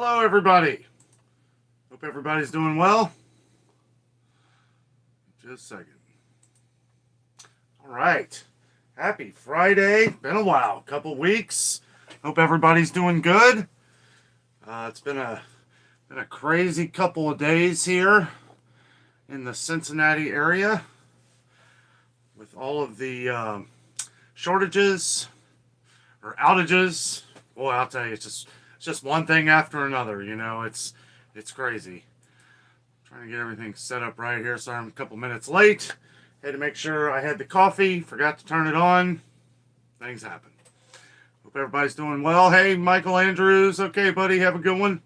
Hello, everybody. Hope everybody's doing well. Just a second. All right. Happy Friday. Been a while, couple weeks. Hope everybody's doing good. It's been a crazy couple of days here in the Cincinnati area with all of the shortages or outages. Boy, I'll tell you, it's just one thing after another. You know, it's crazy. Trying to get everything set up right here. Sorry, I'm a couple minutes late. Had to make sure I had the coffee. Forgot to turn it on. Things happen. Hope everybody's doing well. Hey, Michael Andrews. Okay, buddy, have a good one.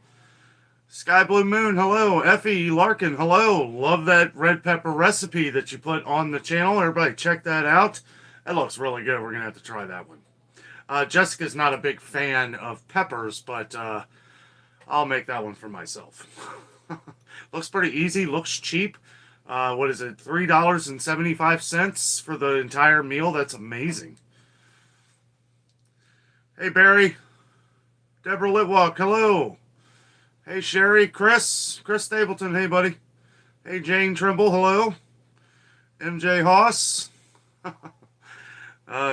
Sky Blue Moon, hello. Effie Larkin, hello. Love that red pepper recipe that you put on the channel. Everybody check that out. That looks really good. We're going to have to try that one. Jessica's not a big fan of peppers, but I'll make that one for myself. Looks pretty easy. Looks cheap. What is it? $3.75 for the entire meal. That's amazing. Hey, Barry. Deborah Litwalk, hello. Hey, Sherry. Chris Stapleton, hey, buddy. Hey, Jane Trimble, hello. MJ Haas.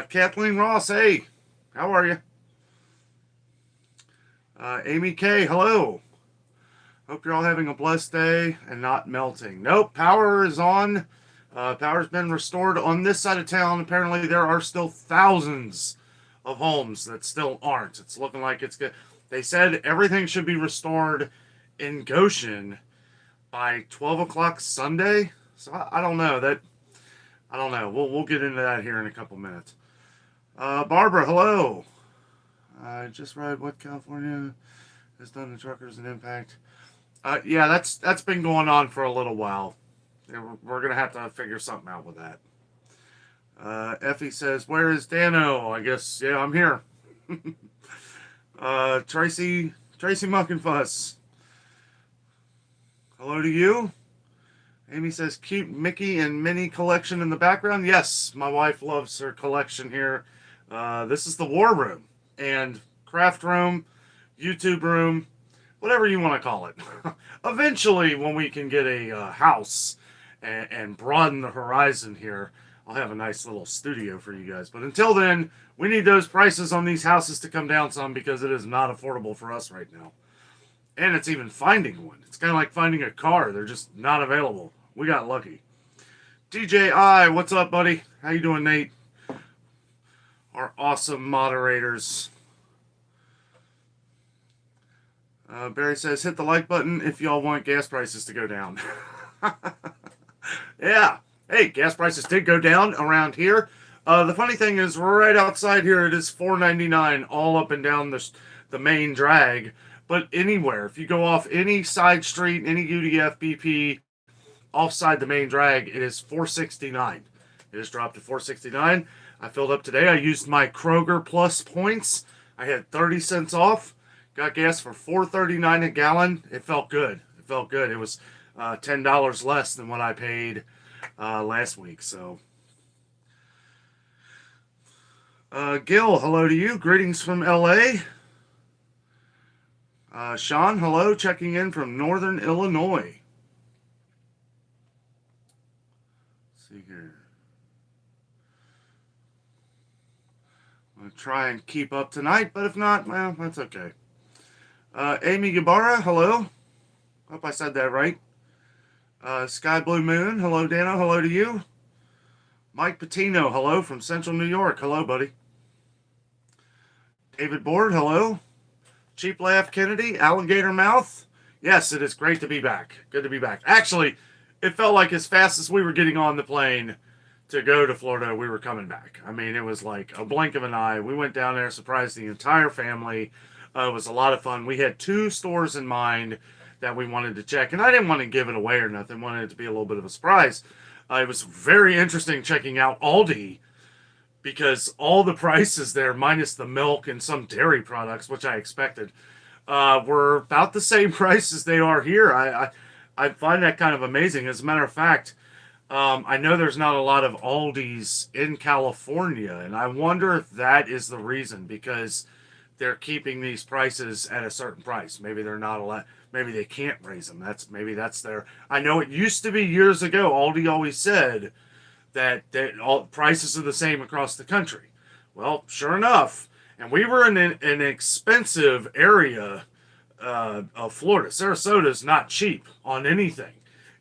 Kathleen Ross, hey. How are you? Amy K, hello. Hope you're all having a blessed day and not melting. Nope, power is on. Power's been restored on this side of town. Apparently there are still thousands of homes that still aren't. It's looking like it's good. They said everything should be restored in Goshen by 12 o'clock Sunday. So I don't know. I don't know. We'll get into that here in a couple minutes. Barbara, hello. I just read what California has done to truckers and impact. Yeah, that's been going on for a little while. We're going to have to figure something out with that. Effie says, where is Danno? I guess, yeah, I'm here. Tracy Muckenfuss. Hello to you. Amy says, cute Mickey and Minnie collection in the background. Yes, my wife loves her collection here. This is the war room and craft room, YouTube room, whatever you want to call it. Eventually, when we can get a house and broaden the horizon here, I'll have a nice little studio for you guys. But until then, we need those prices on these houses to come down some because it is not affordable for us right now. And it's even finding one. It's kind of like finding a car. They're just not available. We got lucky. DJI, what's up, buddy? How you doing, Nate? Our awesome moderators. Barry says, hit the like button if y'all want gas prices to go down. Yeah. Hey, gas prices did go down around here. The funny thing is, right outside here, it is $4.99 all up and down the main drag. But anywhere, if you go off any side street, any UDF, BP, offside the main drag, it is $4.69. It has dropped to $4.69. I filled up today. I used my Kroger Plus points. I had 30 cents off. Got gas for $4.39 a gallon. It felt good. It felt good. It was $10 less than what I paid last week. So, Gil, hello to you. Greetings from LA. Sean, hello. Checking in from Northern Illinois. Let's see here. I'm going to try and keep up tonight, but if not, well, that's okay. Amy Gabara, hello. Hope I said that right. Sky Blue Moon, hello, Danno, hello to you. Mike Patino, hello from Central New York. Hello, buddy. David Board, hello. Cheap Laugh Kennedy, Alligator Mouth. Yes, it is great to be back. Good to be back. Actually, it felt like as fast as we were getting on the plane to go to Florida, we were coming back. I mean, it was like a blink of an eye. We went down there, surprised the entire family. It was a lot of fun. We had 2 stores in mind that we wanted to check, and I didn't want to give it away or nothing. Wanted it to be a little bit of a surprise. It was very interesting checking out Aldi because all the prices there, minus the milk and some dairy products, which I expected, were about the same price as they are here. I find that kind of amazing. As a matter of fact, I know there's not a lot of Aldis in California, and I wonder if that is the reason, because they're keeping these prices at a certain price. Maybe they're not allowed. Maybe they can't raise them. That's their. I know it used to be years ago. Aldi always said that all prices are the same across the country. Well, sure enough, and we were in an expensive area of Florida. Sarasota is not cheap on anything,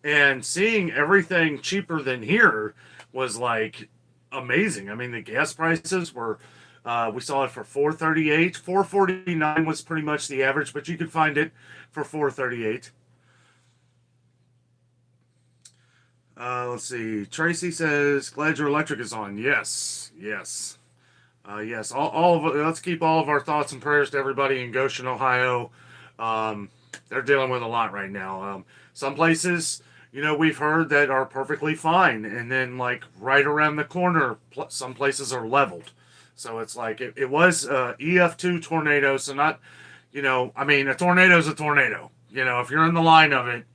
and seeing everything cheaper than here was like amazing. I mean, the gas prices were. We saw it for $4.38. $4.49 was pretty much the average, but you could find it for $4.38. Let's see. Tracy says, "Glad your electric is on." Yes, yes, yes. All of let's keep all of our thoughts and prayers to everybody in Goshen, Ohio. They're dealing with a lot right now. Some places, we've heard that are perfectly fine, and then like right around the corner, some places are leveled. So it's like it was EF2 tornado. So not, I mean, a tornado is a tornado. If you're in the line of it,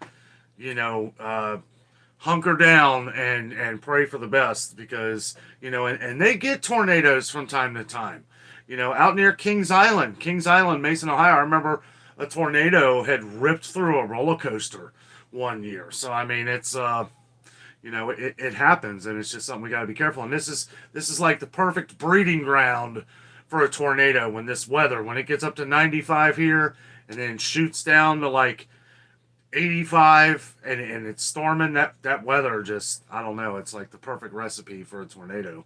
hunker down and pray for the best, because and they get tornadoes from time to time. Out near Kings Island, Mason, Ohio. I remember a tornado had ripped through a roller coaster one year. So I mean, it's it happens, and it's just something we got to be careful. And this is like the perfect breeding ground for a tornado. When it gets up to 95 here and then shoots down to like 85 and it's storming, that weather just, I don't know, it's like the perfect recipe for a tornado.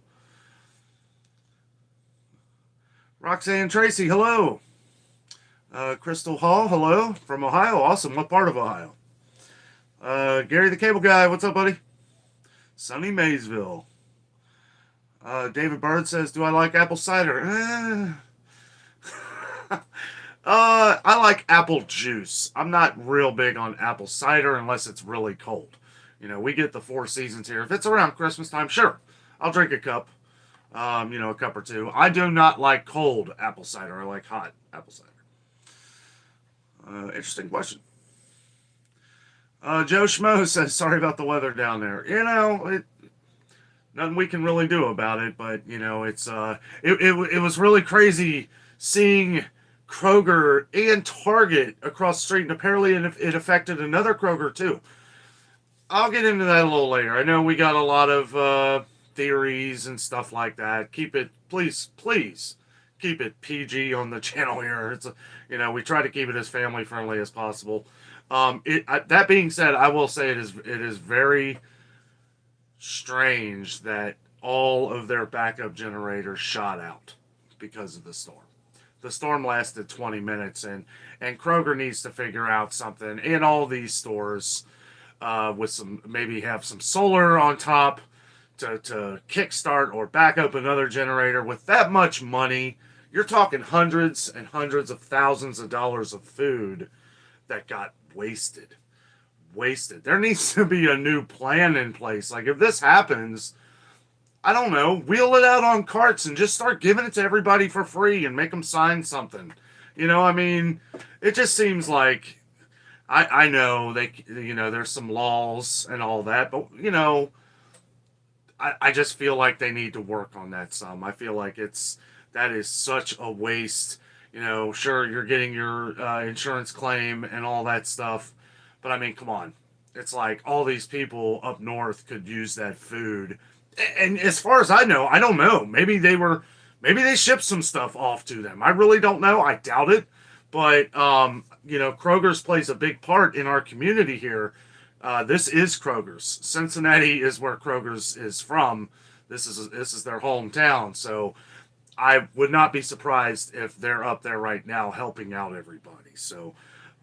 Roxanne Tracy, hello. Crystal Hall, hello from Ohio. Awesome. What part of Ohio? Gary the Cable Guy, what's up, buddy? Sunny Maysville. David Bird says, "Do I like apple cider?" I like apple juice. I'm not real big on apple cider unless it's really cold. We get the 4 seasons here. If it's around Christmas time, sure, I'll drink a cup. A cup or two. I do not like cold apple cider. I like hot apple cider. Interesting question. Joe Schmo says, "Sorry about the weather down there." Nothing we can really do about it, but it's it was really crazy seeing Kroger and Target across the street, and apparently it affected another Kroger too. I'll get into that a little later. I know we got a lot of theories and stuff like that. Keep it, please keep it PG on the channel here. It's we try to keep it as family friendly as possible. That being said, I will say it is very strange that all of their backup generators shot out because of the storm. The storm lasted 20 minutes, and Kroger needs to figure out something in all these stores with maybe have some solar on top to kickstart or back up another generator. With that much money, you're talking hundreds and hundreds of thousands of dollars of food that got wasted. There needs to be a new plan in place. Like, if this happens, I don't know, wheel it out on carts and just start giving it to everybody for free and make them sign something. I mean, it just seems like, I know there's some laws and all that, but I just feel like they need to work on that some. I feel like that is such a waste. Sure, you're getting your insurance claim and all that stuff, but I mean, come on. It's like all these people up north could use that food. And as far as I know, I don't know. Maybe they shipped some stuff off to them. I really don't know. I doubt it. But, Kroger's plays a big part in our community here. This is Kroger's. Cincinnati is where Kroger's is from. This is their hometown. So I would not be surprised if they're up there right now helping out everybody. So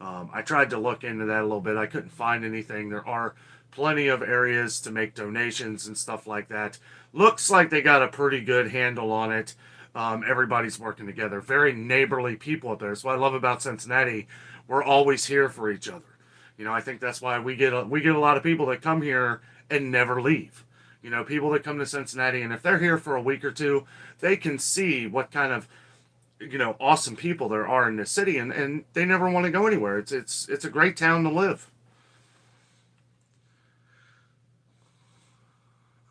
I tried to look into that a little bit. I couldn't find anything. There are plenty of areas to make donations and stuff like that. Looks like they got a pretty good handle on it. Everybody's working together. Very neighborly people up there. That's what I love about Cincinnati. We're always here for each other. I think that's why we get a lot of people that come here and never leave. People that come to Cincinnati, and if they're here for a week or two, they can see what kind of awesome people there are in the city, and they never want to go anywhere. It's a great town to live.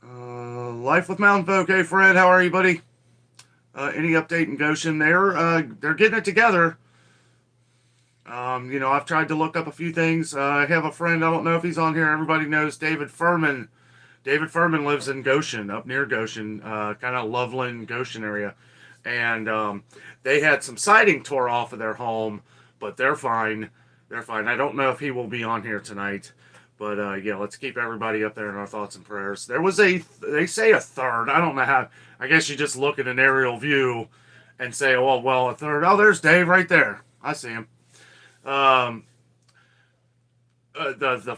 Life with Mountain Folk. Hey, Fred, how are you, buddy? Any update in Goshen? They're getting it together. I've tried to look up a few things. I have a friend. I don't know if he's on here. Everybody knows David Furman. David Furman lives in Goshen, up near Goshen, kind of Loveland, Goshen area, and they had some siding tore off of their home, but they're fine. They're fine. I don't know if he will be on here tonight, but yeah, let's keep everybody up there in our thoughts and prayers. They say a third. I don't know how. I guess you just look at an aerial view and say, oh, well, a third. Oh, there's Dave right there. I see him. The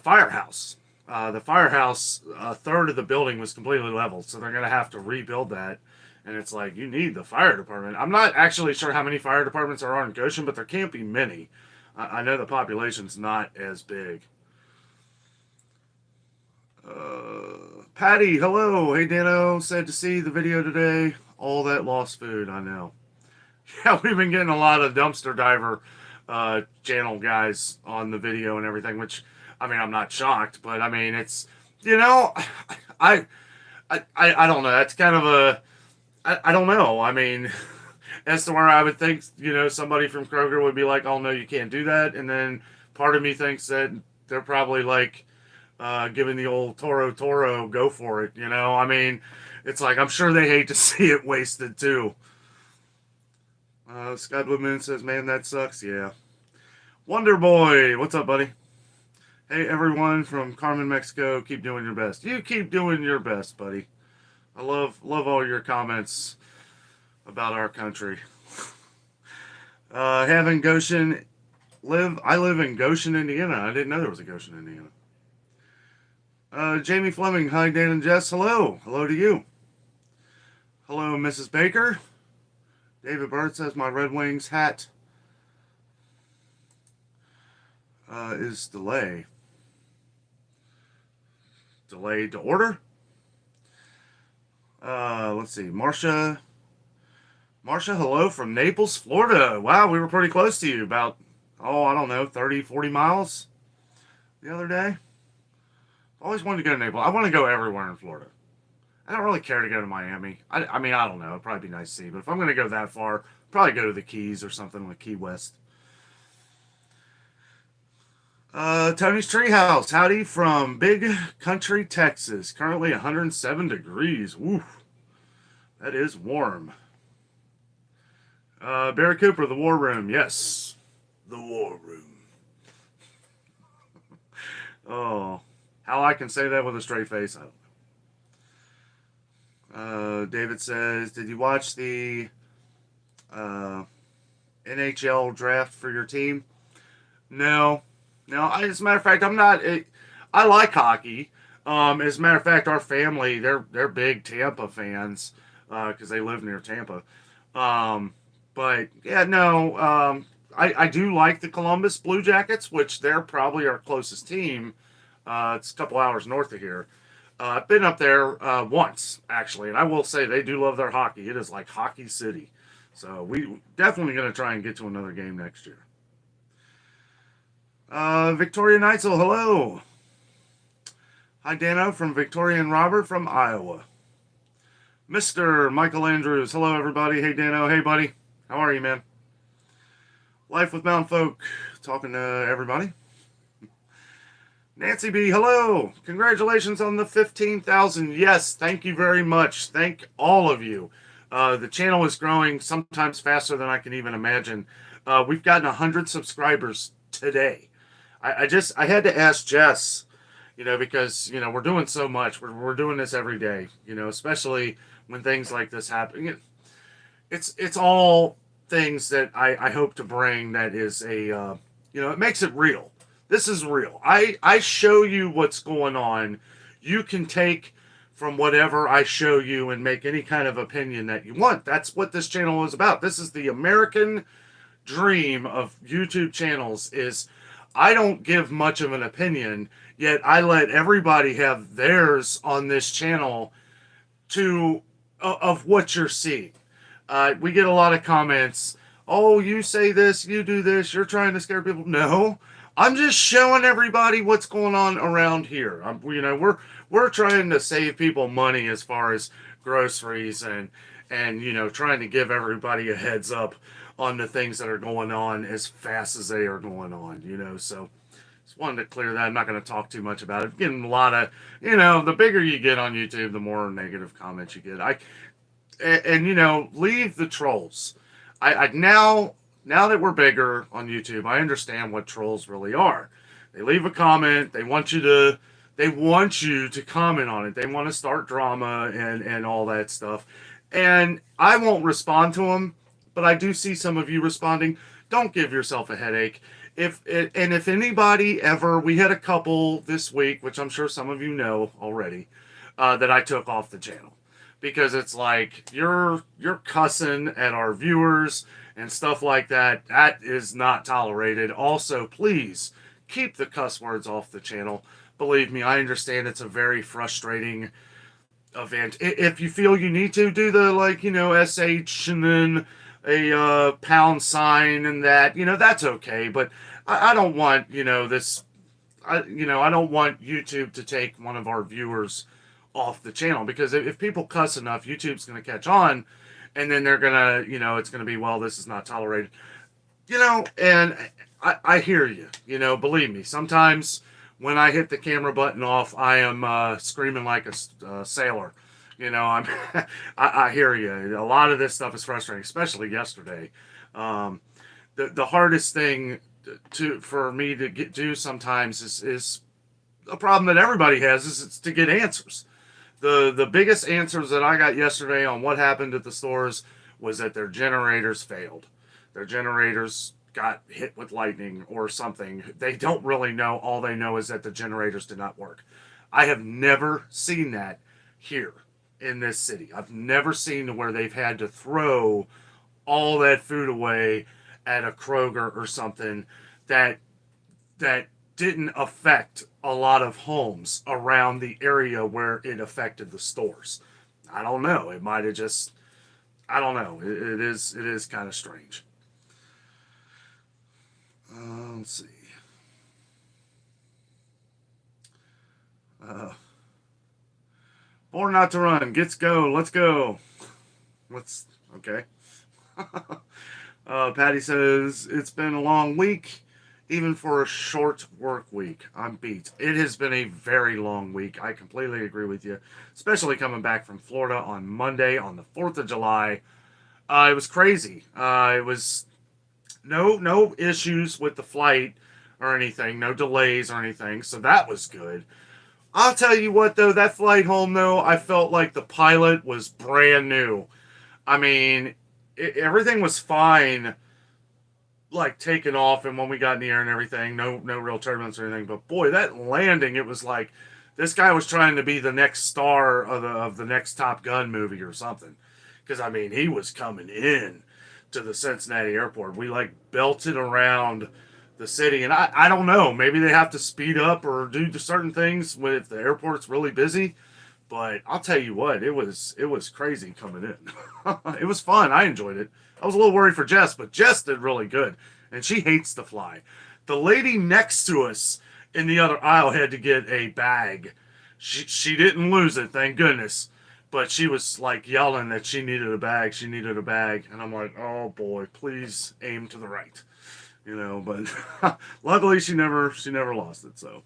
firehouse. The firehouse, a third of the building was completely leveled, so they're going to have to rebuild that. And it's like, you need the fire department. I'm not actually sure how many fire departments there are in Goshen, but there can't be many. I know the population's not as big. Patty, hello. Hey, Danno. Sad to see the video today. All that lost food, I know. Yeah, we've been getting a lot of dumpster diver channel guys on the video and everything, which, I mean, I'm not shocked, but I mean, it's, I don't know. That's kind of I don't know. I mean, as to where I would think, somebody from Kroger would be like, oh no, you can't do that. And then part of me thinks that they're probably like, giving the old Toro, go for it. I mean, it's like, I'm sure they hate to see it wasted too. Sky Blue Moon says, man, that sucks. Yeah. Wonder Boy, what's up, buddy? Hey, everyone from Carmen, Mexico. Keep doing your best. You keep doing your best, buddy. I love all your comments about our country. Having Goshen I live in Goshen, Indiana. I didn't know there was a Goshen, Indiana. Jamie Fleming, hi, Dan and Jess. Hello. Hello to you. Hello, Mrs. Baker. David Bird says my Red Wings hat is delayed to order. Let's see. Marcia, hello from Naples, Florida. Wow, we were pretty close to you. About, I don't know, 30, 40 miles the other day. Always wanted to go to Naples. I want to go everywhere in Florida. I don't really care to go to Miami. I mean, I don't know. It'd probably be nice to see. But if I'm going to go that far, probably go to the Keys or something like Key West. Tony's Treehouse. Howdy from Big Country, Texas. Currently 107 degrees. Woof. That is warm. Barry Cooper, the War Room. Yes. The War Room. Oh. How I can say that with a straight face, I don't know. David says, did you watch the NHL draft for your team? No. As a matter of fact, I'm not. I like hockey. As a matter of fact, our family, they're big Tampa fans because they live near Tampa. But yeah, no. I do like the Columbus Blue Jackets, which they're probably our closest team. It's a couple hours north of here. I've been up there once, actually, and I will say they do love their hockey. It is like Hockey City. So we definitely going to try and get to another game next year. Victoria Neitzel, hello. Hi, Danno from Victoria and Robert from Iowa. Mr. Michael Andrews, hello, everybody. Hey, Danno. Hey, buddy. How are you, man? Life with Mountain Folk, talking to everybody. Nancy B, hello. Congratulations on the 15,000. Yes, thank you very much. Thank all of you. The channel is growing sometimes faster than I can even imagine. We've gotten 100 subscribers today. I had to ask Jess, because, we're doing so much. We're doing this every day, especially when things like this happen. It's all things that I hope to bring that is it makes it real. This is real. I show you what's going on. You can take from whatever I show you and make any kind of opinion that you want. That's what this channel is about. This is the American dream of YouTube channels is I don't give much of an opinion, yet I let everybody have theirs on this channel of what you're seeing. We get a lot of comments, oh, you say this, you do this, you're trying to scare people. No. I'm just showing everybody what's going on around here. We're trying to save people money as far as groceries and and trying to give everybody a heads up on the things that are going on as fast as they are going on. So just wanted to clear that. I'm not going to talk too much about it. Getting a lot of, the bigger you get on YouTube, the more negative comments you get. And leave the trolls. I now that we're bigger on YouTube, I understand what trolls really are. They leave a comment. They want you to comment on it. They want to start drama and all that stuff. And I won't respond to them, but I do see some of you responding. Don't give yourself a headache. If anybody ever, we had a couple this week, which I'm sure some of you know already, that I took off the channel because it's like you're cussing at our viewers and stuff like that. That is not tolerated. Also, please keep the cuss words off the channel. Believe me, I understand it's a very frustrating event. If you feel you need to do the sh and then a pound sign and that's okay. But I don't want this. I don't want YouTube to take one of our viewers off the channel because if people cuss enough, YouTube's going to catch on, and then they're gonna it's going to be, well, this is not tolerated. And I hear you. Believe me, sometimes when I hit the camera button off, I am screaming like a sailor. I'm I hear you. A lot of this stuff is frustrating, especially yesterday. The hardest thing for me to do sometimes is a problem that everybody has is it's to get answers. The biggest answers that I got yesterday on what happened at the stores was that their generators failed. Their generators got hit with lightning or something. They don't really know. All they know is that the generators did not work. I have never seen that here in this city. I've never seen where they've had to throw all that food away at a Kroger or something that didn't affect a lot of homes around the area where it affected the stores. I don't know. It might have just, I don't know. It is kind of strange. Let's see. Born not to run. Let's go. Let's go. Okay. Patty says, it's been a long week, even for a short work week. I'm beat. It has been a very long week. I completely agree with you, especially coming back from Florida on Monday on the 4th of July. It was crazy. It was no issues with the flight or anything, no delays or anything, so that was good. I'll tell you what, though, that flight home, though, I felt like the pilot was brand new. I mean, everything was fine, like taking off and when we got in the air and everything, no real turbulence or anything. But boy, that landing, it was like this guy was trying to be the next star of the next Top Gun movie or something. Because I mean, he was coming in to the Cincinnati airport. We like belted around the city, and I don't know. Maybe they have to speed up or do certain things if the airport's really busy. But I'll tell you what, it was crazy coming in. It was fun. I enjoyed it. I was a little worried for Jess, but Jess did really good, and she hates to fly. The lady next to us in the other aisle had to get a bag. She didn't lose it, thank goodness. But she was like yelling that she needed a bag. She needed a bag, and I'm like, oh boy, please aim to the right, But luckily, she never lost it. So.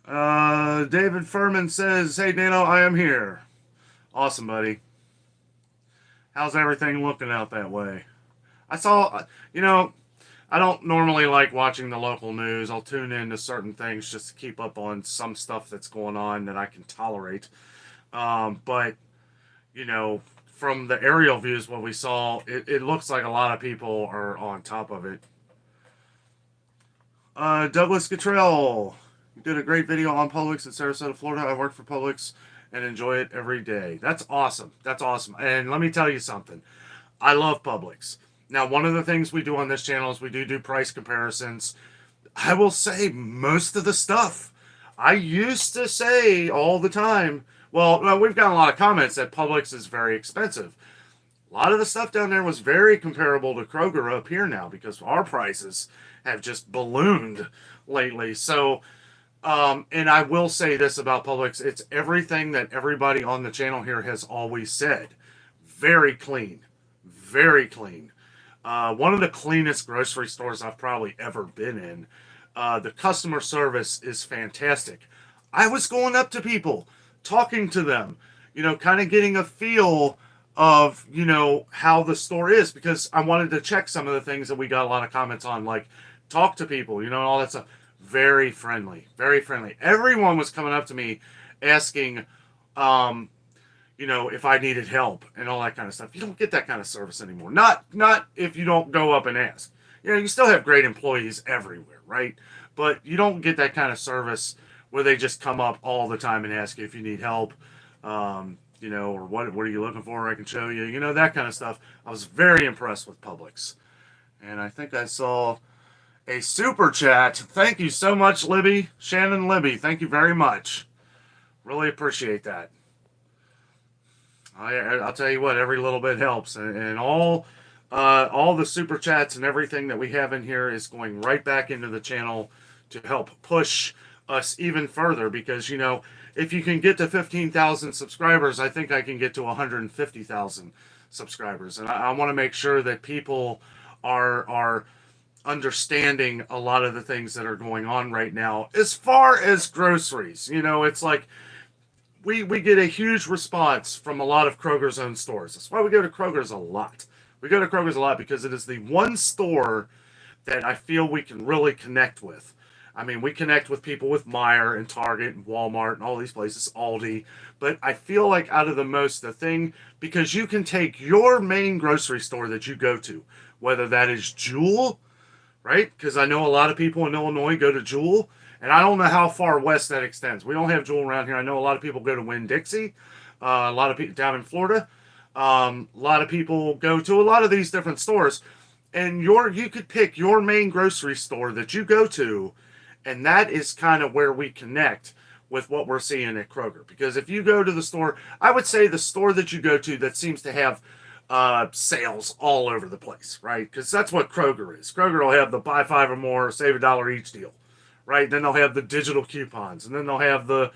David Furman says, hey, Danno, I am here. Awesome, buddy. How's everything looking out that way? I saw, I don't normally like watching the local news. I'll tune in to certain things just to keep up on some stuff that's going on that I can tolerate. But, from the aerial views, what we saw, it looks like a lot of people are on top of it. Douglas Cottrell. You did a great video on Publix in Sarasota, Florida. I work for Publix and enjoy it every day. That's awesome. That's awesome. And let me tell you something. I love Publix. Now, one of the things we do on this channel is we do price comparisons. I will say most of the stuff I used to say all the time. Well, we've gotten a lot of comments that Publix is very expensive. A lot of the stuff down there was very comparable to Kroger up here now because our prices have just ballooned lately. So, and I will say this about Publix. It's everything that everybody on the channel here has always said. very clean. Very clean. One of the cleanest grocery stores I've probably ever been in. The customer service is fantastic. I was going up to people, talking to them, kind of getting a feel of, how the store is, because I wanted to check some of the things that we got a lot of comments on, like talk to people, and all that stuff. Very friendly, very friendly. Everyone was coming up to me asking, if I needed help and all that kind of stuff. You don't get that kind of service anymore. Not if you don't go up and ask. You still have great employees everywhere, right? But you don't get that kind of service where they just come up all the time and ask you if you need help, or what are you looking for? I can show you, that kind of stuff. I was very impressed with Publix. And I think I saw a super chat. Thank you so much, Libby. Shannon Libby, thank you very much. Really appreciate that. I'll tell you what, every little bit helps, and all the super chats and everything that we have in here is going right back into the channel to help push us even further, because if you can get to 15,000 subscribers, I think I can get to 150,000 subscribers, and I want to make sure that people are understanding a lot of the things that are going on right now as far as groceries. It's like we get a huge response from a lot of Kroger's own stores. That's why we go to Kroger's a lot. We go to Kroger's a lot because it is the one store that I feel we can really connect with. I mean, we connect with people with Meijer and Target and Walmart and all these places, Aldi. But I feel like out of the thing, because you can take your main grocery store that you go to, whether that is Jewel, right? Because I know a lot of people in Illinois go to Jewel. And I don't know how far west that extends. We don't have Jewel around here. I know a lot of people go to Winn-Dixie. A lot of people down in Florida. A lot of people go to a lot of these different stores. And you could pick your main grocery store that you go to. And that is kind of where we connect with what we're seeing at Kroger. Because if you go to the store, I would say the store that you go to that seems to have sales all over the place, right? Because that's what Kroger is. Kroger will have the buy 5 or more, save $1 each deal. Right, then they'll have the digital coupons, and then they'll have the,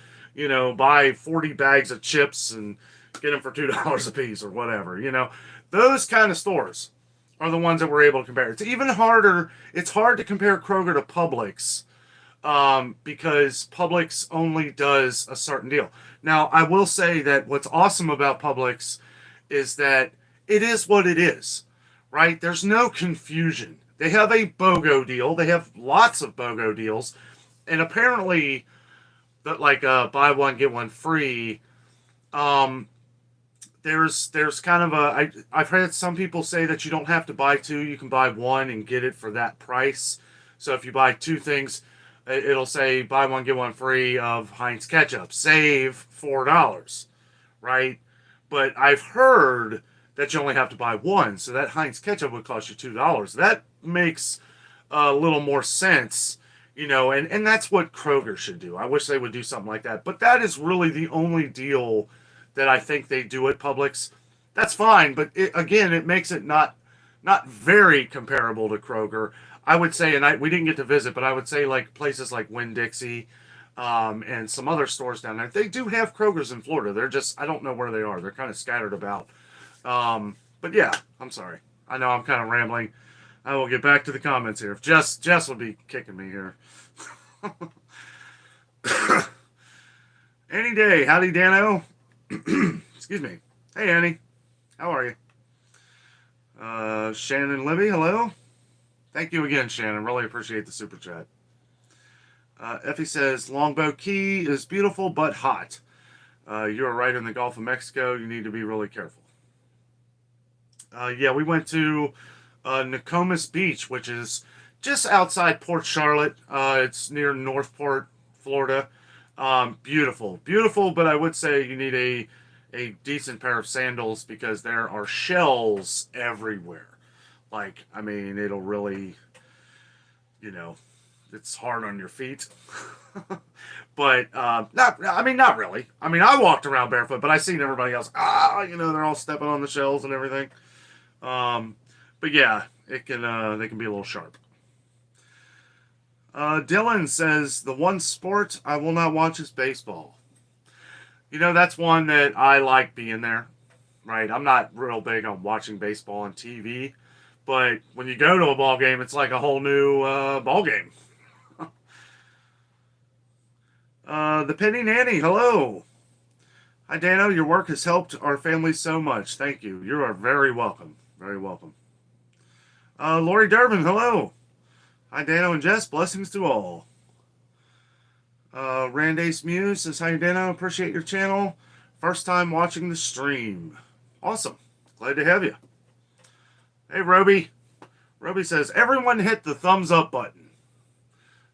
buy 40 bags of chips and get them for $2 a piece or whatever. Those kind of stores are the ones that we're able to compare. It's even harder. It's hard to compare Kroger to Publix because Publix only does a certain deal. Now, I will say that what's awesome about Publix is that it is what it is, right? There's no confusion. They have a BOGO deal. They have lots of BOGO deals. And apparently, that buy one, get one free, there's kind of I've heard some people say that you don't have to buy two. You can buy one and get it for that price. So if you buy two things, it'll say buy one, get one free of Heinz ketchup. Save $4, right? But I've heard that you only have to buy one. So that Heinz ketchup would cost you $2. That makes a little more sense, and that's what Kroger should do. I wish they would do something like that. But that is really the only deal that I think they do at Publix. That's fine, but it makes it not very comparable to Kroger. I would say, and we didn't get to visit, but I would say like places like Winn-Dixie and some other stores down there, they do have Krogers in Florida. They're just, I don't know where they are. They're kind of scattered about. But yeah, I'm sorry. I know I'm kind of rambling. I will get back to the comments here. If Jess will be kicking me here. Any day. Howdy, Danno. Excuse me. Hey, Annie. How are you? Shannon Libby, hello. Thank you again, Shannon. Really appreciate the super chat. Effie says, Longbow Key is beautiful but hot. You're right in the Gulf of Mexico. You need to be really careful. Yeah, we went to Nokomis Beach, which is just outside Port Charlotte. It's near Northport, Florida. Beautiful, but I would say you need a decent pair of sandals because there are shells everywhere. It'll really, it's hard on your feet. But not really. I walked around barefoot, but I seen everybody else. They're all stepping on the shells and everything. But yeah, they can be a little sharp. Dylan says the one sport I will not watch is baseball. That's one that I like being there, right? I'm not real big on watching baseball on TV, but when you go to a ball game, it's like a whole new ball game. The Penny Nanny, hello. Hi, Danno. Your work has helped our family so much. Thank you. You are very welcome. Very welcome. Lori Durbin, hello. Hi, Danno and Jess. Blessings to all. Randace Muse says, hi, Danno. Appreciate your channel. First time watching the stream. Awesome. Glad to have you. Hey, Roby. Roby says, everyone hit the thumbs up button.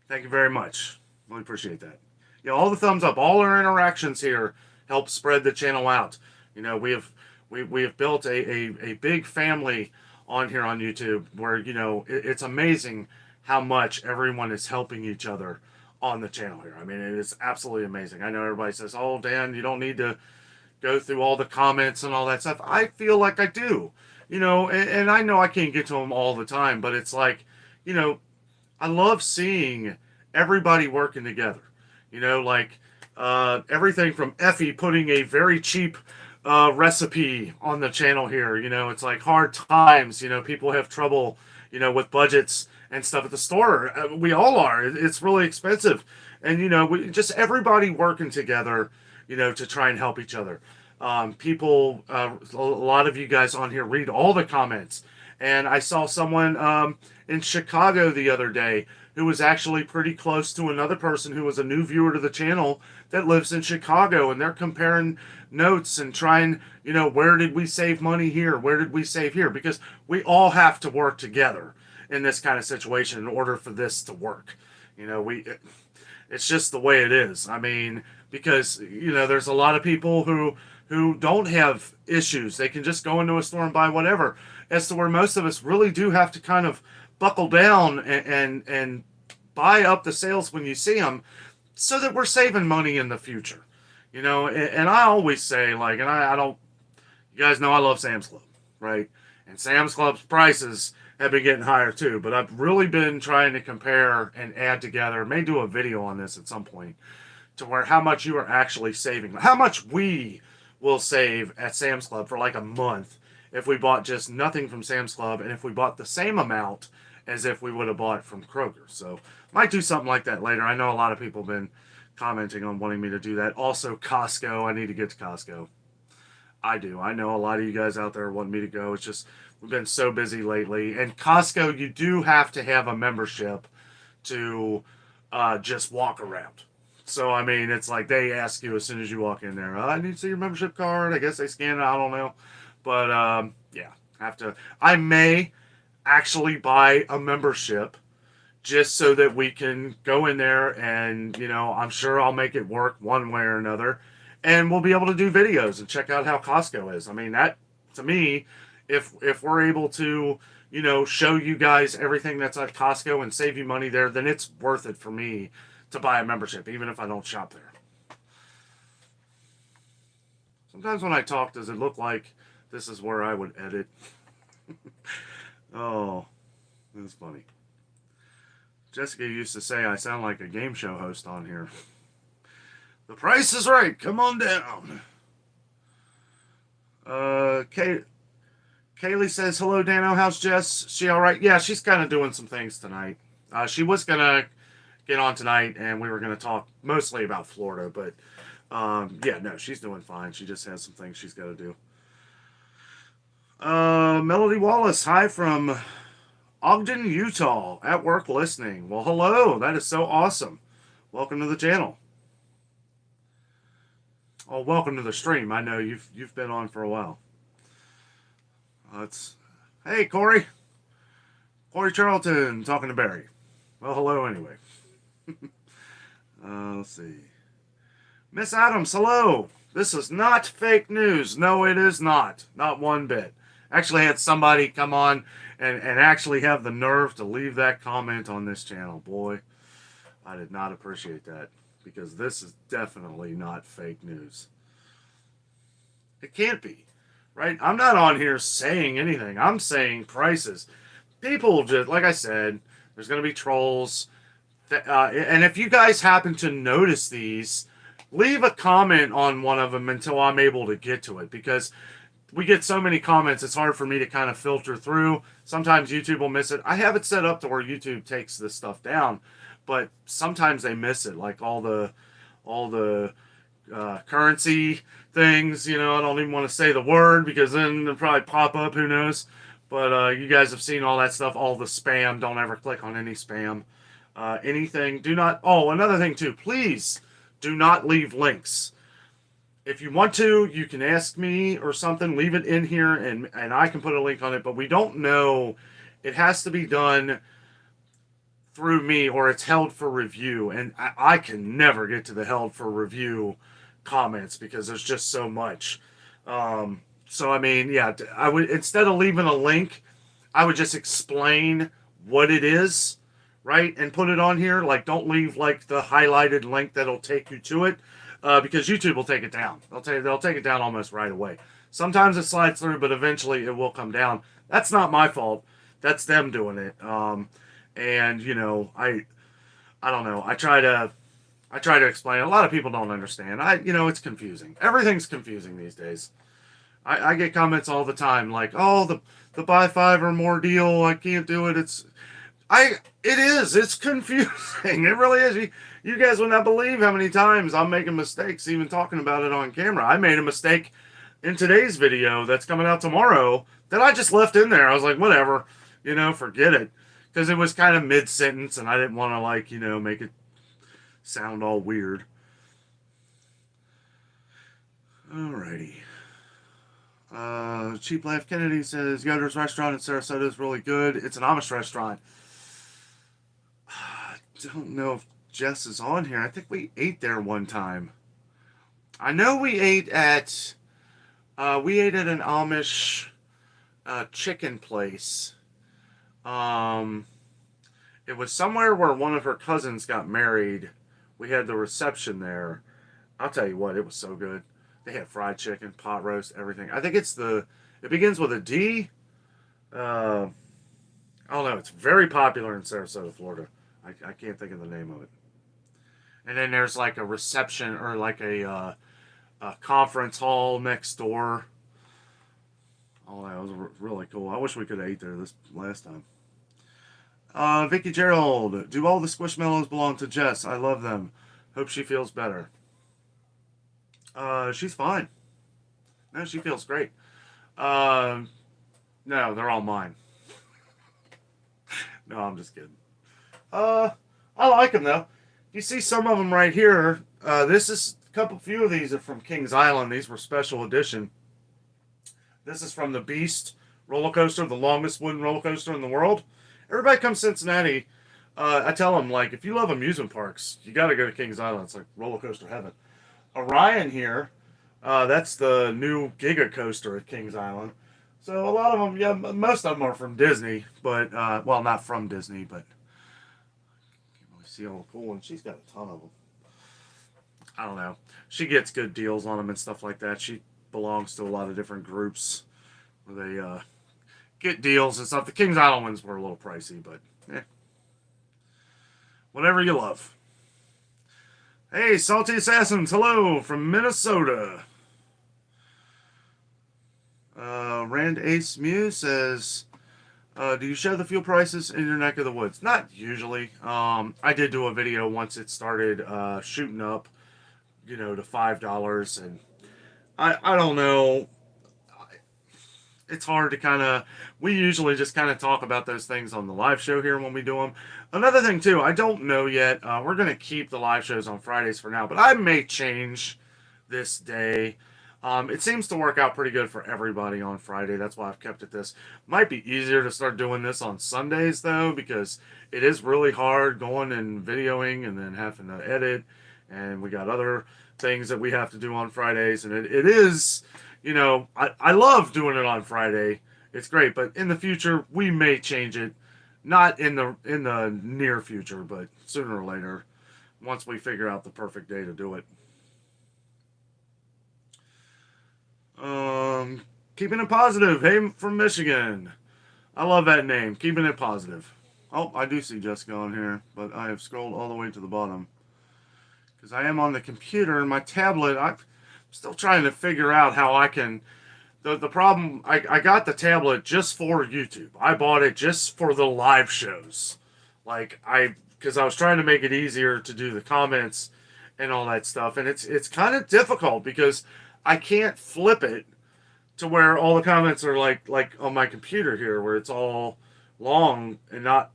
Thank you very much. Really appreciate that. Yeah, all the thumbs up. All our interactions here help spread the channel out. You know, we have built a big family on here on YouTube where, you know, it's amazing how much everyone is helping each other on the channel here. I mean, it is absolutely amazing. I know everybody says, oh, Dan, you don't need to go through all the comments and all that stuff. I feel like I do, you know, and I know I can't get to them all the time, but it's like, you know, I love seeing everybody working together. You know, like everything from Effie putting a very cheap recipe on the channel here. You know, it's like hard times. You know, people have trouble, you know, with budgets and stuff at the store. We all are. It's really expensive. And, you know, we just everybody working together, you know, to try and help each other. People, a lot of you guys on here read all the comments. And I saw someone in Chicago the other day who was actually pretty close to another person who was a new viewer to the channel that lives in Chicago, and they're comparing notes and trying, you know, where did we save money here? Where did we save here? Because we all have to work together in this kind of situation in order for this to work. You know, it's just the way it is. I mean, because, you know, there's a lot of people who don't have issues. They can just go into a store and buy whatever, as to where most of us really do have to kind of buckle down and buy up the sales when you see them so that we're saving money in the future. You know, and I always say, like, and I don't, you guys know I love Sam's Club, right? And Sam's Club's prices have been getting higher too, but I've really been trying to compare and add together, may do a video on this at some point, to where how much you are actually saving, how much we will save at Sam's Club for like a month if we bought just nothing from Sam's Club, and if we bought the same amount as if we would have bought from Kroger. So might do something like that later. I know a lot of people have been commenting on wanting me to do that. Also, Costco. I need to get to Costco. I do. I know a lot of you guys out there want me to go. It's just we've been so busy lately. And Costco, you do have to have a membership to just walk around. So, I mean, it's like they ask you as soon as you walk in there, I need to see your membership card. I guess they scan it. I don't know. But, yeah, have to. I may actually buy a membership just so that we can go in there and, you know, I'm sure I'll make it work one way or another. And we'll be able to do videos and check out how Costco is. I mean, that, to me, if we're able to, you know, show you guys everything that's at Costco and save you money there, then it's worth it for me to buy a membership, even if I don't shop there. Sometimes when I talk, does it look like this is where I would edit? Oh, that's funny. Jessica used to say I sound like a game show host on here. The price is right. Come on down. Kaylee says, hello, Danno. How's Jess? She all right? Yeah, she's kind of doing some things tonight. She was going to get on tonight, and we were going to talk mostly about Florida. But, yeah, no, she's doing fine. She just has some things she's got to do. Melody Wallace, hi from Ogden, Utah, at work listening. Well, hello. That is so awesome. Welcome to the channel. Oh, welcome to the stream. I know you've been on for a while. Hey, Corey. Corey Charlton talking to Barry. Well, hello anyway. Let's see. Miss Adams, hello. This is not fake news. No, it is not. Not one bit. Actually had somebody come on and actually have the nerve to leave that comment on this channel. Boy, I did not appreciate that, because this is definitely not fake news. It can't be, right? I'm not on here saying anything. I'm saying prices. People just, like I said, there's going to be trolls. And if you guys happen to notice these, leave a comment on one of them until I'm able to get to it, because we get so many comments, it's hard for me to kind of filter through. Sometimes YouTube will miss it. I have it set up to where YouTube takes this stuff down, but sometimes they miss it, like all the currency things. I don't even want to say the word because then they'll probably pop up. Who knows? But you guys have seen all that stuff, all the spam. Don't ever click on any spam. Anything. Do not. Oh, another thing too. Please do not leave links. If you want to, you can ask me or something. Leave it in here, and I can put a link on it. But we don't know. It has to be done through me, or it's held for review. And I can never get to the held for review comments because there's just so much. So I mean, yeah, I would, instead of leaving a link, I would just explain what it is, right, and put it on here. Like, don't leave like the highlighted link that'll take you to it, because YouTube will take it down. They'll take it down almost right away. Sometimes it slides through, but eventually it will come down. That's not my fault. That's them doing it. And I don't know. I try to explain. A lot of people don't understand. It's confusing. Everything's confusing these days. I get comments all the time like, oh, the buy 5 or more deal, I can't do it. It's confusing. It really is. You guys would not believe how many times I'm making mistakes even talking about it on camera. I made a mistake in today's video that's coming out tomorrow that I just left in there. I was like, whatever, forget it. Because it was kind of mid-sentence and I didn't want to make it sound all weird. Alrighty. Cheap Life Kennedy says Yoder's restaurant in Sarasota is really good. It's an Amish restaurant. I don't know if Jess is on here. I think we ate there one time. I know we ate at an Amish chicken place. It was somewhere where one of her cousins got married. We had the reception there. I'll tell you what, it was so good. They had fried chicken, pot roast, everything. I think it begins with a D. I don't know. It's very popular in Sarasota, Florida. I can't think of the name of it. And then there's like a reception or like a conference hall next door. Oh, that was really cool. I wish we could have ate there this last time. Vicky Gerald, do all the Squishmallows belong to Jess? I love them. Hope she feels better. She's fine. No, she feels great. No, they're all mine. No, I'm just kidding. I like them though. You see some of them right here. Few of these are from Kings Island. These were special edition. This is from the Beast roller coaster, the longest wooden roller coaster in the world. Everybody comes to Cincinnati. I tell them, like, if you love amusement parks, you got to go to Kings Island. It's like roller coaster heaven. Orion here, that's the new Giga coaster at Kings Island. So a lot of them, yeah, most of them are from Disney, but, well, not from Disney, but can't really see all the cool ones. She's got a ton of them. I don't know. She gets good deals on them and stuff like that. She belongs to a lot of different groups where they get deals and stuff. The Kings Island ones were a little pricey, but whatever you love. Hey, Salty Assassins, hello from Minnesota. Rand Ace Mew says, do you show the fuel prices in your neck of the woods? Not usually. I did do a video once it started shooting up, to $5, and I don't know. It's hard to we usually just talk about those things on the live show here when we do them. Another thing too, I don't know yet. We're going to keep the live shows on Fridays for now, but I may change this day. It seems to work out pretty good for everybody on Friday. That's why I've kept it this. Might be easier to start doing this on Sundays though, because it is really hard going and videoing and then having to edit. And we got other things that we have to do on Fridays. And it is, I love doing it on Friday. It's great. But in the future, we may change it. Not in the near future, but sooner or later, once we figure out the perfect day to do it. Keeping it positive. Hey, from Michigan. I love that name. Keeping it positive. Oh, I do see Jessica on here, but I have scrolled all the way to the bottom. Because I am on the computer and my tablet. I'm still trying to figure out how I can the problem, I got the tablet just for YouTube. I bought it just for the live shows. Like, because I was trying to make it easier to do the comments and all that stuff. And it's kind of difficult because I can't flip it to where all the comments are like on my computer here, where it's all long and not,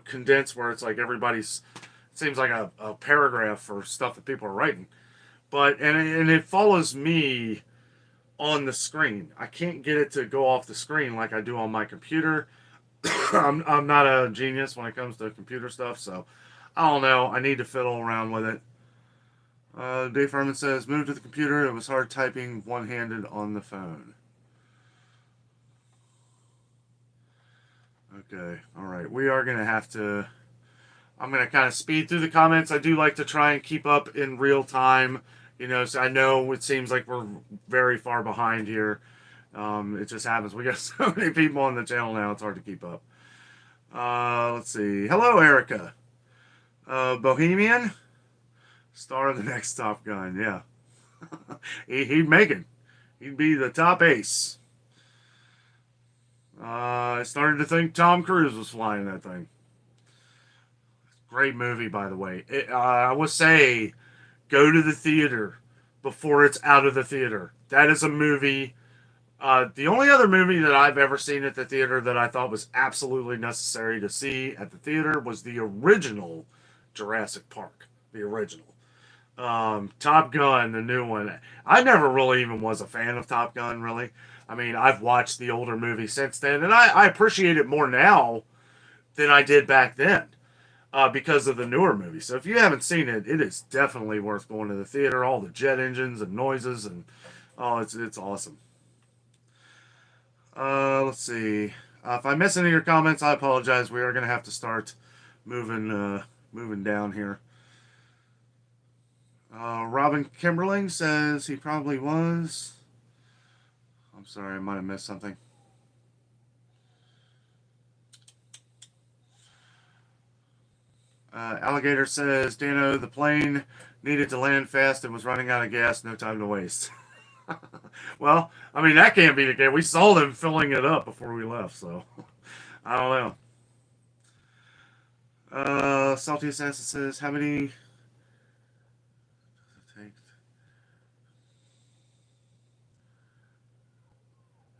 condensed, where it's like everybody's, it seems like a paragraph for stuff that people are writing. But, and it follows me on the screen. I can't get it to go off the screen like I do on my computer. I'm not a genius when it comes to computer stuff, so I don't know. I need to fiddle around with it. Dave Furman says, move to the computer. It was hard typing one-handed on the phone. Okay, all right. We are going to have to... I'm going to kind of speed through the comments. I do like to try and keep up in real time. So I know it seems like we're very far behind here. It just happens. We got so many people on the channel now, it's hard to keep up. Let's see. Hello, Erica. Bohemian? Star of the next Top Gun, yeah. He'd make it. He'd be the top ace. I started to think Tom Cruise was flying that thing. Great movie, by the way. I would say, go to the theater before it's out of the theater. That is a movie. The only other movie that I've ever seen at the theater that I thought was absolutely necessary to see at the theater was the original Jurassic Park. The original. Top Gun, the new one. I never really even was a fan of Top Gun, really. I mean, I've watched the older movie since then, and I appreciate it more now than I did back then. Because of the newer movie. So if you haven't seen it, it is definitely worth going to the theater. All the jet engines and noises, and it's awesome. Let's see. If I miss any of your comments, I apologize. We are going to have to start moving down here. Robin Kimberling says he probably was. I'm sorry, I might have missed something. Alligator says, Danno, the plane needed to land fast and was running out of gas. No time to waste. Well, I mean, that can't be the case. We saw them filling it up before we left, so I don't know. Salty Assassin says, how many does it take?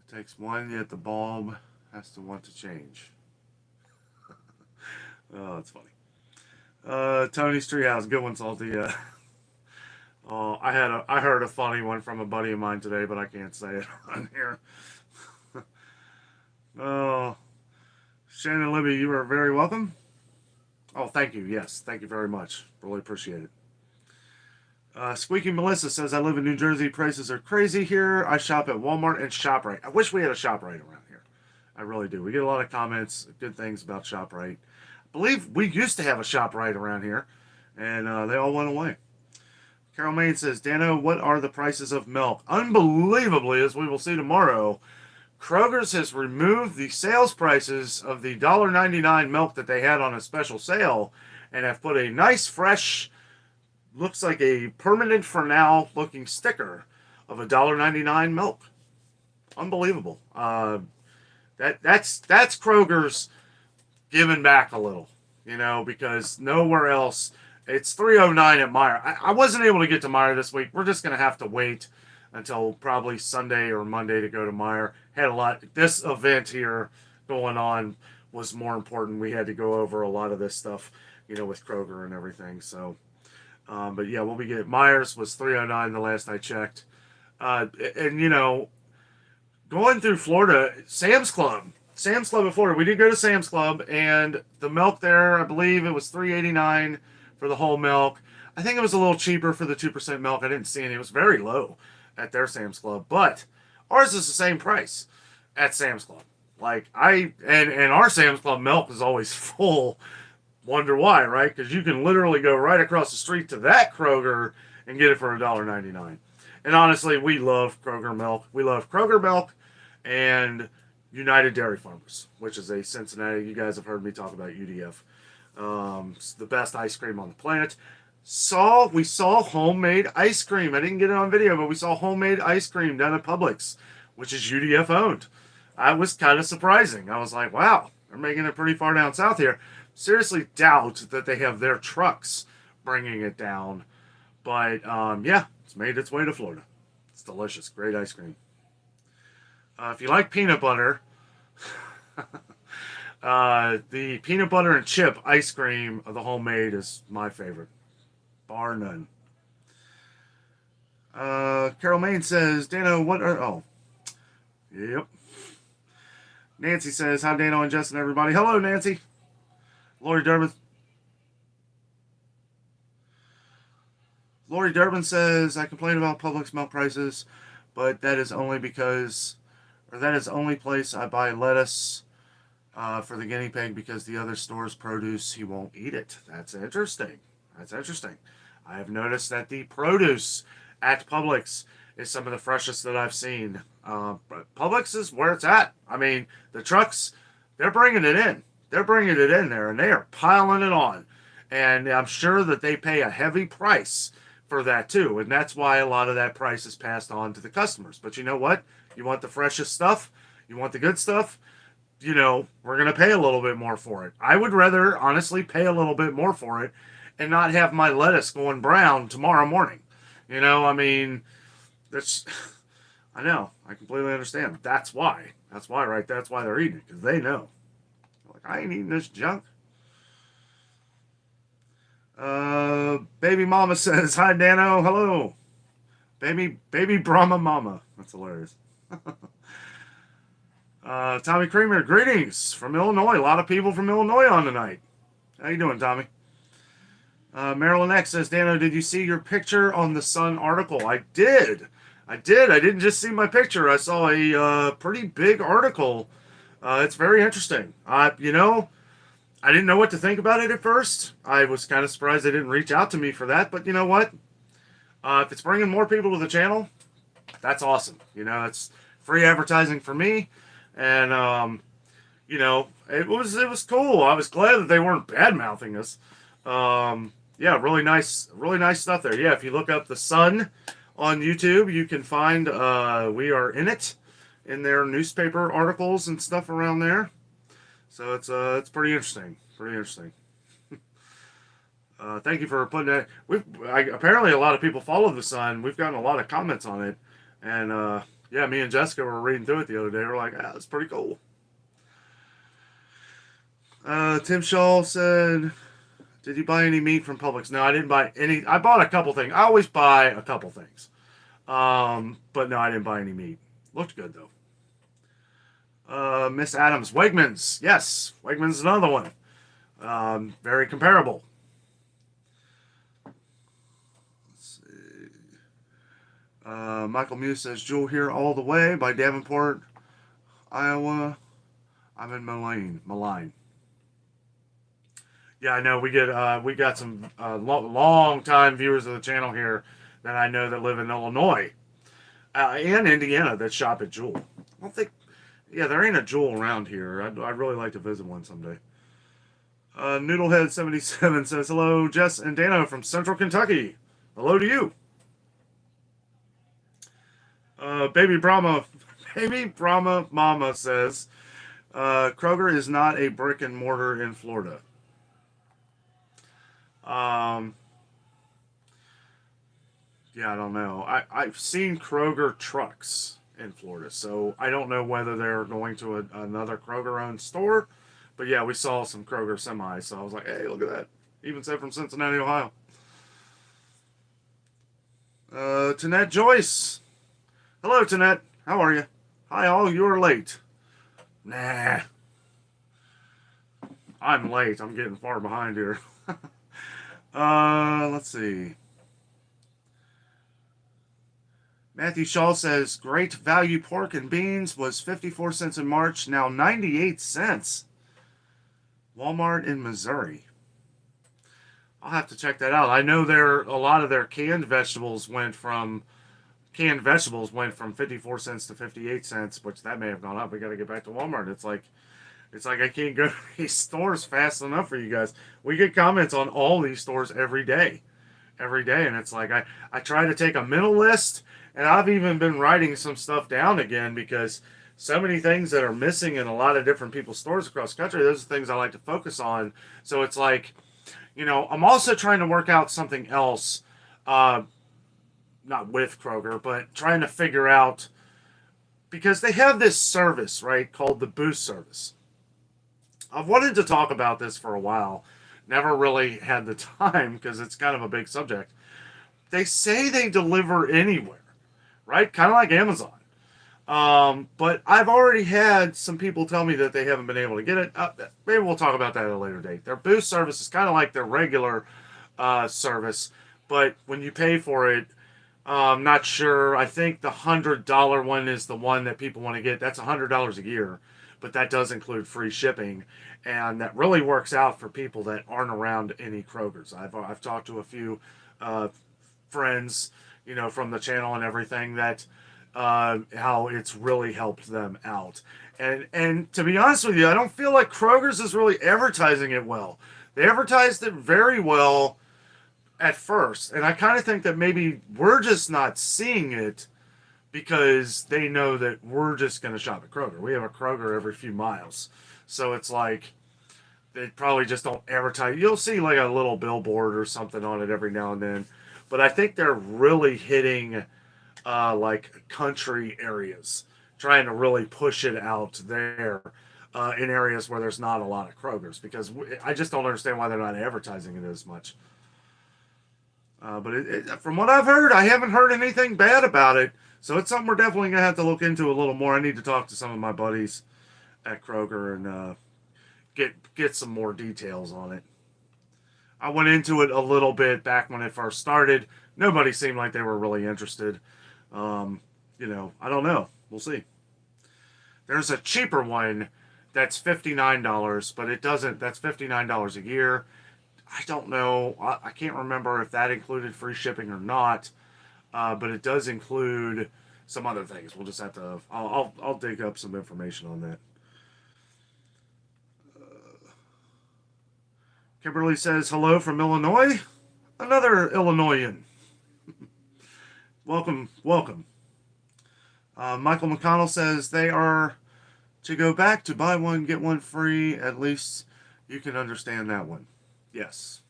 It takes one, yet the bulb has to want to change. Oh, that's funny. Tony's Treehouse, good one, Salty. I heard a funny one from a buddy of mine today, but I can't say it on here. Oh, Shannon Libby, you are very welcome. Oh, thank you. Yes, thank you very much. Really appreciate it. Squeaky Melissa says, I live in New Jersey. Prices are crazy here. I shop at Walmart and ShopRite. I wish we had a ShopRite around here. I really do. We get a lot of comments, good things about ShopRite. I believe we used to have a ShopRite around here, and they all went away. Carol Main says, Danno, what are the prices of milk? Unbelievably, as we will see tomorrow, Kroger's has removed the sales prices of the $1.99 milk that they had on a special sale and have put a nice, fresh, looks like a permanent for now looking sticker of $1.99 milk. Unbelievable. That's Kroger's giving back a little, because nowhere else. It's 3:09 at Meijer. I wasn't able to get to Meijer this week. We're just going to have to wait until probably Sunday or Monday to go to Meijer. Had a lot. This event here going on was more important. We had to go over a lot of this stuff, with Kroger and everything. So, but yeah, we'll be getting Meijer's was 3:09 the last I checked. And going through Florida, Sam's Club in Florida. We did go to Sam's Club, and the milk there, I believe it was $3.89 for the whole milk. I think it was a little cheaper for the 2% milk. I didn't see any. It was very low at their Sam's Club, but ours is the same price at Sam's Club. And our Sam's Club milk is always full. Wonder why, right? Because you can literally go right across the street to that Kroger and get it for $1.99. And honestly, we love Kroger milk. We love Kroger milk and United Dairy Farmers, which is a Cincinnati. You guys have heard me talk about UDF. It's the best ice cream on the planet. We saw homemade ice cream. I didn't get it on video, but we saw homemade ice cream down at Publix which is UDF owned. I was kind of surprising. I was like, wow, they're making it pretty far down south here. Seriously doubt that they have their trucks bringing it down. But yeah, it's made its way to Florida. It's delicious. Great ice cream. If you like peanut butter, the peanut butter and chip ice cream of the homemade is my favorite. Bar none. Carol Main says, Dano, what are... Oh. Yep. Nancy says, hi, Dano and Justin, everybody. Hello, Nancy. Lori Durbin says, I complain about Publix milk prices, but that is only because... Or that is the only place I buy lettuce for the guinea pig, because the other store's produce, he won't eat it. That's interesting. That's interesting. I have noticed that the produce at Publix is some of the freshest that I've seen. But Publix is where it's at. I mean, the trucks, they're bringing it in. They're bringing it in there, and they are piling it on. And I'm sure that they pay a heavy price for that too. And that's why a lot of that price is passed on to the customers. But you know what? You want the freshest stuff? You want the good stuff? You know, we're going to pay a little bit more for it. I would rather, honestly, pay a little bit more for it and not have my lettuce going brown tomorrow morning. You know, I mean, that's... I know. I completely understand. That's why. That's why, right? That's why they're eating it, because they know. Like, I ain't eating this junk. Baby Mama says, hi, Dano. Hello. Baby Brahma Mama. That's hilarious. Tommy Creamer, greetings from Illinois. A lot of people from Illinois on tonight. How you doing, Tommy? Marilyn X says, Dano, did you see your picture on the Sun article? I did. I didn't just see my picture. I saw a pretty big article. It's very interesting. You know, I didn't know what to think about it at first. I was kind of surprised they didn't reach out to me for that. But you know what? If it's bringing more people to the channel, that's awesome. You know, it's free advertising for me. And, you know, it was cool. I was glad that they weren't bad-mouthing us. Yeah, really nice stuff there. Yeah, if you look up The Sun on YouTube, you can find We Are In It in their newspaper articles and stuff around there. So it's pretty interesting. Pretty interesting. Thank you for putting that. Apparently a lot of people follow The Sun. We've gotten a lot of comments on it. And, yeah, me and Jessica were reading through it the other day. We're like, that's pretty cool. Tim Shaw said, did you buy any meat from Publix? No, I didn't buy any. I bought a couple things. I always buy a couple things. But no, I didn't buy any meat. Looked good, though. Miss Adams, Wegmans. Yes, Wegmans is another one. Very comparable. Let's see. Michael Muse says, Jewel here all the way by Davenport, Iowa. I'm in Malign. Yeah, I know we got some long time viewers of the channel here that I know that live in Illinois and Indiana that shop at Jewel. I don't think, yeah, there ain't a Jewel around here. I'd really like to visit one someday. Noodlehead77 says, hello, Jess and Dano from Central Kentucky. Hello to you. Baby Brahma Mama says, Kroger is not a brick and mortar in Florida. Yeah, I don't know. I've seen Kroger trucks in Florida, so I don't know whether they're going to another Kroger-owned store. But yeah, we saw some Kroger semis, so I was like, hey, look at that. Even said from Cincinnati, Ohio. Tanette Joyce. Hello, Tanette. How are you? Hi, all. You're late. Nah. I'm late. I'm getting far behind here. Let's see. Matthew Shaw says, great value pork and beans was 54 cents in March, now 98 cents. Walmart in Missouri. I'll have to check that out. I know a lot of their canned vegetables went from 54 cents to 58 cents, which that may have gone up. We got to get back to Walmart. It's like I can't go to these stores fast enough for you guys. We get comments on all these stores every day. And it's like I try to take a mental list And I've even been writing some stuff down again because so many things that are missing in a lot of different people's stores across the country, those are things I like to focus on. So it's like, I'm also trying to work out something else, uh, not with Kroger, but trying to figure out, because they have this service, right, called the Boost service. I've wanted to talk about this for a while. Never really had the time because it's kind of a big subject. They say they deliver anywhere, right? Kind of like Amazon. But I've already had some people tell me that they haven't been able to get it. Maybe we'll talk about that at a later date. Their Boost service is kind of like their regular service, but when you pay for it, I'm not sure. I think the $100 one is the one that people want to get. That's $100 a year, but that does include free shipping, and that really works out for people that aren't around any Krogers. I've talked to a few friends, from the channel and everything, that how it's really helped them out. And to be honest with you, I don't feel like Kroger's is really advertising it well. They advertised it very well at first, and I kind of think that maybe we're just not seeing it because they know that we're just going to shop at Kroger. We have a Kroger every few miles, so it's like they probably just don't advertise. You'll see like a little billboard or something on it every now and then, but I think they're really hitting like country areas, trying to really push it out there in areas where there's not a lot of Krogers, because I just don't understand why they're not advertising it as much. But from what I've heard, I haven't heard anything bad about it. So it's something we're definitely going to have to look into a little more. I need to talk to some of my buddies at Kroger and get some more details on it. I went into it a little bit back when it first started. Nobody seemed like they were really interested. I don't know. We'll see. There's a cheaper one that's $59, but it doesn't. That's $59 a year. I don't know. I can't remember if that included free shipping or not, but it does include some other things. We'll just have to. I'll dig up some information on that. Kimberly says hello from Illinois. Another Illinoisan. Welcome. Michael McConnell says they are to go back to buy one get one free. At least you can understand that one. Yes.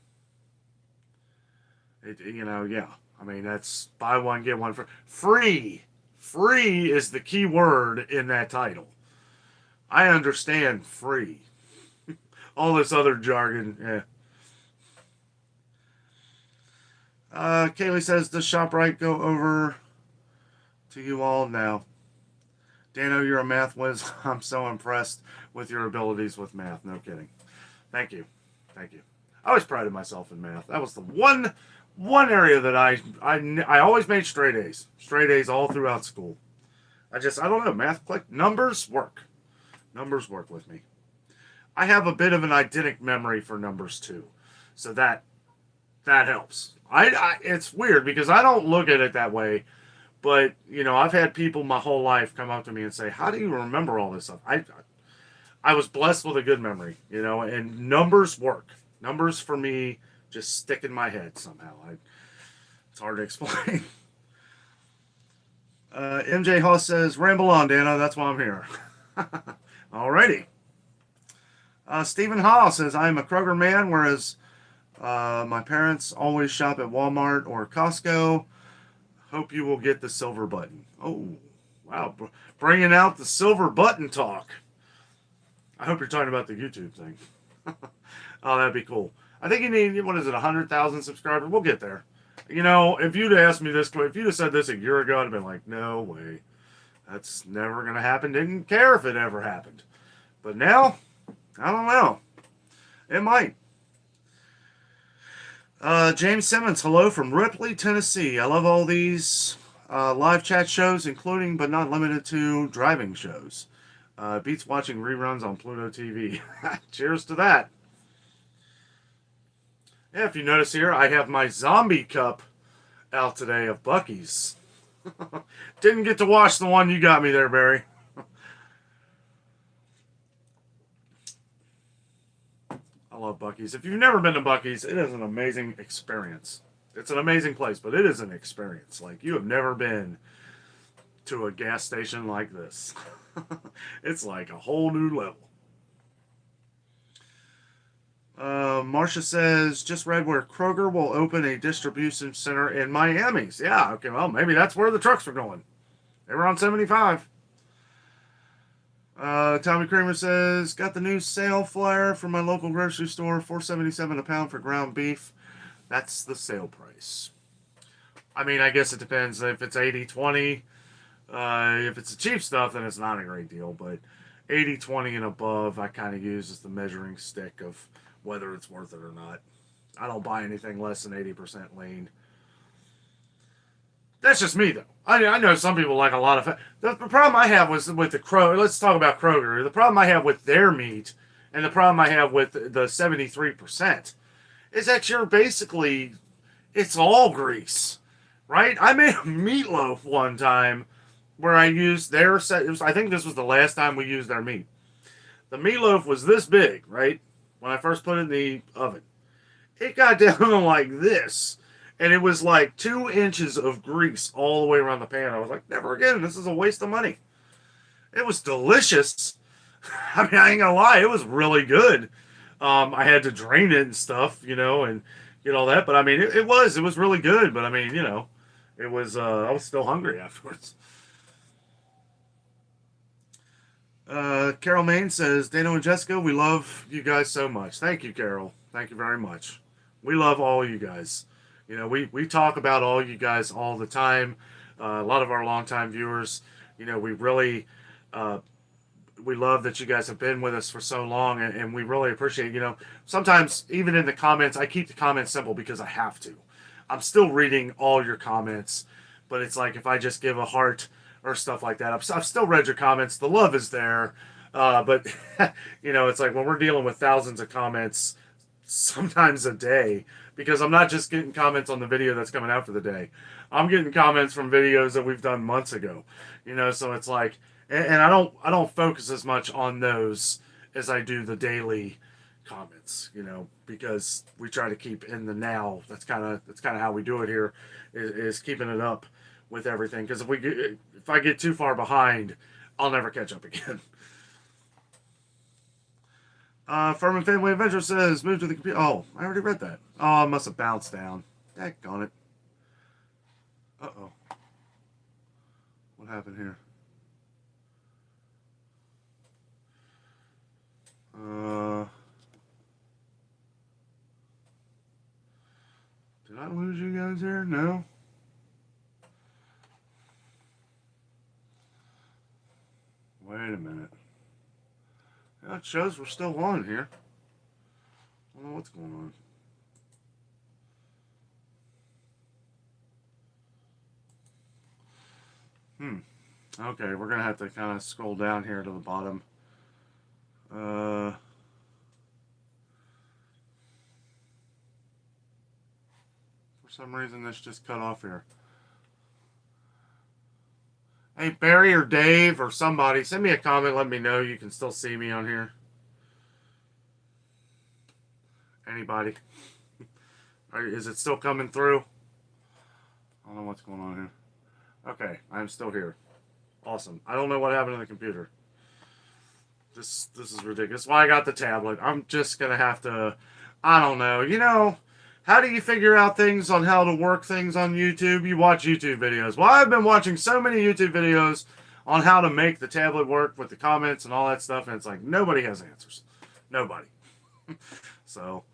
Yeah. I mean, that's buy one, get one free. Free is the key word in that title. I understand free. All this other jargon, yeah. Kaylee says, does ShopRite go over to you all now? Danno, you're a math whiz. I'm so impressed with your abilities with math. No kidding. Thank you. I always prided myself in math. That was the one area that I always made straight A's all throughout school. I don't know, math click. Numbers work with me. I have a bit of an eidetic memory for numbers too, so that helps. It's weird because I don't look at it that way, but I've had people my whole life come up to me and say, how do you remember all this stuff? I was blessed with a good memory, and numbers work. Numbers for me just stick in my head somehow. It's hard to explain. MJ Hoss says, ramble on, Danno. That's why I'm here. Alrighty. Stephen Hall says, I'm a Kroger man, whereas my parents always shop at Walmart or Costco. Hope you will get the silver button. Oh, wow. Bringing out the silver button talk. I hope you're talking about the YouTube thing. Oh, that'd be cool. I think you need, 100,000 subscribers? We'll get there. If you'd asked me this, if you'd have said this a year ago, I'd have been like, no way. That's never going to happen. Didn't care if it ever happened. But now, I don't know. It might. James Simmons, hello from Ripley, Tennessee. I love all these live chat shows, including but not limited to driving shows. Beats watching reruns on Pluto TV. Cheers to that. Yeah, if you notice here, I have my zombie cup out today of Buc-ee's. Didn't get to watch the one you got me there, Barry. I love Buc-ee's. If you've never been to Buc-ee's, it is an amazing experience. It's an amazing place, but it is an experience. Like, you have never been to a gas station like this. It's like a whole new level. Marcia says, just read where Kroger will open a distribution center in Miami. Yeah, okay, well, maybe that's where the trucks were going. They were on 75. Tommy Kramer says, got the new sale flyer from my local grocery store, $4.77 a pound for ground beef. That's the sale price. I mean, I guess it depends if it's 80-20. If it's the cheap stuff, then it's not a great deal. But 80-20 and above, I kind of use as the measuring stick of whether it's worth it or not. I don't buy anything less than 80% lean. That's just me, though. I know some people like a lot of fat. The problem I have was with the Kroger. Let's talk about Kroger. The problem I have with their meat and the problem I have with the 73% is that you're basically, it's all grease, right? I made a meatloaf one time where I used their set. I think this was the last time we used their meat. The meatloaf was this big, right? When I first put it in the oven. It got down like this. And it was like 2 inches of grease all the way around the pan. I was like, never again. This is a waste of money. It was delicious. I mean, I ain't gonna lie. It was really good. I had to drain it and stuff, and get all that. But I mean, it was really good. But I mean, it was, I was still hungry afterwards. Carol Main says, Dano and Jessica, we love you guys so much. Thank you, Carol. Thank you very much. We love all you guys. We talk about all you guys all the time. A lot of our longtime viewers, we really, we love that you guys have been with us for so long, and we really appreciate, sometimes even in the comments, I keep the comments simple because I have to. I'm still reading all your comments, but it's like if I just give a heart or stuff like that, I've still read your comments. The love is there, but, it's like when we're dealing with thousands of comments, sometimes a day, because I'm not just getting comments on the video that's coming out for the day. I'm getting comments from videos that we've done months ago, so it's like, and I don't focus as much on those as I do the daily comments, because we try to keep in the now. That's kind of how we do it here, is keeping it up with everything. Because if I get too far behind, I'll never catch up again. Furman Family Adventure says, move to the computer. Oh, I already read that. Oh, I must have bounced down. Daggone it. Uh-oh. What happened here? Did I lose you guys here? No? Wait a minute. Yeah, it shows we're still on here. I don't know what's going on. Okay, we're going to have to kind of scroll down here to the bottom. For some reason, this just cut off here. Hey, Barry or Dave or somebody, send me a comment. Let me know you can still see me on here. Anybody? Is it still coming through? I don't know what's going on here. Okay, I'm still here. Awesome. I don't know what happened to the computer. This is ridiculous. Why I got the tablet. I'm just going to have to, I don't know. How do you figure out things on how to work things on YouTube? You watch YouTube videos. Well, I've been watching so many YouTube videos on how to make the tablet work with the comments and all that stuff, and it's like nobody has answers. Nobody. So,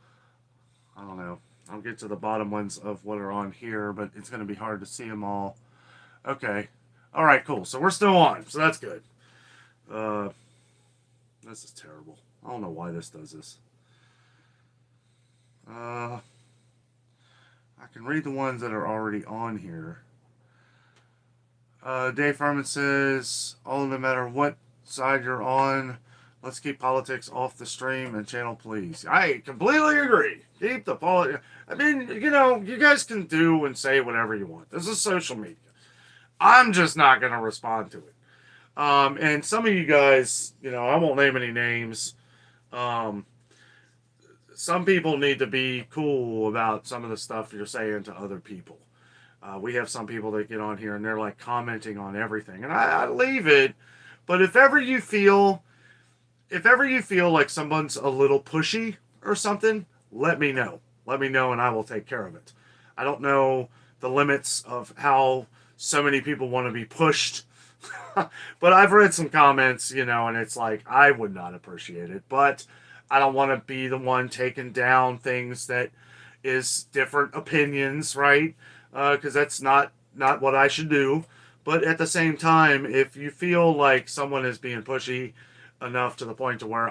I don't know. I'll get to the bottom ones of what are on here, but it's going to be hard to see them all. Okay. All right, cool. So we're still on, so that's good. This is terrible. I don't know why this does this. I can read the ones that are already on here. Dave Furman says, no matter what side you're on, let's keep politics off the stream and channel, please. I completely agree. Keep the politics. I mean, you guys can do and say whatever you want. This is social media. I'm just not going to respond to it. And some of you guys, I won't name any names. some people need to be cool about some of the stuff you're saying to other people. We have some people that get on here and they're like commenting on everything, and I leave it. But if ever you feel like someone's a little pushy or something, let me know. Let me know, and I will take care of it. I don't know the limits of how so many people want to be pushed. But I've read some comments, and it's like, I would not appreciate it. But I don't want to be the one taking down things that is different opinions, right? Because that's not what I should do. But at the same time, if you feel like someone is being pushy enough to the point to where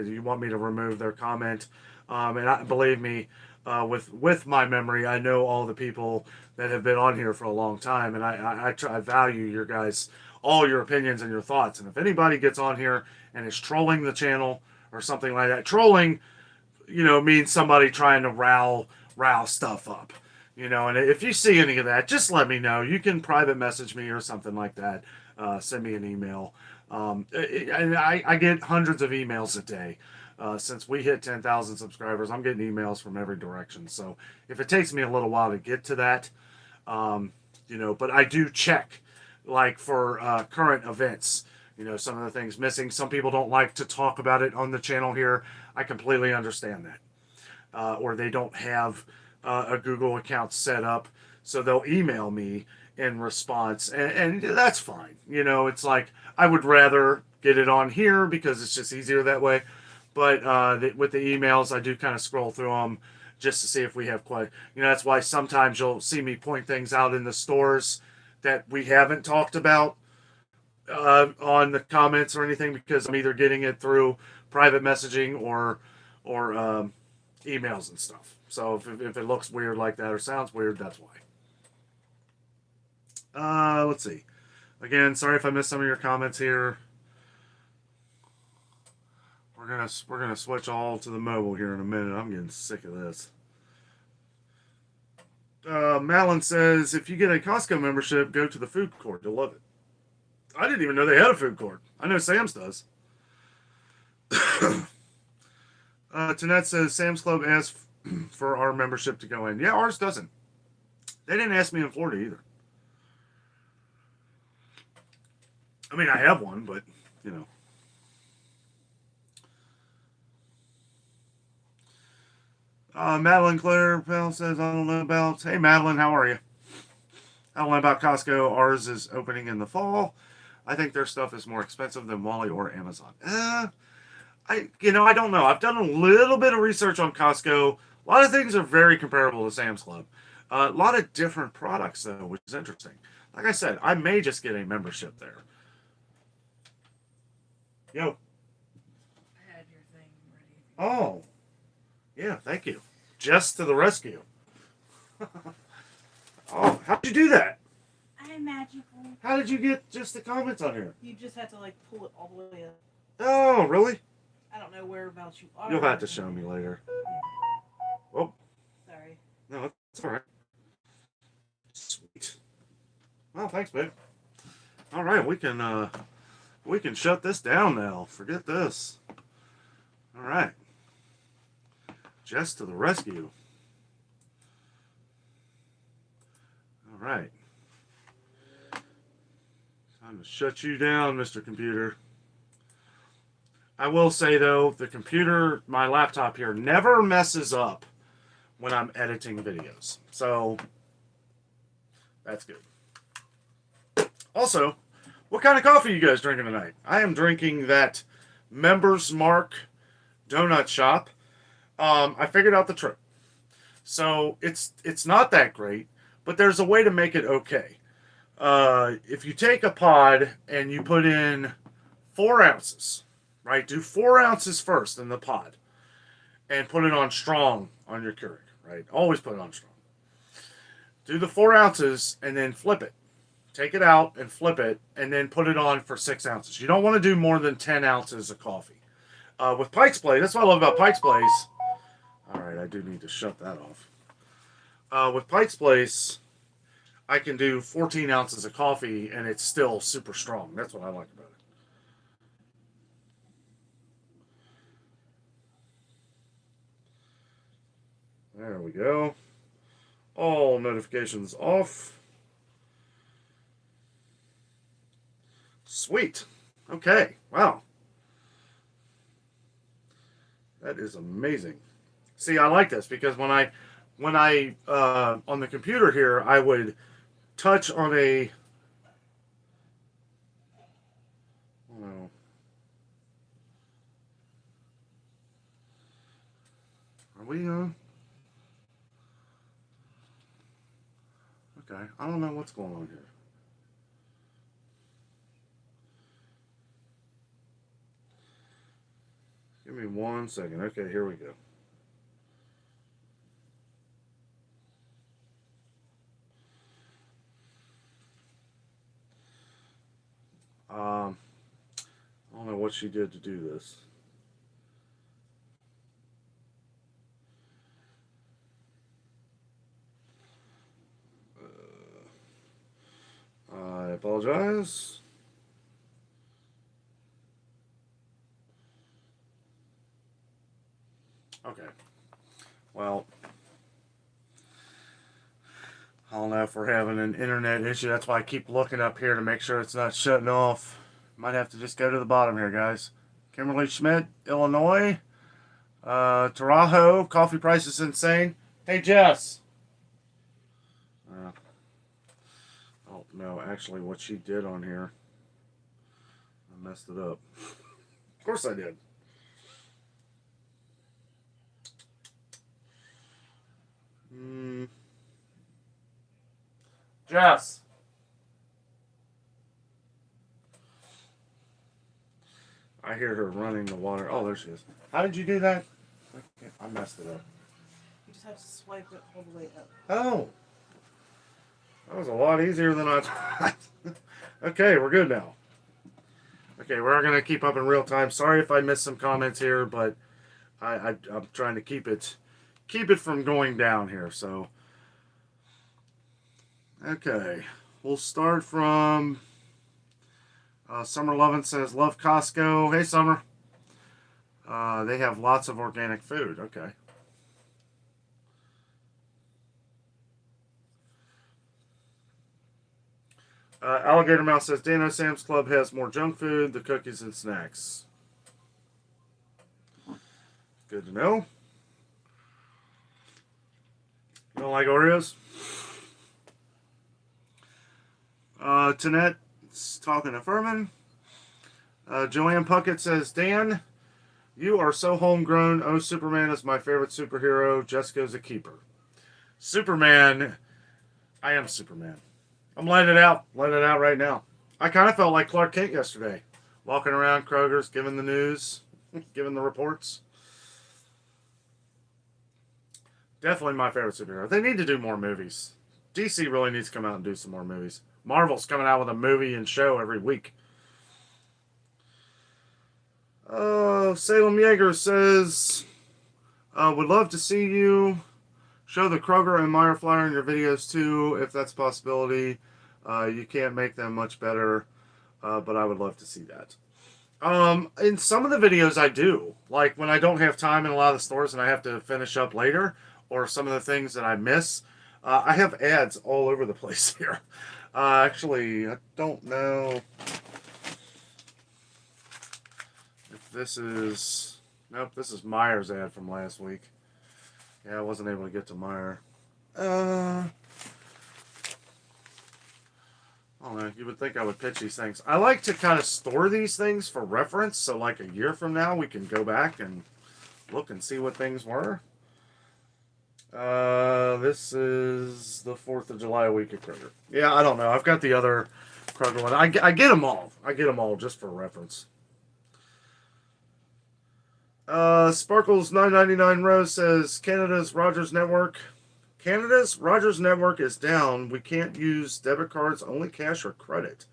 you want me to remove their comment, believe me, with my memory, I know all the people that have been on here for a long time, and I value your guys, all your opinions and your thoughts. And if anybody gets on here and is trolling the channel or something like that, trolling, means somebody trying to rile stuff up. And if you see any of that, just let me know. You can private message me or something like that. Send me an email. I get hundreds of emails a day. Since we hit 10,000 subscribers, I'm getting emails from every direction. So if it takes me a little while to get to that, but I do check, like for current events. Some of the things missing. Some people don't like to talk about it on the channel here. I completely understand that. Or they don't have a Google account set up, so they'll email me in response, and that's fine. It's like, I would rather get it on here because it's just easier that way. But with the emails, I do kind of scroll through them just to see if we have that's why sometimes you'll see me point things out in the stores that we haven't talked about on the comments or anything, because I'm either getting it through private messaging or emails and stuff. So if it looks weird like that or sounds weird, that's why. Let's see. Again, sorry if I missed some of your comments here. We're gonna switch all to the mobile here in a minute. I'm getting sick of this. Malin says, if you get a Costco membership, go to the food court. You'll love it. I didn't even know they had a food court. I know Sam's does. Tanette says, Sam's Club asked for our membership to go in. Yeah, ours doesn't. They didn't ask me in Florida either. I mean, I have one, but, Madeline Claire Bell says, I don't know about... Hey, Madeline, how are you? I don't know about Costco. Ours is opening in the fall. I think their stuff is more expensive than Wally or Amazon. I don't know. I've done a little bit of research on Costco. A lot of things are very comparable to Sam's Club. A lot of different products, though, which is interesting. Like I said, I may just get a membership there. Yo. I had your thing ready. Oh. Yeah, thank you. Jess to the rescue. Oh, how'd you do that? I'm magical. How did you get just the comments on here? You just have to pull it all the way up. Oh, really? I don't know whereabouts you are. You'll have to show me later. Oh. Sorry. No, it's all right. Sweet. Well, thanks, babe. All right, we can shut this down now. Forget this. All right. Jess to the rescue. All right. Time to shut you down, Mr. Computer. I will say, though, the computer, my laptop here, never messes up when I'm editing videos. So, that's good. Also, what kind of coffee are you guys drinking tonight? I am drinking that Members Mark donut shop. I figured out the trick. So, it's not that great, but there's a way to make it okay. If you take a pod and you put in 4 ounces, right? Do 4 ounces first in the pod and put it on strong on your Keurig, right? Always put it on strong. Do the 4 ounces and then flip it. Take it out and flip it and then put it on for 6 ounces. You don't want to do more than 10 ounces of coffee. With Pike's Place, that's what I love about Pike's Place. All right, I do need to shut that off. With Pike's Place, I can do 14 ounces of coffee and it's still super strong. That's what I like about it. we go. All notifications off. Sweet. Okay. Wow. That is amazing. See, I like this because when I on the computer here, I would touch on a. Oh, are we okay, I don't know what's going on here. Give me 1 second. Okay, here we go. I don't know what she did to do this. I apologize. Okay. Well, I don't know if we're having an internet issue. That's why I keep looking up here to make sure it's not shutting off. Might have to just go to the bottom here, guys. Kimberly Schmidt, Illinois. Tahoe, coffee price is insane. Hey, Jess. I don't know actually what she did on here. I messed it up. Of course I did. Jess. I hear her running the water. Oh, there she is. How did you do that? I messed it up. You just have to swipe it all the way up. Oh. That was a lot easier than I thought. Okay, we're good now. Okay, we're going to keep up in real time. Sorry if I missed some comments here, but I'm trying to keep it from going down here. So, okay, we'll start from Summer Lovin says, love Costco. Hey, Summer. They have lots of organic food. Okay. Alligator Mouse says, Danno Sam's Club has more junk food, the cookies and snacks. Good to know. You don't like Oreos? Tanette's talking to Furman. Joanne Puckett says, Dan, you are so homegrown. Oh, Superman is my favorite superhero. Jessica's a keeper. Superman, I am Superman. I'm letting it out. Letting it out right now. I kind of felt like Clark Kent yesterday. Walking around Kroger's, giving the news, giving the reports. Definitely my favorite superhero. They need to do more movies. DC really needs to come out and do some more movies. Marvel's coming out with a movie and show every week. Salem Yeager says, would love to see you show the Kroger and Meyer flyer in your videos too, if that's a possibility. You can't make them much better, but I would love to see that. In some of the videos I do, like when I don't have time in a lot of the stores and I have to finish up later, or some of the things that I miss, I have ads all over the place here. Actually, I don't know if this is... Nope, this is Meyer's ad from last week. Yeah, I wasn't able to get to Meyer. I don't know. You would think I would pitch these things. I like to kind of store these things for reference, so like a year from now we can go back and look and see what things were. This is the 4th of July week at Kroger. Yeah, I don't know. I've got the other Kroger one. I get them all. I get them all just for reference. Sparkles 999 Rose says Canada's Rogers Network is down. We can't use debit cards, only cash or credit.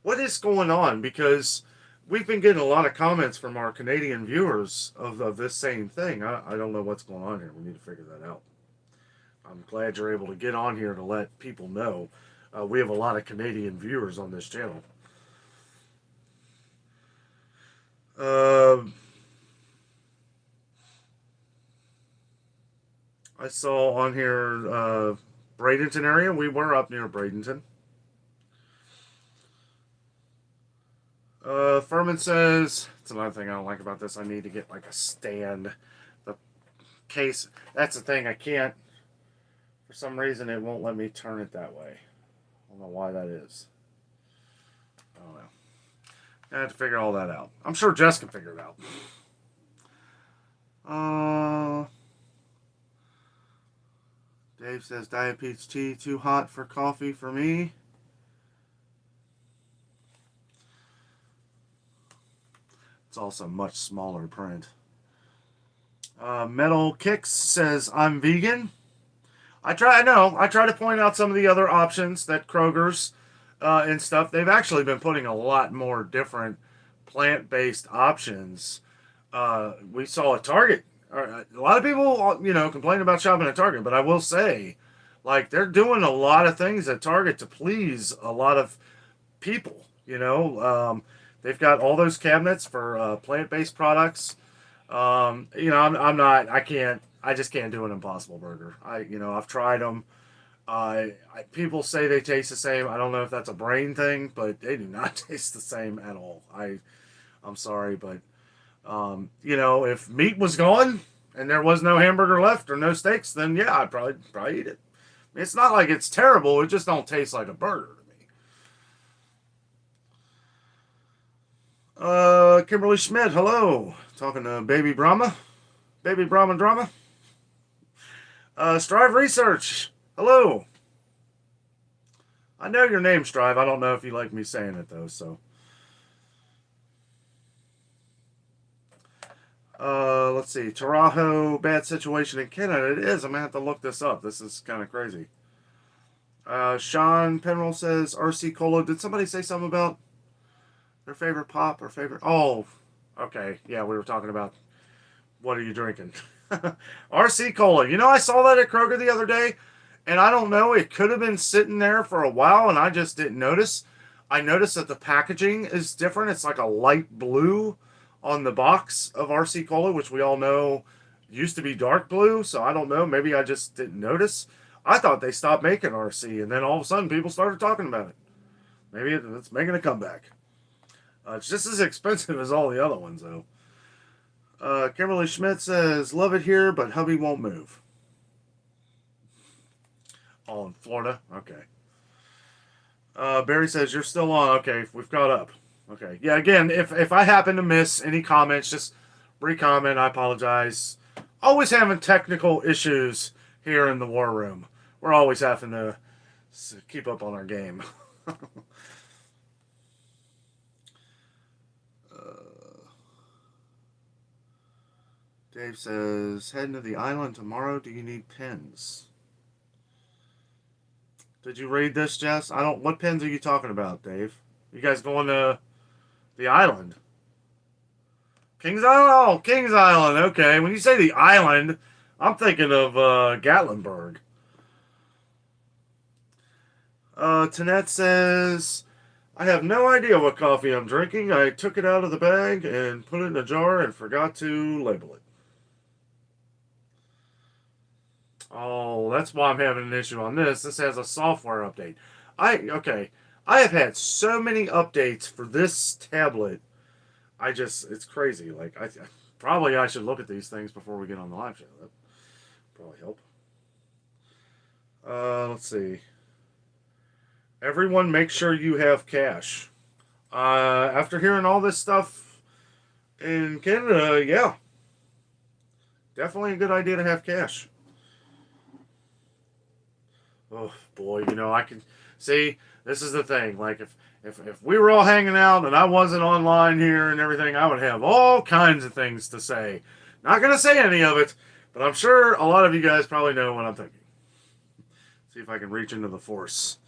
What is going on? Because we've been getting a lot of comments from our Canadian viewers of this same thing. I don't know what's going on here. We need to figure that out. I'm glad you're able to get on here to let people know. We have a lot of Canadian viewers on this channel. I saw on here Bradenton area. We were up near Bradenton. Furman says, it's another thing I don't like about this. I need to get like a stand. The case, that's the thing. I can't, for some reason, it won't let me turn it that way. I don't know why that is. I don't know. I have to figure all that out. I'm sure Jess can figure it out. Dave says Diet Peach tea too hot for coffee for me. It's also much smaller print. Metal Kicks says I'm vegan. I try to point out some of the other options that Kroger's and stuff. They've actually been putting a lot more different plant-based options. We saw at Target. A lot of people, complain about shopping at Target, but I will say, like, they're doing a lot of things at Target to please a lot of people. They've got all those cabinets for plant-based products. I just can't do an Impossible Burger. I've tried them. People say they taste the same. I don't know if that's a brain thing, but they do not taste the same at all. I'm sorry, but if meat was gone and there was no hamburger left or no steaks, then yeah, I'd probably eat it. It's not like it's terrible. It just don't taste like a burger to me. Kimberly Schmidt, hello. Talking to Baby Brahma. Baby Brahma Drama. Strive Research, hello. I know your name, Strive. I don't know if you like me saying it, though, so. Let's see. Tahoe, bad situation in Canada. It is. I'm going to have to look this up. This is kind of crazy. Sean Penroll says, RC Cola. Did somebody say something about their favorite pop or favorite? Oh, okay. Yeah, we were talking about what are you drinking? RC Cola. I saw that at Kroger the other day, and I don't know. It could have been sitting there for a while, and I just didn't notice. I noticed that the packaging is different. It's like a light blue on the box of RC Cola, which we all know used to be dark blue. So I don't know. Maybe I just didn't notice. I thought they stopped making RC, and then all of a sudden people started talking about it. Maybe it's making a comeback. It's just as expensive as all the other ones, though. Kimberly Schmidt says, love it here, but hubby won't move. All in Florida? Okay. Barry says, you're still on. Okay, we've caught up. Okay. Yeah, again, if I happen to miss any comments, just re-comment. I apologize. Always having technical issues here in the war room. We're always having to keep up on our game. Dave says, heading to the island tomorrow. Do you need pens? Did you read this, Jess? What pens are you talking about, Dave? You guys going to the island? Kings Island? Oh, Kings Island. Okay. When you say the island, I'm thinking of Gatlinburg. Tanette says, I have no idea what coffee I'm drinking. I took it out of the bag and put it in a jar and forgot to label it. Oh, that's why I'm having an issue on this. This has a software update. I have had so many updates for this tablet. It's crazy. Like, probably I should look at these things before we get on the live show. That probably help. Let's see. Everyone, make sure you have cash. After hearing all this stuff in Canada, yeah, definitely a good idea to have cash. Oh boy, I can see. This is the thing. Like if we were all hanging out and I wasn't online here and everything, I would have all kinds of things to say. Not gonna say any of it, but I'm sure a lot of you guys probably know what I'm thinking. See if I can reach into the force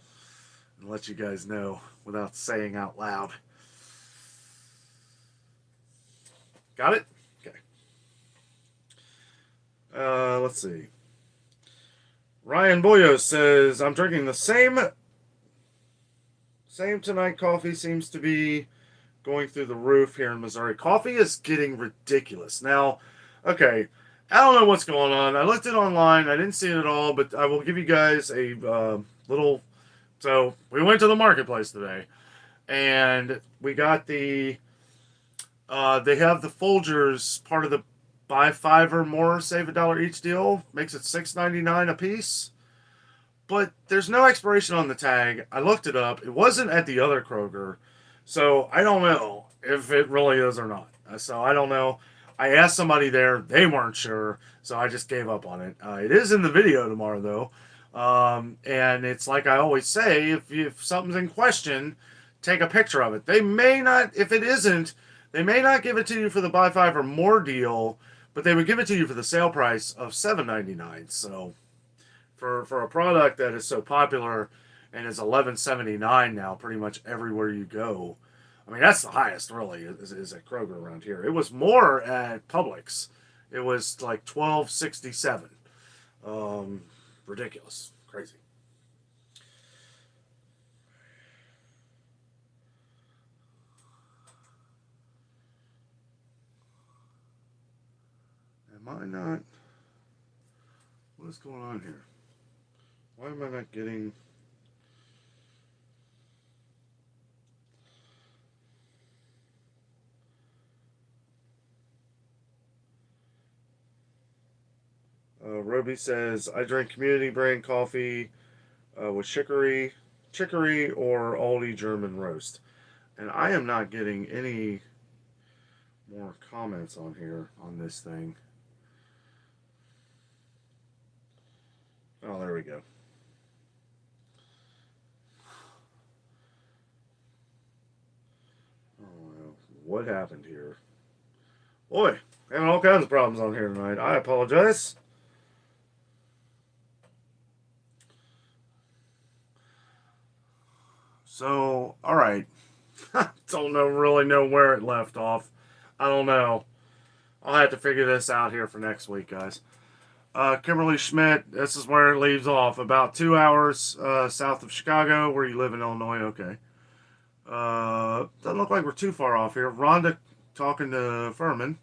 and let you guys know without saying out loud. Got it? Okay. Let's see. Ryan Boyos says, I'm drinking the same tonight. Coffee seems to be going through the roof here in Missouri. Coffee is getting ridiculous. Now, okay, I don't know what's going on. I looked it online. I didn't see it at all, but I will give you guys a little. So we went to the marketplace today, and we got the. They have the Folgers part of the buy 5 or more, save $1 each deal. Makes it $6.99 a piece. But there's no expiration on the tag. I looked it up. It wasn't at the other Kroger. So I don't know if it really is or not. So I don't know. I asked somebody there. They weren't sure. So I just gave up on it. It is in the video tomorrow, though. And it's like I always say, if something's in question, take a picture of it. They may not, if it isn't, they may not give it to you for the buy 5 or more deal, but they would give it to you for the sale price of $7.99. So for a product that is so popular and is $11.79 now, pretty much everywhere you go. I mean, that's the highest, really, is at Kroger around here. It was more at Publix. It was like $12.67. Ridiculous, crazy. Am I not? What is going on here? Why am I not getting? Roby says, I drink community brand coffee with chicory or Aldi German roast. And I am not getting any more comments on here on this thing. Oh, there we go. Oh, what happened here? Boy, having all kinds of problems on here tonight. I apologize. So, all right. Don't really know where it left off. I don't know. I'll have to figure this out here for next week, guys. Kimberly Schmidt, this is where it leaves off. About 2 hours south of Chicago, where you live in Illinois. Okay. Doesn't look like we're too far off here. Rhonda talking to Furman.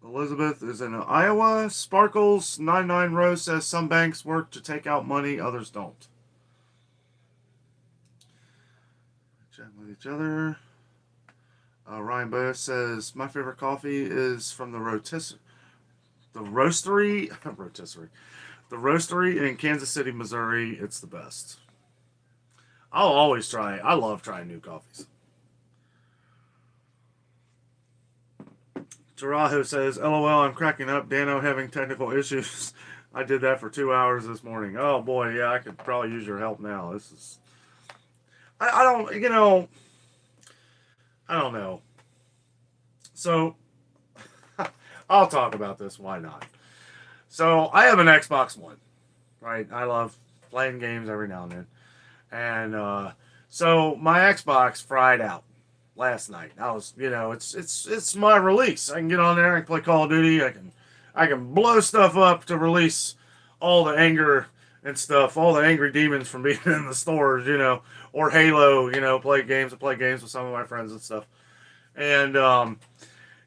Elizabeth is in Iowa. Sparkles 99 Rose says some banks work to take out money, others don't. Chat with each other. Ryan Boas says my favorite coffee is from the roastery in Kansas City, Missouri. It's the best. I'll always try. I love trying new coffees. Tarajo says, LOL, I'm cracking up. Danno having technical issues. I did that for 2 hours this morning. Oh boy, yeah, I could probably use your help now. This is... I don't, I don't know. So, I'll talk about this. Why not? So, I have an Xbox One, right? I love playing games every now and then. And, so my Xbox fried out last night. I was, it's my release. I can get on there and play Call of Duty. I can blow stuff up to release all the anger and stuff, all the angry demons from being in the stores, or Halo, play games with some of my friends and stuff. And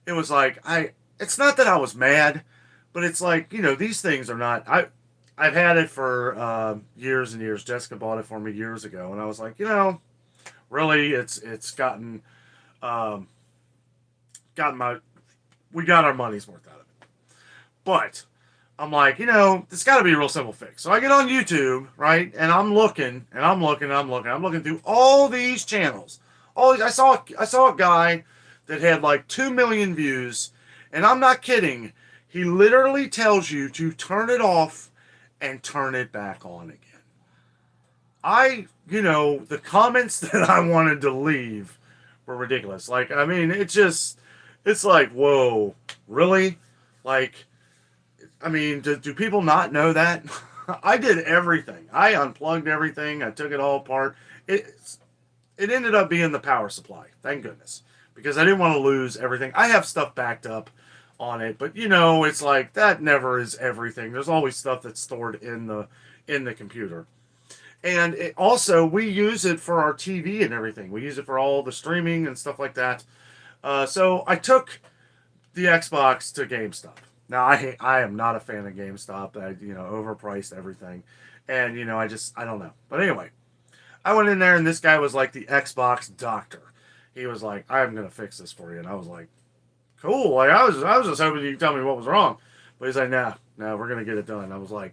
it was like it's not that I was mad, but it's like, these things are not. I've had it for years and years. Jessica bought it for me years ago, and I was like, really, it's gotten we got our money's worth out of it. But I'm like, it's got to be a real simple fix. So I get on YouTube, right, and I'm looking through all these channels. I saw a guy that had like 2 million views, and I'm not kidding. He literally tells you to turn it off and turn it back on again. The comments that I wanted to leave were ridiculous. Like, I mean, it's like, whoa, really? Like, I mean, do people not know that? I did everything. I unplugged everything. I took it all apart. It ended up being the power supply. Thank goodness. Because I didn't want to lose everything. I have stuff backed up on it, but it's like that never is everything. There's always stuff that's stored in the computer. And also, we use it for our TV and everything. We use it for all the streaming and stuff like that. So I took the Xbox to GameStop. Now I am not a fan of GameStop. Overpriced everything, and I don't know. But anyway, I went in there and this guy was like the Xbox doctor. He was like, "I'm gonna fix this for you," and I was like, "Cool." Like I was just hoping you could tell me what was wrong, but he's like, "No, no, we're gonna get it done." I was like,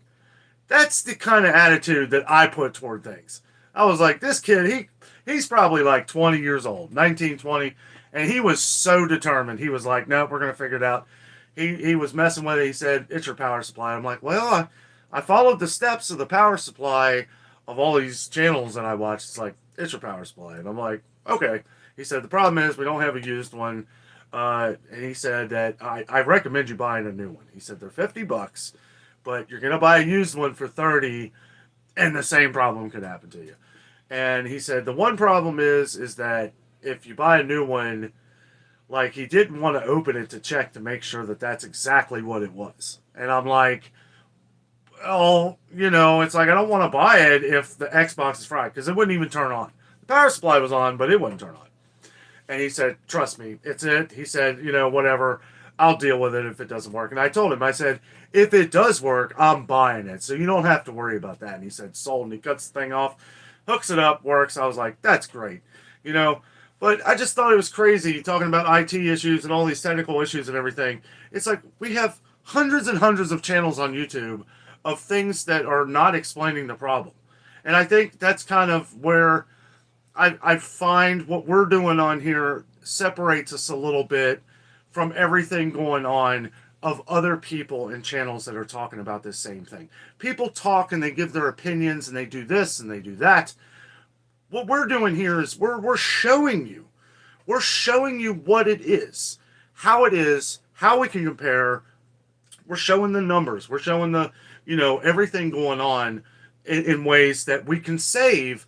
"That's the kind of attitude that I put toward things." I was like, "This kid, he's probably like 20 years old, 19, 20, and he was so determined. He was like, "Nope, we're gonna figure it out." He was messing with it. He said, "It's your power supply." I'm like, "Well, I followed the steps of the power supply of all these channels that I watch. It's like, it's your power supply." And I'm like, "Okay." He said, "The problem is we don't have a used one." And he said that I recommend you buying a new one. He said they're $50, but you're gonna buy a used one for 30, and the same problem could happen to you. And he said the one problem is that if you buy a new one, like he didn't want to open it to check to make sure that that's exactly what it was. And I'm like, oh, it's like I don't want to buy it if the Xbox is fried because it wouldn't even turn on. The power supply was on, but it wouldn't turn on. And he said, "Trust me, it's it." He said, "Whatever, I'll deal with it if it doesn't work." And I told him, I said, "If it does work, I'm buying it, so you don't have to worry about that." And he said, "Sold." And he cuts the thing off, hooks it up, works. I was like, "That's great," you know. But I just thought it was crazy talking about IT issues and all these technical issues and everything. It's like we have hundreds and hundreds of channels on YouTube of things that are not explaining the problem. And I think that's kind of where I find what we're doing on here separates us a little bit from everything going on of other people and channels that are talking about this same thing. People talk and they give their opinions and they do this and they do that. What we're doing here is we're showing you. We're showing you what it is, how we can compare. We're showing the numbers. We're showing the, everything going on in ways that we can save,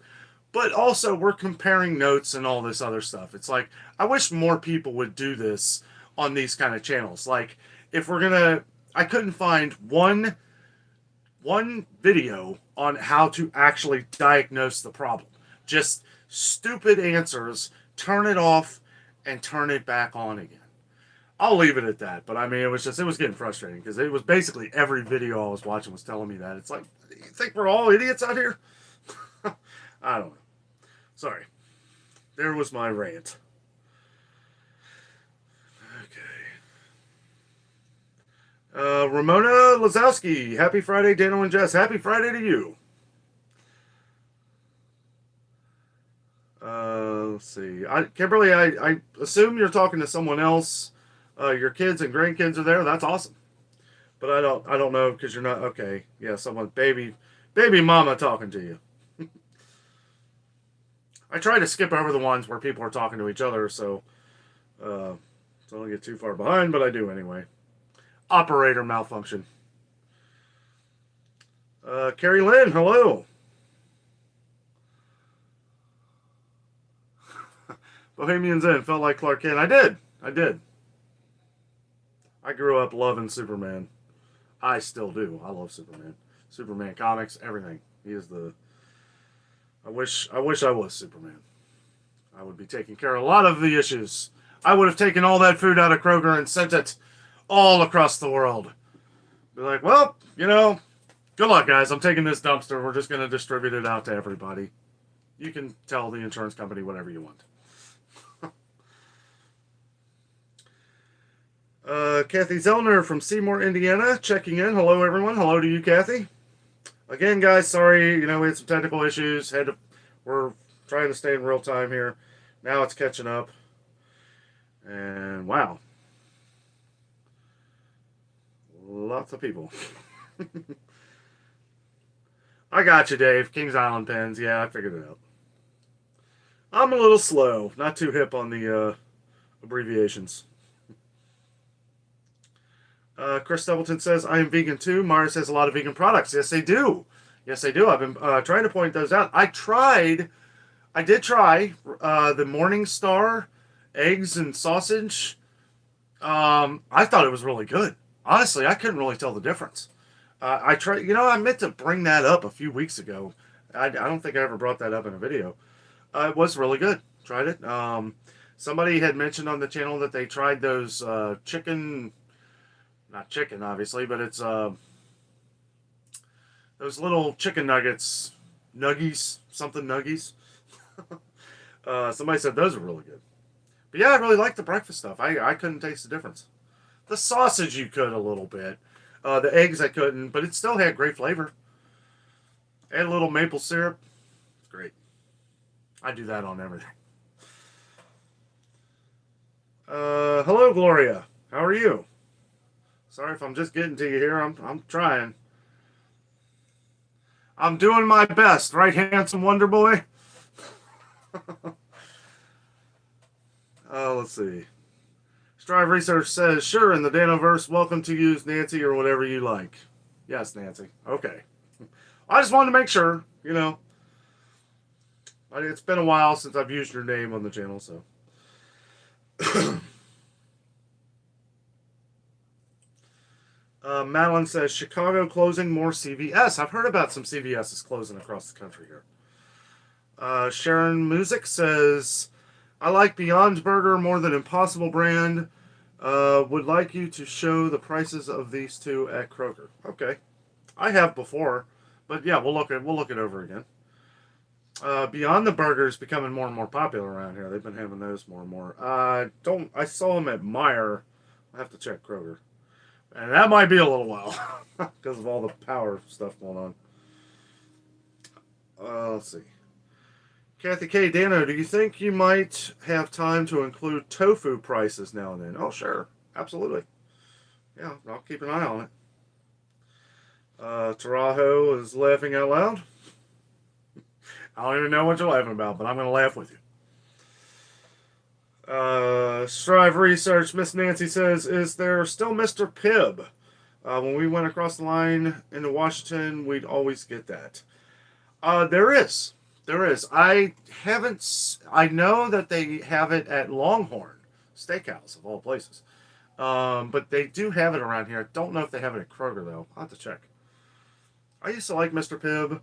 but also we're comparing notes and all this other stuff. It's like, I wish more people would do this on these kind of channels. Like, if I couldn't find one video on how to actually diagnose the problem. Just stupid answers, turn it off and turn it back on again. I'll leave it at that. But I mean, it was getting frustrating because it was basically every video I was watching was telling me that. It's like, you think we're all idiots out here? I don't know. Sorry. There was my rant. Okay. Ramona Lazowski. Happy Friday, Danno and Jess. Happy Friday to you. Let's see. Kimberly, I assume you're talking to someone else. Your kids and grandkids are there. That's awesome. But I don't know because you're not okay. Yeah, someone baby mama talking to you. I try to skip over the ones where people are talking to each other, so I don't get too far behind, but I do anyway. Operator malfunction. Carrie Lynn, hello. Bohemians Inn felt like Clark Kent. I did. I grew up loving Superman. I still do. I love Superman. Superman comics, everything. He is the. I wish I was Superman. I would be taking care of a lot of the issues. I would have taken all that food out of Kroger and sent it all across the world. Be like, well, good luck, guys. I'm taking this dumpster. We're just going to distribute it out to everybody. You can tell the insurance company whatever you want. Kathy Zellner from Seymour, Indiana, checking in. Hello, everyone. Hello to you, Kathy. Again, guys, sorry, we had some technical issues. We're trying to stay in real time here. Now it's catching up. And wow. Lots of people. I got you, Dave. Kings Island pens. Yeah, I figured it out. I'm a little slow. Not too hip on the abbreviations. Chris Doubleton says, I am vegan too. Mars has a lot of vegan products. Yes, they do. Yes, they do. I've been trying to point those out. I did try the Morning Star eggs and sausage. I thought it was really good. Honestly, I couldn't really tell the difference. I tried, I meant to bring that up a few weeks ago. I don't think I ever brought that up in a video. It was really good. Tried it. Somebody had mentioned on the channel that they tried those chicken not chicken, obviously, but it's those little chicken nuggets, nuggies, something nuggies. Somebody said those are really good. But yeah, I really like the breakfast stuff. I couldn't taste the difference. The sausage you could a little bit. The eggs I couldn't, but it still had great flavor. Add a little maple syrup. It's great. I do that on everything. Hello, Gloria. How are you? Sorry if I'm just getting to you here. I'm trying. I'm doing my best, right, handsome Wonder Boy? Let's see. Strive Research says, sure, in the Danoverse, welcome to use Nancy or whatever you like. Yes, Nancy. Okay. I just wanted to make sure, you know. It's been a while since I've used your name on the channel, so. Madeline says, Chicago closing more CVS. I've heard about some CVS's closing across the country here. Sharon Music says, I like Beyond Burger more than Impossible Brand. Would like you to show the prices of these two at Kroger. Okay. I have before, but yeah, we'll look it over again. Beyond the Burger is becoming more and more popular around here. They've been having those more and more. I saw them at Meijer. I have to check Kroger. And that might be a little while because of all the power stuff going on. Let's see. Kathy K. Danno, do you think you might have time to include tofu prices now and then? Oh, sure. Absolutely. Yeah, I'll keep an eye on it. Tarajo is laughing out loud. I don't even know what you're laughing about, but I'm going to laugh with you. Strive Research, Miss Nancy says, is there still Mr. Pibb? When we went across the line into Washington, we'd always get that. There is. There is. I know that they have it at Longhorn Steakhouse, of all places. But they do have it around here. I don't know if they have it at Kroger, though. I'll have to check. I used to like Mr. Pibb.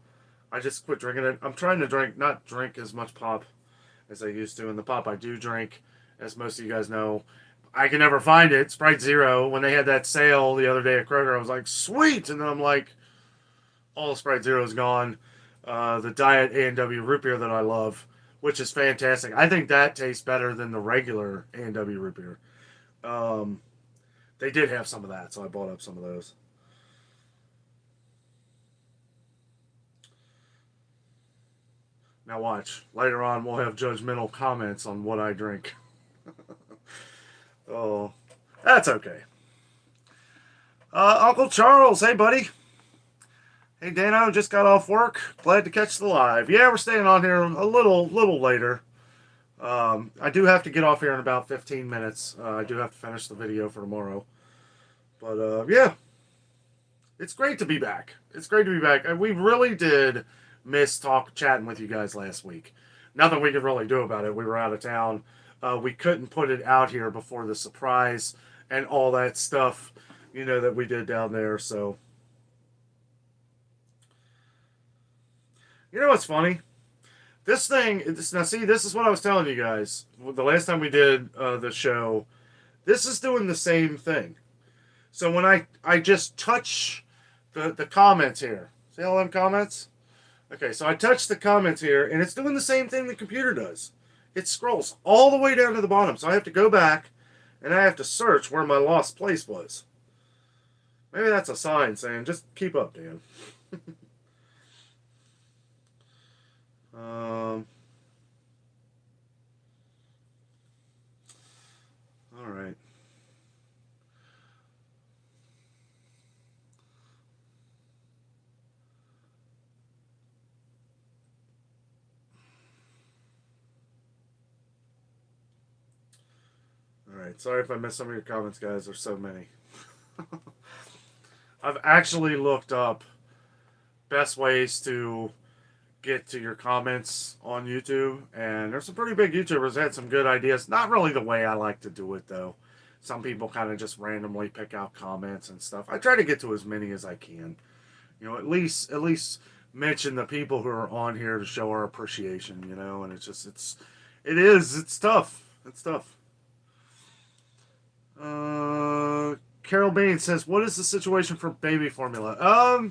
I just quit drinking it. I'm trying to not drink as much pop as I used to. And the pop I do drink, as most of you guys know, I can never find it. Sprite Zero. When they had that sale the other day at Kroger, I was like, sweet! And then I'm like, all Sprite Zero is gone. The Diet A&W root beer that I love, which is fantastic. I think that tastes better than the regular A&W root beer. They did have some of that, so I bought up some of those. Now watch. Later on, we'll have judgmental comments on what I drink. Oh, that's okay. Uncle Charles, hey buddy. Hey Dano, just got off work. Glad to catch the live. Yeah, we're staying on here a little later. I do have to get off here in about 15 minutes. I do have to finish the video for tomorrow. But yeah, it's great to be back. It's great to be back. We really did miss chatting with you guys last week. Nothing we could really do about it. We were out of town. We couldn't put it out here before the surprise and all that stuff, you know, that we did down there. So, you know what's funny? This is what I was telling you guys. The last time we did the show, this is doing the same thing. So when I just touch the comments here. See all them comments? Okay, so I touch the comments here, and it's doing the same thing the computer does. It scrolls all the way down to the bottom, so I have to go back, and I have to search where my lost place was. Maybe that's a sign saying, just keep up, Dan. All right. Alright, sorry if I missed some of your comments, guys. There's so many. I've actually looked up best ways to get to your comments on YouTube, and there's some pretty big YouTubers that had some good ideas. Not really the way I like to do it, though. Some people kind of just randomly pick out comments and stuff. I try to get to as many as I can. You know, at least mention the people who are on here to show our appreciation, you know, and it's tough. It's tough. Carol Bain says, what is the situation for baby formula?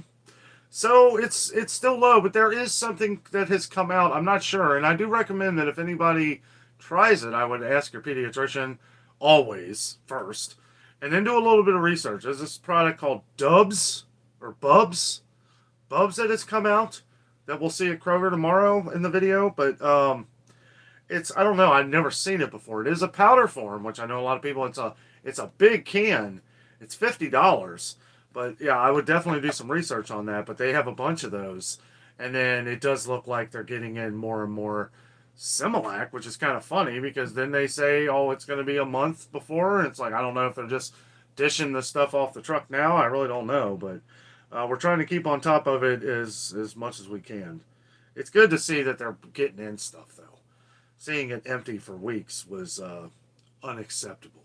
So it's still low, but there is something that has come out. I'm not sure, and I do recommend that if anybody tries it, I would ask your pediatrician always first, and then do a little bit of research. There's this product called Dubs or Bubs that has come out that we'll see at Kroger tomorrow in the video, but it's, I don't know, I've never seen it before. It is a powder form, which I know a lot of people. It's a big can. It's $50. But yeah, I would definitely do some research on that. But they have a bunch of those. And then it does look like they're getting in more and more Similac, which is kind of funny because then they say, oh, it's going to be a month before. And it's like, I don't know if they're just dishing the stuff off the truck now. I really don't know. But we're trying to keep on top of it as much as we can. It's good to see that they're getting in stuff, though. Seeing it empty for weeks was unacceptable.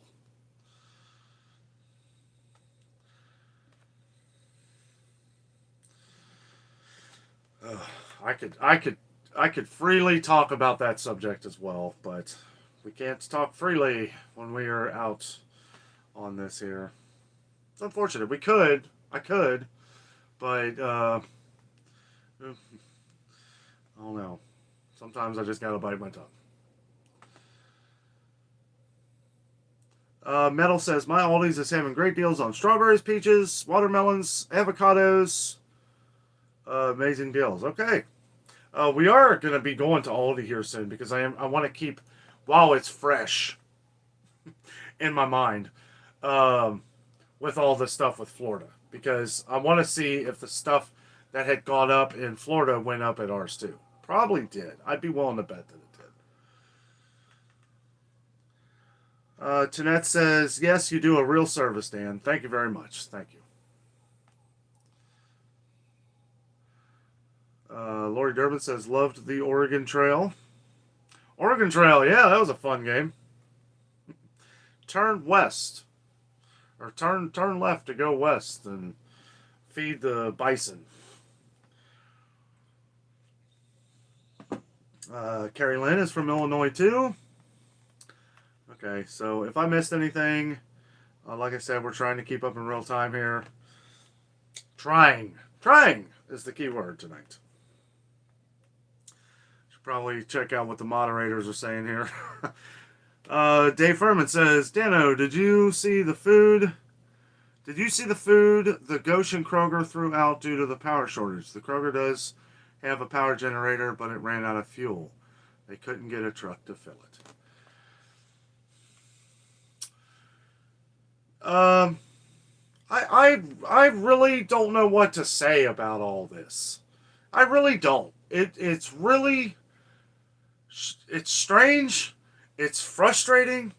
I could freely talk about that subject as well, but we can't talk freely when we are out on this here. It's unfortunate. I could, but I don't know. Sometimes I just gotta bite my tongue. Metal says, my Aldi's is having great deals on strawberries, peaches, watermelons, avocados. Amazing deals. Okay. We are going to be going to Aldi here soon because I want to keep, while it's fresh in my mind, with all the stuff with Florida. Because I want to see if the stuff that had gone up in Florida went up at ours too. Probably did. I'd be willing to bet that it did. Tanette says, yes, you do a real service, Dan. Thank you very much. Thank you. Lori Durbin says, loved the Oregon Trail. Oregon Trail, yeah, that was a fun game. Turn west. Or turn left to go west and feed the bison. Carrie Lynn is from Illinois too. Okay, so if I missed anything, like I said, we're trying to keep up in real time here. Trying is the key word tonight. Should probably check out what the moderators are saying here. Dave Furman says, Danno, did you see the food the Goshen Kroger threw out due to the power shortage? The Kroger does have a power generator, but it ran out of fuel. They couldn't get a truck to fill it. I really don't know what to say about all this. I really don't. It's strange. It's frustrating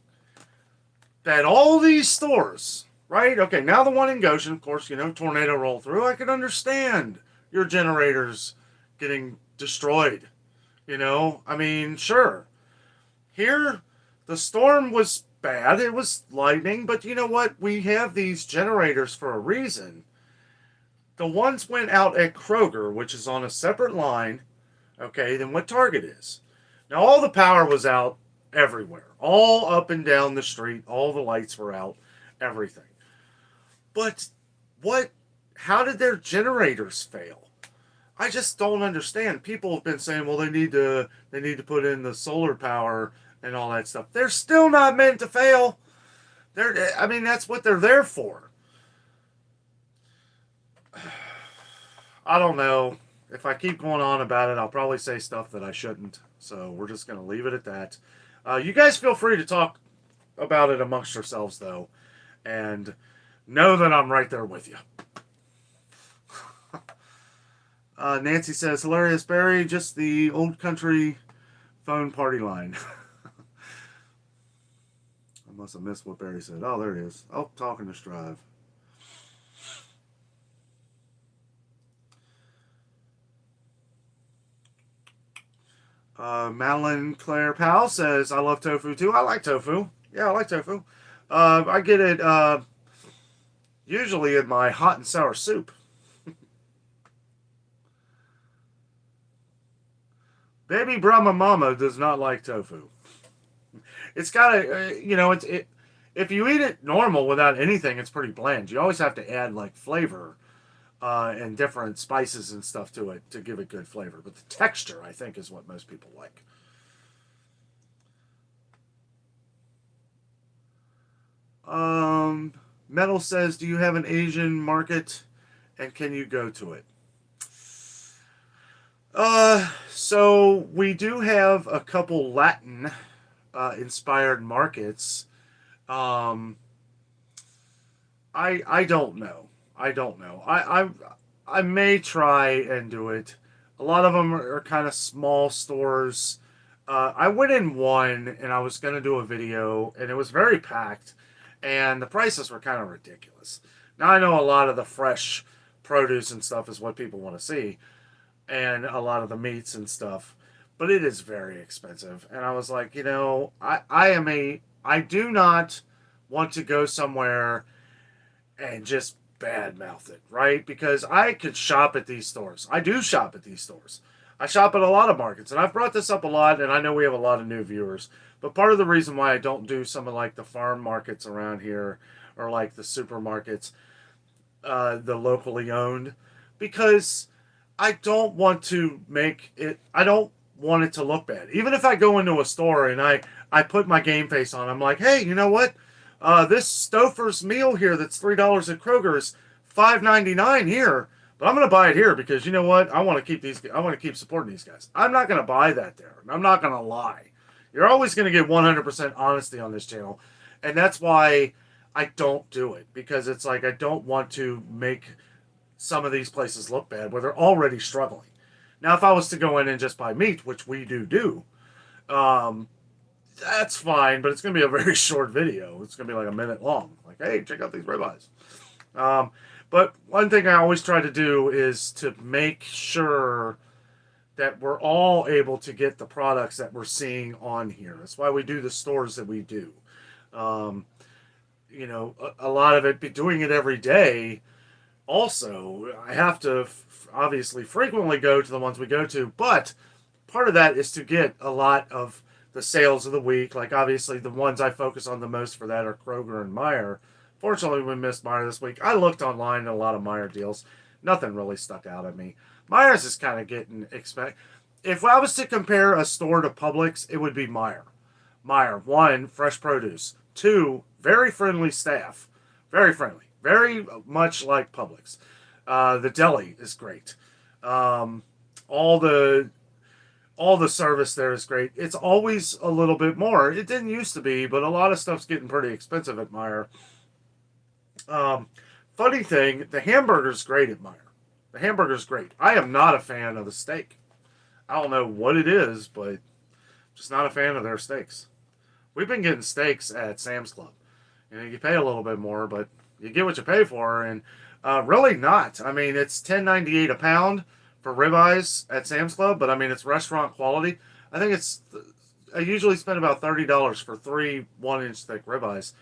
that all these stores, right? Okay, now the one in Goshen, of course, tornado roll through. I could understand your generators getting destroyed. I mean, sure. Here, the storm was bad. It was lightning, but you know what? We have these generators for a reason. The ones went out at Kroger, which is on a separate line, okay, than what Target is. Now, all the power was out everywhere. All up and down the street. All the lights were out. Everything. But how did their generators fail? I just don't understand. People have been saying, well, they need to put in the solar power and all that stuff. They're still not meant to fail. That's what they're there for. I don't know. If I keep going on about it, I'll probably say stuff that I shouldn't. So we're just going to leave it at that. You guys feel free to talk about it amongst yourselves, though. And know that I'm right there with you. Nancy says, hilarious, Barry, just the old country phone party line. I must have missed what Barry said. Oh, there he is. Oh, talking to Strive. Madeline Claire Powell says, I love tofu too. I like tofu. Yeah, I like tofu. I get it usually in my hot and sour soup. Baby Brahma Mama does not like tofu. It's got a, if you eat it normal without anything, it's pretty bland. You always have to add like flavor and different spices and stuff to it to give it good flavor. But the texture, I think, is what most people like. Metal says, do you have an Asian market and can you go to it? So we do have a couple Latin inspired markets. Um, I don't know. I don't know. I may try and do it. A lot of them are kind of small stores. I went in one and I was going to do a video and it was very packed and the prices were kind of ridiculous. Now I know a lot of the fresh produce and stuff is what people want to see and a lot of the meats and stuff, but it is very expensive. And I was like, I do not want to go somewhere and just badmouth it, right? Because I could shop at these stores. I do shop at these stores. I shop at a lot of markets, and I've brought this up a lot, and I know we have a lot of new viewers. But part of the reason why I don't do some of like the farm markets around here or like the supermarkets, the locally owned, because I don't want to make it. I don't want it to look bad. Even if I go into a store and I put my game face on, I'm like, hey, you know what? This Stouffer's meal here that's $3 at Kroger is $5.99 here, but I'm gonna buy it here because you know what? I want to keep these. I want to keep supporting these guys. I'm not gonna buy that there. I'm not gonna lie. You're always gonna get 100% honesty on this channel, and that's why I don't do it because it's like I don't want to make some of these places look bad where they're already struggling. Now, if I was to go in and just buy meat, which we do, that's fine, but it's going to be a very short video. It's going to be like a minute long. Like, hey, check out these ribeyes. But one thing I always try to do is to make sure that we're all able to get the products that we're seeing on here. That's why we do the stores that we do. A lot of it, doing it every day, also, I have to obviously frequently go to the ones we go to, but part of that is to get a lot of the sales of the week. Like, obviously, the ones I focus on the most for that are Kroger and Meijer. Fortunately, we missed Meijer this week. I looked online at a lot of Meijer deals. Nothing really stuck out at me. Meijer's is kind of getting expect. If I was to compare a store to Publix, it would be Meijer. Meijer, one, fresh produce. Two, very friendly staff. Very friendly. Very much like Publix. The deli is great. All the service there is great. It's always a little bit more. It didn't used to be, but a lot of stuff's getting pretty expensive at Meijer. Funny thing, the hamburger's great at Meijer. The hamburger's great. I am not a fan of the steak. I don't know what it is, but just not a fan of their steaks. We've been getting steaks at Sam's Club. You pay a little bit more, but you get what you pay for, and really not. I mean, it's $10.98 a pound for ribeyes at Sam's Club, but I mean, it's restaurant quality. I think I usually spend about $30 for 3 1-inch thick ribeyes.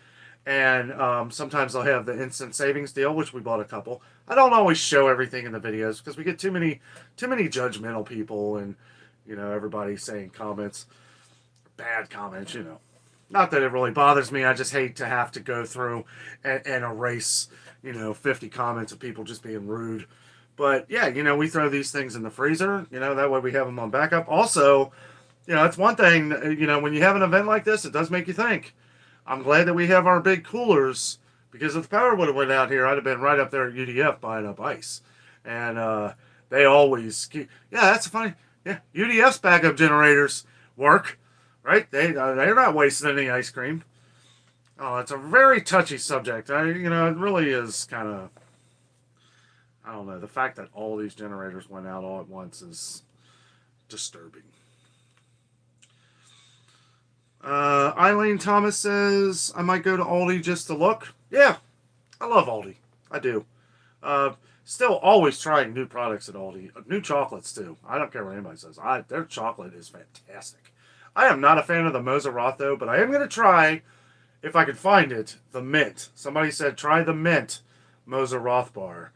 And sometimes they'll have the instant savings deal, which we bought a couple. I don't always show everything in the videos because we get too many judgmental people and, everybody saying comments, bad comments, Not that it really bothers me. I just hate to have to go through and erase, 50 comments of people just being rude. But yeah, we throw these things in the freezer, that way we have them on backup. Also, it's one thing, when you have an event like this, it does make you think. I'm glad that we have our big coolers because if the power would have went out here, I'd have been right up there at UDF buying up ice. And they always keep, that's funny. Yeah, UDF's backup generators work, right? They're not wasting any ice cream. Oh, it's a very touchy subject. It really is kind of, I don't know. The fact that all these generators went out all at once is disturbing. Eileen Thomas says, I might go to Aldi just to look. Yeah, I love Aldi. I do. Still always trying new products at Aldi. New chocolates, too. I don't care what anybody says. Their chocolate is fantastic. I am not a fan of the Moser Roth, though, but I am going to try, if I can find it, the mint. Somebody said, try the mint Moser Roth bar.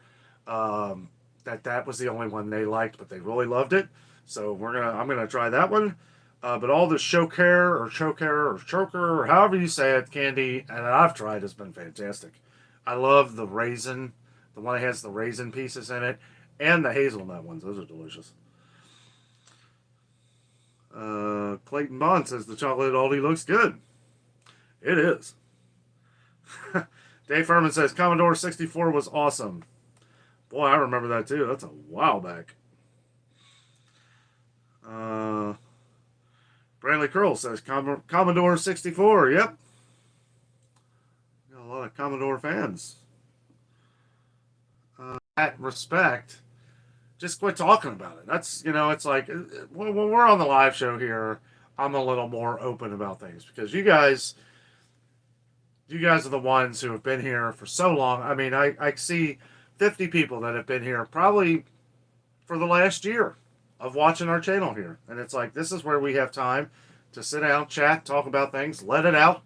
That was the only one they liked, but they really loved it. So I'm gonna try that one. But all the choker, or however you say it, candy, and I've tried, has been fantastic. I love the raisin, the one that has the raisin pieces in it, and the hazelnut ones. Those are delicious. Clayton Bond says the chocolate Aldi looks good. It is. Dave Furman says Commodore 64 was awesome. Boy, I remember that too. That's a while back. Bradley Curl says Commodore 64. Yep. Got a lot of Commodore fans. At respect, just quit talking about it. That's, it's like when we're on the live show here, I'm a little more open about things because you guys are the ones who have been here for so long. I mean, I see 50 people that have been here probably for the last year of watching our channel here. And it's like, this is where we have time to sit down, chat, talk about things, let it out,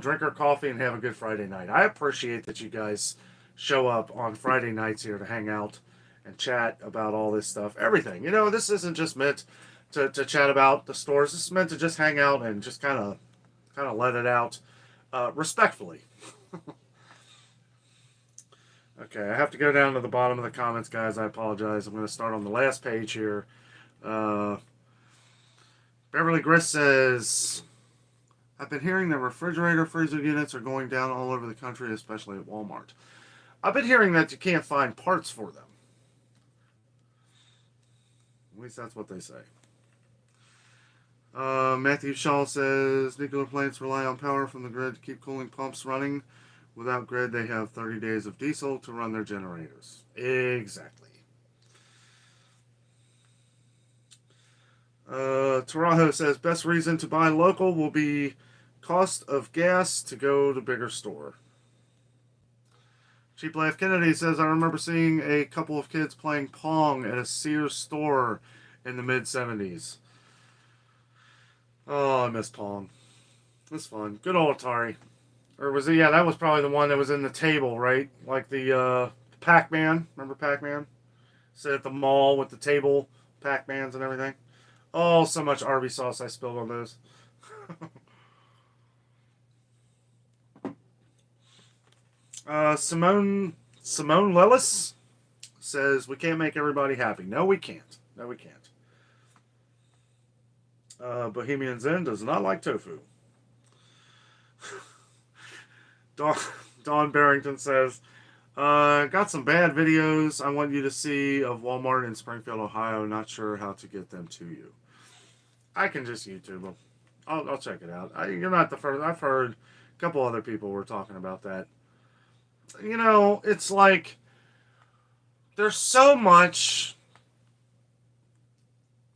drink our coffee, and have a good Friday night. I appreciate that you guys show up on Friday nights here to hang out and chat about all this stuff. Everything. This isn't just meant to chat about the stores. This is meant to just hang out and just kind of let it out respectfully. Okay, I have to go down to the bottom of the comments, guys. I apologize. I'm going to start on the last page here. Beverly Grist says, I've been hearing that refrigerator freezer units are going down all over the country, especially at Walmart. I've been hearing that you can't find parts for them. At least that's what they say. Matthew Shaw says, nuclear plants rely on power from the grid to keep cooling pumps running. Without grid, they have 30 days of diesel to run their generators. Exactly. Tarajo says, best reason to buy local will be cost of gas to go to bigger store. Cheap Laugh Kennedy says, I remember seeing a couple of kids playing Pong at a Sears store in the mid-70s. Oh, I miss Pong. It was fun. Good old Atari. Or was it? Yeah, that was probably the one that was in the table, right? Like the Pac-Man. Remember Pac-Man? Sit at the mall with the table, Pac-Mans and everything. Oh, so much Arby's sauce I spilled on those. Simone Lillis says, we can't make everybody happy. No, we can't. No, we can't. Bohemian Zen does not like tofu. Dawn Barrington says, got some bad videos I want you to see of Walmart in Springfield, Ohio. Not sure how to get them to you. I can just YouTube them. I'll check it out. You're not the first. I've heard a couple other people were talking about that. It's like there's so much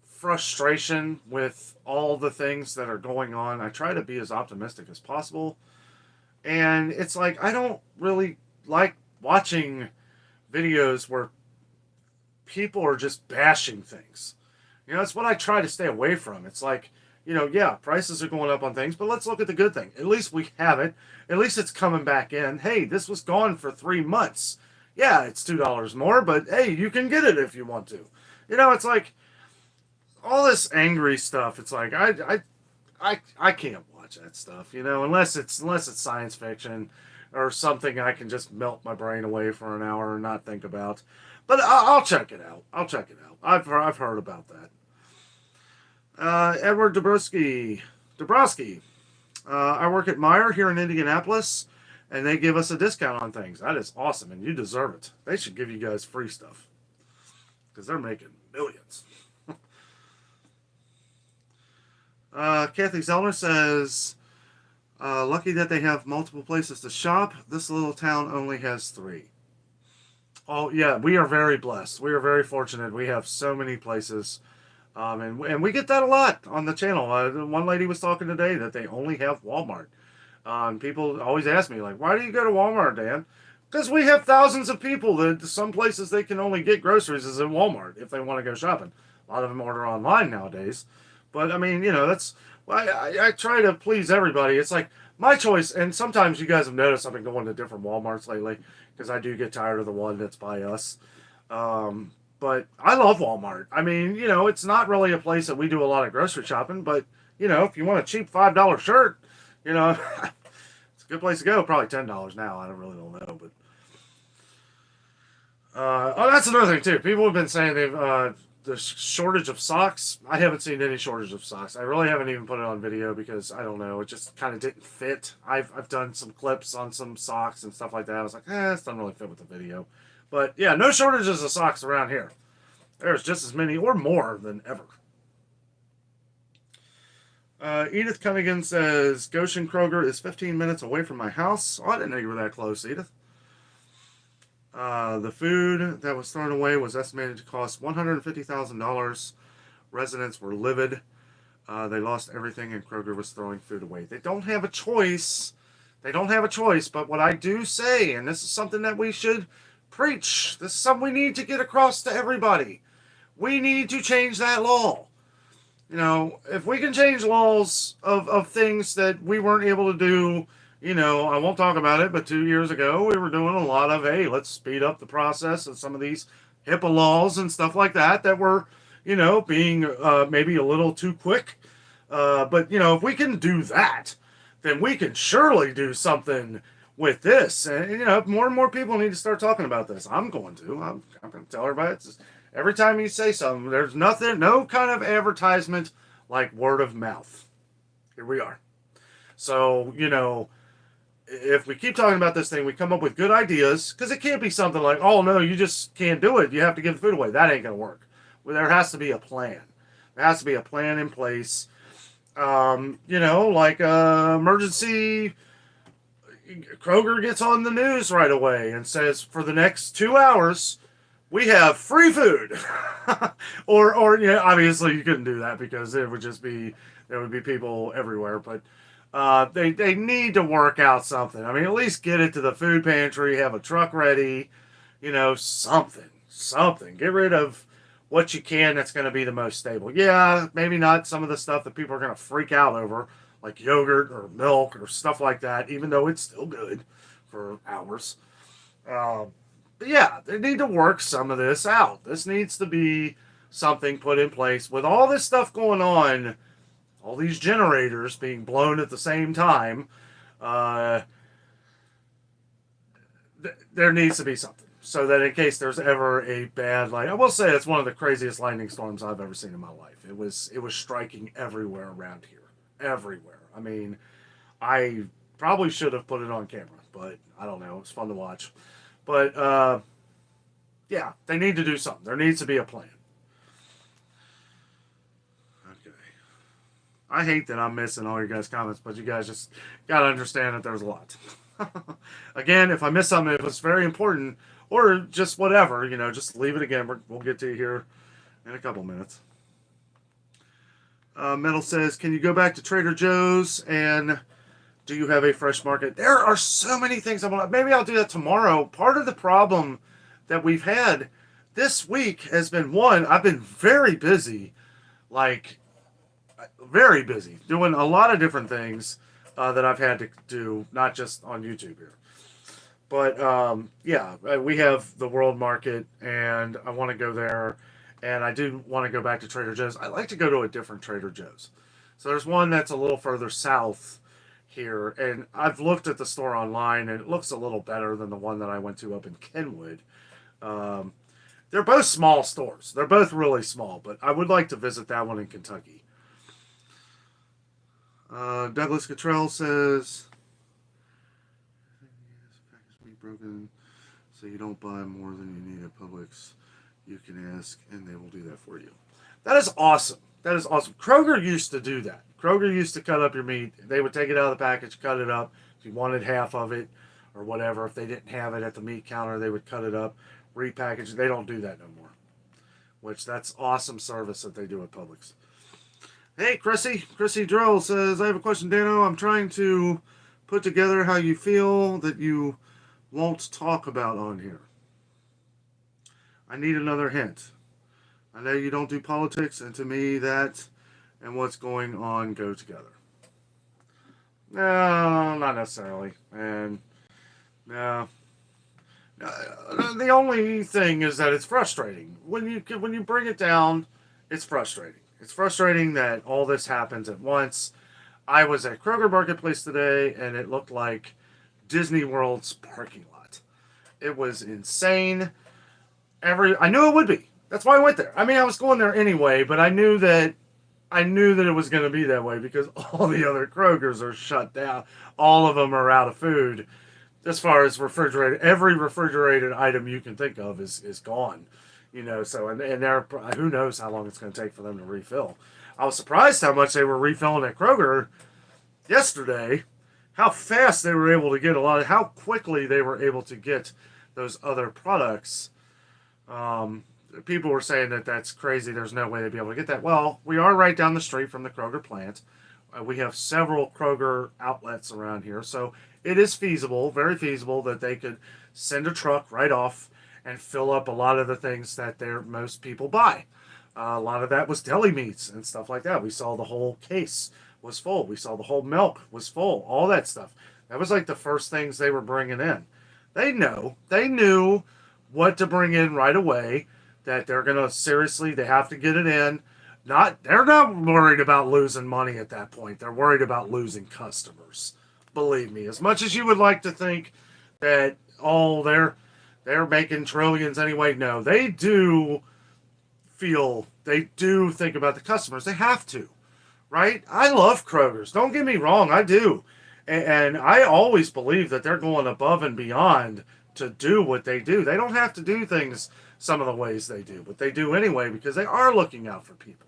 frustration with all the things that are going on. I try to be as optimistic as possible. And it's like, I don't really like watching videos where people are just bashing things. It's what I try to stay away from. It's like, yeah, prices are going up on things, but let's look at the good thing. At least we have it. At least it's coming back in. Hey, this was gone for 3 months. Yeah, it's $2 more, but hey, you can get it if you want to. It's like all this angry stuff. It's like, I can't watch that stuff, unless it's science fiction or something I can just melt my brain away for an hour and not think about. But I'll check it out. I've heard about that. Edward Dabrowski. I work at Meijer here in Indianapolis, and they give us a discount on things. That is awesome, and you deserve it. They should give you guys free stuff because they're making millions. Kathy Zellner says, lucky that they have multiple places to shop. This little town only has 3. Oh, yeah, we are very blessed. We are very fortunate. We have so many places. And we get that a lot on the channel. One lady was talking today that they only have Walmart. People always ask me, like, why do you go to Walmart, Dan? Because we have thousands of people that some places they can only get groceries is in Walmart if they want to go shopping. A lot of them order online nowadays. But, I mean, that's... I try to please everybody. It's like my choice, and sometimes you guys have noticed I've been going to different Walmarts lately because I do get tired of the one that's by us. But But I love Walmart. I mean, you know, it's not really a place that we do a lot of grocery shopping, but, you know, if you want a cheap $5 shirt, you know, it's a good place to go. Probably $10 now. I don't know. But oh, that's another thing, too. People have been saying the shortage of socks. I haven't seen any shortage of socks. I really haven't even put it on video because, I don't know, it just kind of didn't fit. I've done some clips on some socks and stuff like that. I was like, this doesn't really fit with the video. But, yeah, no shortages of socks around here. There's just as many or more than ever. Edith Cunningham says, Goshen Kroger is 15 minutes away from my house. Oh, I didn't know you were that close, Edith. The food that was thrown away was estimated to cost $150,000. Residents were livid. They lost everything, and Kroger was throwing food away. They don't have a choice. But what I do say, and this is something that we should preach, this is something we need to get across to everybody. We need to change that law. You know, if we can change laws of things that we weren't able to do, you know, I won't talk about it, but 2 years ago we were doing a lot of, hey, let's speed up the process of some of these HIPAA laws and stuff like that were, you know, being maybe a little too quick. But, you know, if we can do that, then we can surely do something with this. And, you know, more and more people need to start talking about this. I'm going to tell everybody. It's just, every time you say something, there's no kind of advertisement like word of mouth. Here we are. So, you know, if we keep talking about this thing, we come up with good ideas, because it can't be something like, oh, no, you just can't do it. You have to give the food away. That ain't going to work. Well, there has to be a plan. There has to be a plan in place. You know, like emergency, Kroger gets on the news right away and says, for the next 2 hours, we have free food. or you know, obviously you couldn't do that because there would be people everywhere. But they need to work out something. I mean, at least get it to the food pantry, have a truck ready, you know, something. Get rid of what you can that's going to be the most stable. Yeah, maybe not some of the stuff that people are going to freak out over, like yogurt or milk or stuff like that, even though it's still good for hours. But yeah, they need to work some of this out. This needs to be something put in place. With all this stuff going on, all these generators being blown at the same time, there needs to be something. So that in case there's ever a bad, like, I will say it's one of the craziest lightning storms I've ever seen in my life. It was striking everywhere around here. Everywhere. I mean, I probably should have put it on camera, but I don't know. It's fun to watch. But, yeah, they need to do something. There needs to be a plan. Okay. I hate that I'm missing all your guys' comments, but you guys just got to understand that there's a lot. Again, if I miss something, if it's very important, or just whatever, you know, just leave it again. We'll get to you here in a couple minutes. Metal says, can you go back to Trader Joe's and do you have a fresh market? There are so many things I want. Maybe I'll do that tomorrow. Part of the problem that we've had this week has been, one, I've been very busy, like very busy, doing a lot of different things that I've had to do, not just on YouTube here. But, yeah, we have the World Market, and I want to go there, and I do want to go back to Trader Joe's. I like to go to a different Trader Joe's. So there's one that's a little further south here, and I've looked at the store online, and it looks a little better than the one that I went to up in Kenwood. They're both small stores. They're both really small, but I would like to visit that one in Kentucky. Douglas Cottrell says, broken, so you don't buy more than you need at Publix. You can ask, and they will do that for you. That is awesome. That is awesome. Kroger used to do that. Kroger used to cut up your meat. They would take it out of the package, cut it up. If you wanted half of it or whatever, if they didn't have it at the meat counter, they would cut it up, repackage it. They don't do that no more, which that's awesome service that they do at Publix. Hey, Chrissy Drill says, I have a question, Danno. I'm trying to put together how you feel that you won't talk about on here. I need another hint. I know you don't do politics, and to me that and what's going on go together. No, not necessarily. And no, The only thing is that it's frustrating when you bring it down. It's frustrating. It's frustrating that all this happens at once. I was at Kroger Marketplace today, and it looked like Disney World's parking lot. It was insane. I knew it would be. That's why I went there. I mean, I was going there anyway, but I knew that it was going to be that way because all the other Krogers are shut down. All of them are out of food. As far as refrigerated, every refrigerated item you can think of is gone. So and they're, who knows how long it's going to take for them to refill. I was surprised how much they were refilling at Kroger yesterday. How fast they were able to get how quickly they were able to get those other products. People were saying that that's crazy. There's no way they'd be able to get that. Well, we are right down the street from the Kroger plant. We have several Kroger outlets around here, so it is feasible, very feasible, that they could send a truck right off and fill up a lot of the things that most people buy. A lot of that was deli meats and stuff like that. We saw the whole case was full. We saw the whole milk was full. All that stuff. That was like the first things they were bringing in. They knew what to bring in right away. That they're going to they have to get it in. They're not worried about losing money at that point. They're worried about losing customers. Believe me, as much as you would like to think that, they're making trillions anyway. No, they do think about the customers. They have to, right? I love Kroger's. Don't get me wrong, I do. And I always believe that they're going above and beyond to do what they do. They don't have to do things some of the ways they do, but they do anyway because they are looking out for people.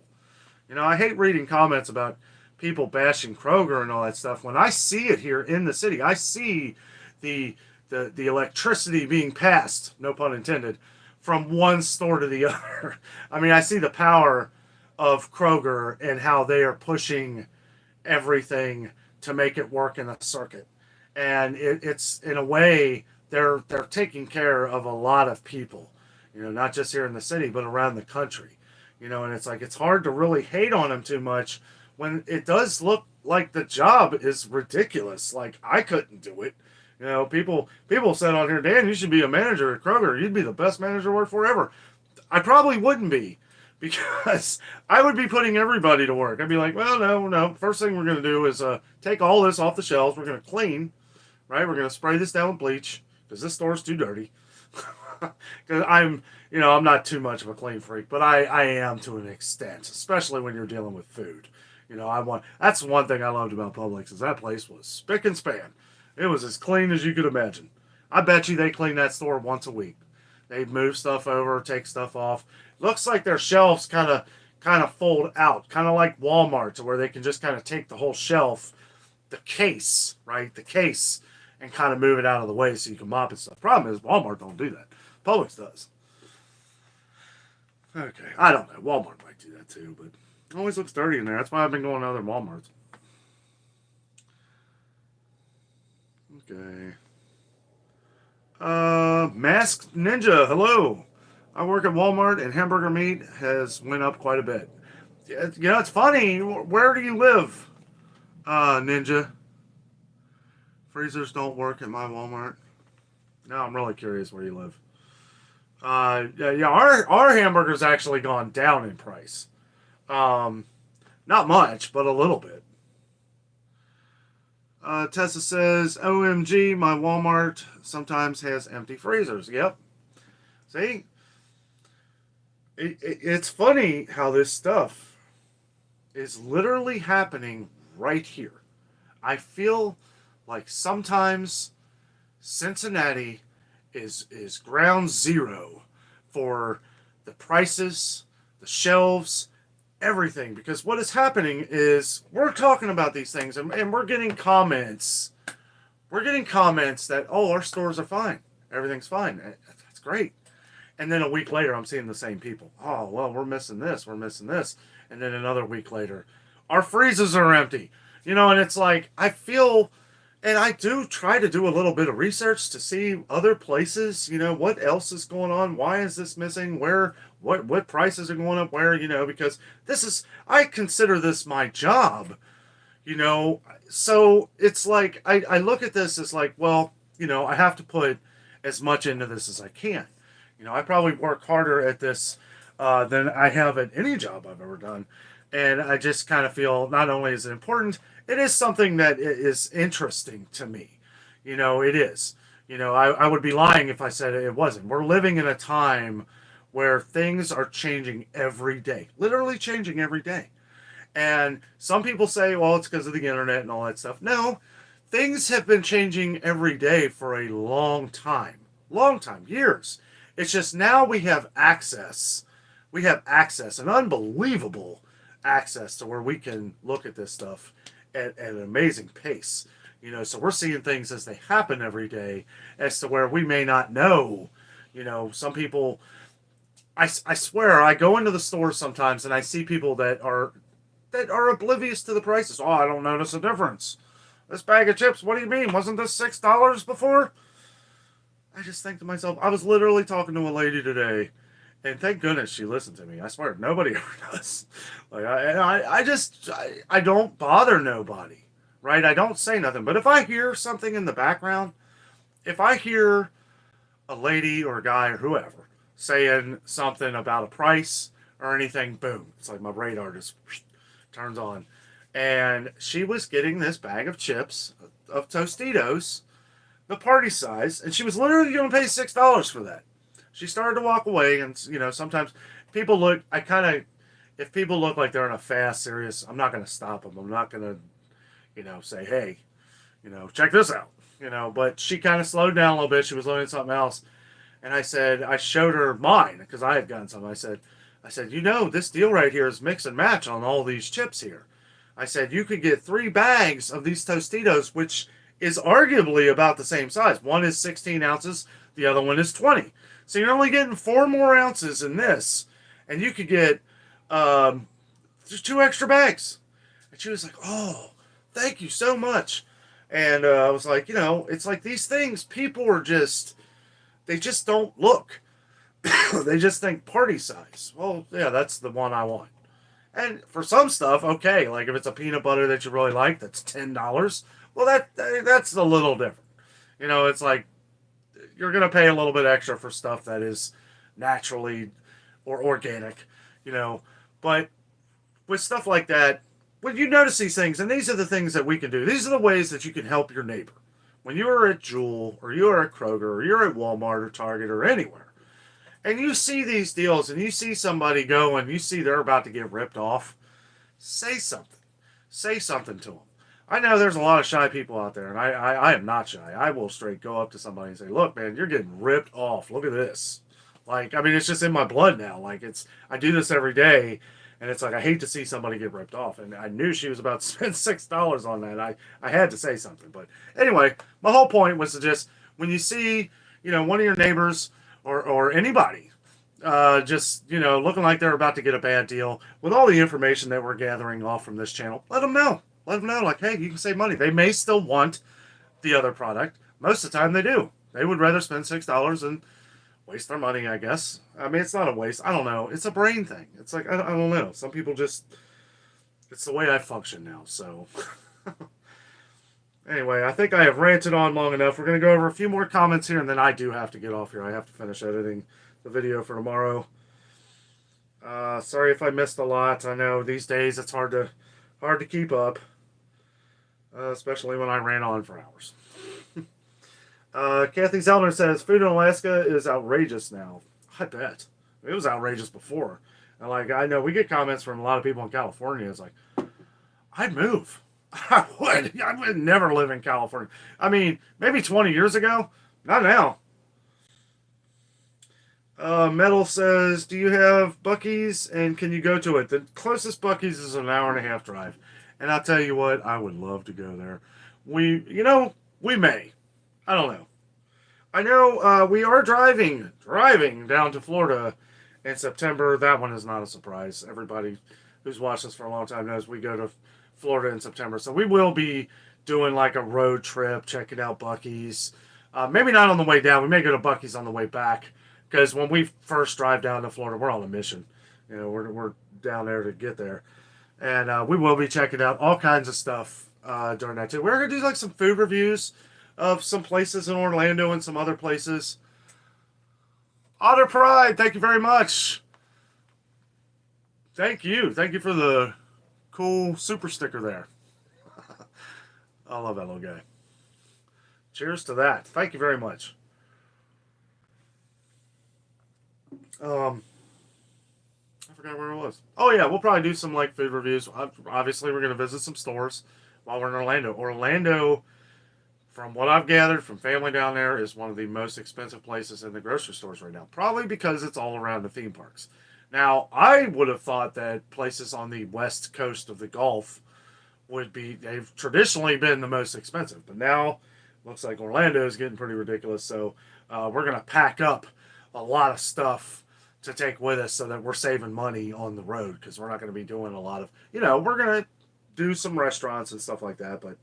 I hate reading comments about people bashing Kroger and all that stuff. When I see it here in the city, I see the electricity being passed, no pun intended, from one store to the other. I mean, I see the power of Kroger and how they are pushing everything to make it work in a circuit. And it's in a way they're taking care of a lot of people, not just here in the city, but around the country. And it's like, it's hard to really hate on them too much when it does look like the job is ridiculous. Like, I couldn't do it. People said on here, Dan, you should be a manager at Kroger. You'd be the best manager to work for ever. I probably wouldn't be because I would be putting everybody to work. I'd be like, well, no. First thing we're going to do is take all this off the shelves. We're going to clean, right? We're going to spray this down with bleach because this store's too dirty. Because I'm not too much of a clean freak, but I am to an extent, especially when you're dealing with food. That's one thing I loved about Publix is that place was spick and span. It was as clean as you could imagine. I bet you they clean that store once a week. They move stuff over, take stuff off. Looks like their shelves kind of fold out, kind of like Walmart, to where they can just kind of take the whole shelf, the case, right, and kind of move it out of the way so you can mop and stuff. Problem is Walmart don't do that. Publix does. Okay, I don't know. Walmart might do that too, but it always looks dirty in there. That's why I've been going to other Walmarts. Okay. Masked Ninja, hello. I work at Walmart and hamburger meat has went up quite a bit. It's funny. Where do you live, Ninja? Freezers don't work at my Walmart. Now I'm really curious where you live. Our hamburger's actually gone down in price. Not much, but a little bit. Tessa says, OMG, my Walmart sometimes has empty freezers. Yep. See? It's funny how this stuff is literally happening right here. I feel like sometimes Cincinnati is ground zero for the prices, the shelves, everything. Because what is happening is we're talking about these things and we're getting comments. We're getting comments that, oh, our stores are fine. Everything's fine. That's great. And then a week later, I'm seeing the same people. Oh, well, we're missing this. We're missing this. And then another week later, our freezers are empty. And it's like, I feel, and I do try to do a little bit of research to see other places, what else is going on? Why is this missing? What prices are going up where, because I consider this my job, so it's like, I look at this as like, well, I have to put as much into this as I can. I probably work harder at this than I have at any job I've ever done. And I just kind of feel not only is it important, it is something that is interesting to me. It is. I would be lying if I said it wasn't. We're living in a time where things are changing every day, literally changing every day. And some people say, well, it's because of the internet and all that stuff. No, things have been changing every day for a long time, years. It's just now we have access. We have access, an unbelievable access to where we can look at this stuff at an amazing pace. So we're seeing things as they happen every day as to where we may not know. Some people, I swear, I go into the store sometimes and I see people that are oblivious to the prices. Oh, I don't notice a difference. This bag of chips, what do you mean? Wasn't this $6 before? I just think to myself, I was literally talking to a lady today, and thank goodness she listened to me. I swear, nobody ever does. Like I don't bother nobody, right? I don't say nothing. But if I hear something in the background, if I hear a lady or a guy or whoever saying something about a price or anything, boom, it's like my radar just turns on. And she was getting this bag of chips, of Tostitos, the party size, and she was literally going to pay $6 for that. She started to walk away, and sometimes people look. If people look like they're in a fast, serious, I'm not going to stop them. I'm not going to, say, hey, check this out. But she kind of slowed down a little bit. She was looking at something else, and I showed her mine because I had gotten some. I said, this deal right here is mix and match on all these chips here. I said, you could get 3 bags of these Tostitos, which is arguably about the same size. One is 16 ounces, the other one is 20. So you're only getting 4 more ounces in this, and you could get just 2 extra bags. And she was like, oh, thank you so much. And I was like, it's like these things, people are they just don't look. They just think party size. Well, yeah, that's the one I want. And for some stuff, okay, like if it's a peanut butter that you really like, that's $10. Well, that's a little different. It's like you're going to pay a little bit extra for stuff that is naturally or organic, But with stuff like that, when you notice these things, and these are the things that we can do. These are the ways that you can help your neighbor. When you are at Jewel, or you are at Kroger, or you're at Walmart or Target or anywhere, and you see these deals, and you see somebody go, and you see they're about to get ripped off, say something. Say something to them. I know there's a lot of shy people out there, and I am not shy. I will straight go up to somebody and say, look, man, you're getting ripped off. Look at this. It's just in my blood now. I do this every day, and it's like I hate to see somebody get ripped off. And I knew she was about to spend $6 on that. I had to say something. But anyway, my whole point was to just, when you see, one of your neighbors or anybody looking like they're about to get a bad deal, with all the information that we're gathering off from this channel, let them know. Let them know, like, hey, you can save money. They may still want the other product. Most of the time they do. They would rather spend $6 and waste their money, I guess. It's not a waste. I don't know. It's a brain thing. It's like, I don't know. Some people just, it's the way I function now, so. Anyway, I think I have ranted on long enough. We're going to go over a few more comments here, and then I do have to get off here. I have to finish editing the video for tomorrow. Sorry if I missed a lot. I know these days it's hard to keep up. Especially when I ran on for hours. Kathy Zellner says, food in Alaska is outrageous now. I bet. It was outrageous before. And I know we get comments from a lot of people in California. It's like, I'd move. I would never live in California. Maybe 20 years ago. Not now. Metal says, do you have Buc-ee's and can you go to it? The closest Buc-ee's is an hour and a half drive. And I'll tell you what, I would love to go there. We may. I don't know. I know we are driving down to Florida in September. That one is not a surprise. Everybody who's watched us for a long time knows we go to Florida in September. So we will be doing a road trip, checking out Buc-ee's. Maybe not on the way down. We may go to Buc-ee's on the way back. Because when we first drive down to Florida, we're on a mission. We're down there to get there. And we will be checking out all kinds of stuff during that too. We're going to do some food reviews. of some places in Orlando and some other places. Otter Pride, thank you very much. Thank you. Thank you for the cool super sticker there. I love that little guy. Cheers to that. Thank you very much. I forgot where it was. Oh yeah, we'll probably do some like food reviews. Obviously, we're gonna visit some stores while we're in Orlando. Orlando, from what I've gathered from family down there, is one of the most expensive places in the grocery stores right now. Probably because it's all around the theme parks. Now, I would have thought that places on the west coast of the Gulf would be, they've traditionally been the most expensive, but now looks like Orlando is getting pretty ridiculous. So we're going to pack up a lot of stuff to take with us so that we're saving money on the road, because we're not going to be doing a lot of, we're going to do some restaurants and stuff like that, but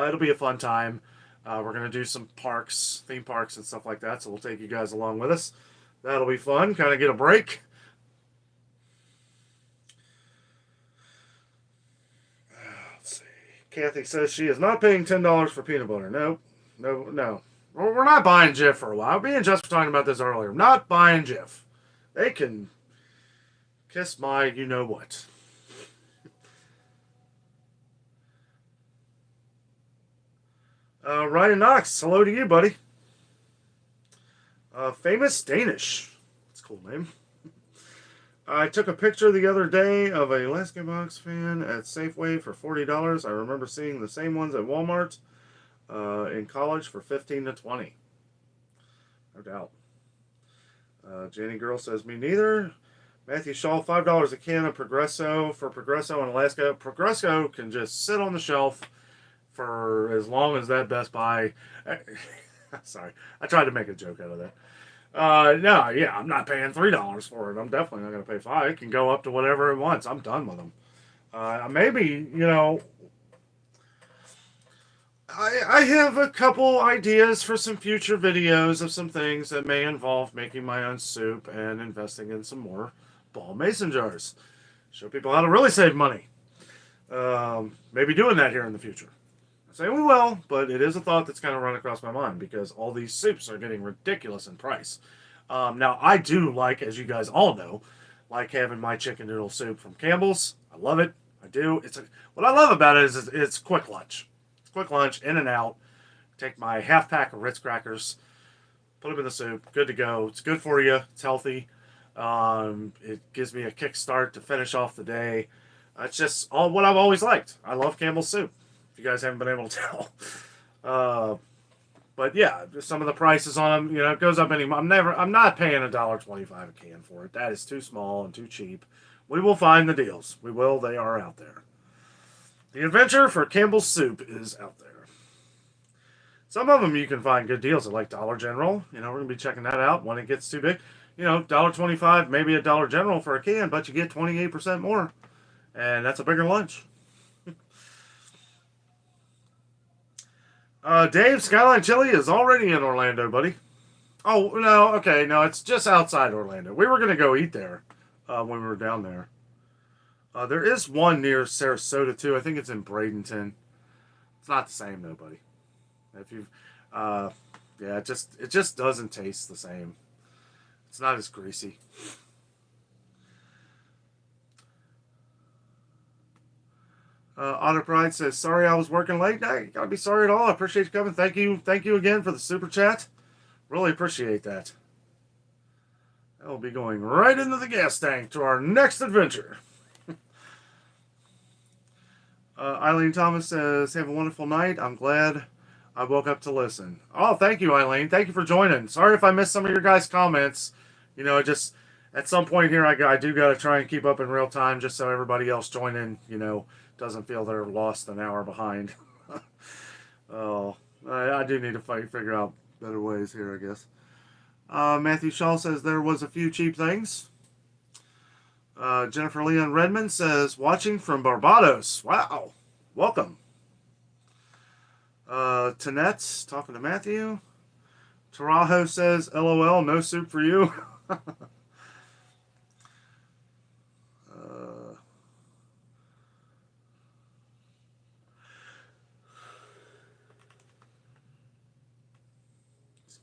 it'll be a fun time. We're going to do some parks, theme parks and stuff like that, so we'll take you guys along with us. That'll be fun, kind of get a break. Let's see. Kathy says she is not paying $10 for peanut butter. No. We're not buying Jif for a while. Me and Jess were talking about this earlier. I'm not buying Jif. They can kiss my you-know-what. Ryan Knox, hello to you, buddy. Famous Danish. That's a cool name. I took a picture the other day of a Alaska Box fan at Safeway for $40. I remember seeing the same ones at Walmart in college for $15 to $20. No doubt. Jenny Girl says, me neither. Matthew Shaw, $5 a can of Progresso for Progresso in Alaska. Progresso can just sit on the shelf for as long as that Best Buy. Sorry, I tried to make a joke out of that. No, yeah, I'm not paying $3 for it. I'm definitely not going to pay $5. It can go up to whatever it wants. I'm done with them. Maybe, I have a couple ideas for some future videos of some things that may involve making my own soup and investing in some more ball mason jars. Show people how to really save money. Maybe doing that here in the future. I say we will, but it is a thought that's kind of run across my mind because all these soups are getting ridiculous in price. Now, I do like, as you guys all know, like having my chicken noodle soup from Campbell's. I love it. I do. What I love about it is it's quick lunch. It's quick lunch, in and out. Take my half pack of Ritz crackers, put them in the soup. Good to go. It's good for you. It's healthy. It gives me a kickstart to finish off the day. It's just all what I've always liked. I love Campbell's soup. If you guys haven't been able to tell. But yeah, some of the prices on them, it goes up anymore. I'm not paying $1.25 a can for it. That is too small and too cheap. We will find the deals. We will. They are out there. The adventure for Campbell's soup is out there. Some of them you can find good deals at like Dollar General. We're going to be checking that out when it gets too big. $1.25, maybe a Dollar General for a can, but you get 28% more. And that's a bigger lunch. Dave, Skyline Chili is already in Orlando, buddy. Oh, no, okay, no, it's just outside Orlando. We were going to go eat there when we were down there. There is one near Sarasota, too. I think it's in Bradenton. It's not the same, though, buddy. If you, yeah, it just doesn't taste the same. It's not as greasy. Otter Pride says, sorry I was working late. No, you gotta be sorry at all. I appreciate you coming. Thank you again for the super chat. Really appreciate that. That will be going right into the gas tank to our next adventure. Eileen Thomas says, have a wonderful night. I'm glad I woke up to listen. Oh, thank you, Eileen. Thank you for joining. Sorry if I missed some of your guys' comments. Just at some point here, I do got to try and keep up in real time just so everybody else joining, doesn't feel they're lost an hour behind. Oh, I do need to figure out better ways here, I guess. Matthew Shaw says there was a few cheap things. Jennifer Leon Redmond says, watching from Barbados. Wow. Welcome. Tanette's talking to Matthew. Tarajo says, LOL, no soup for you.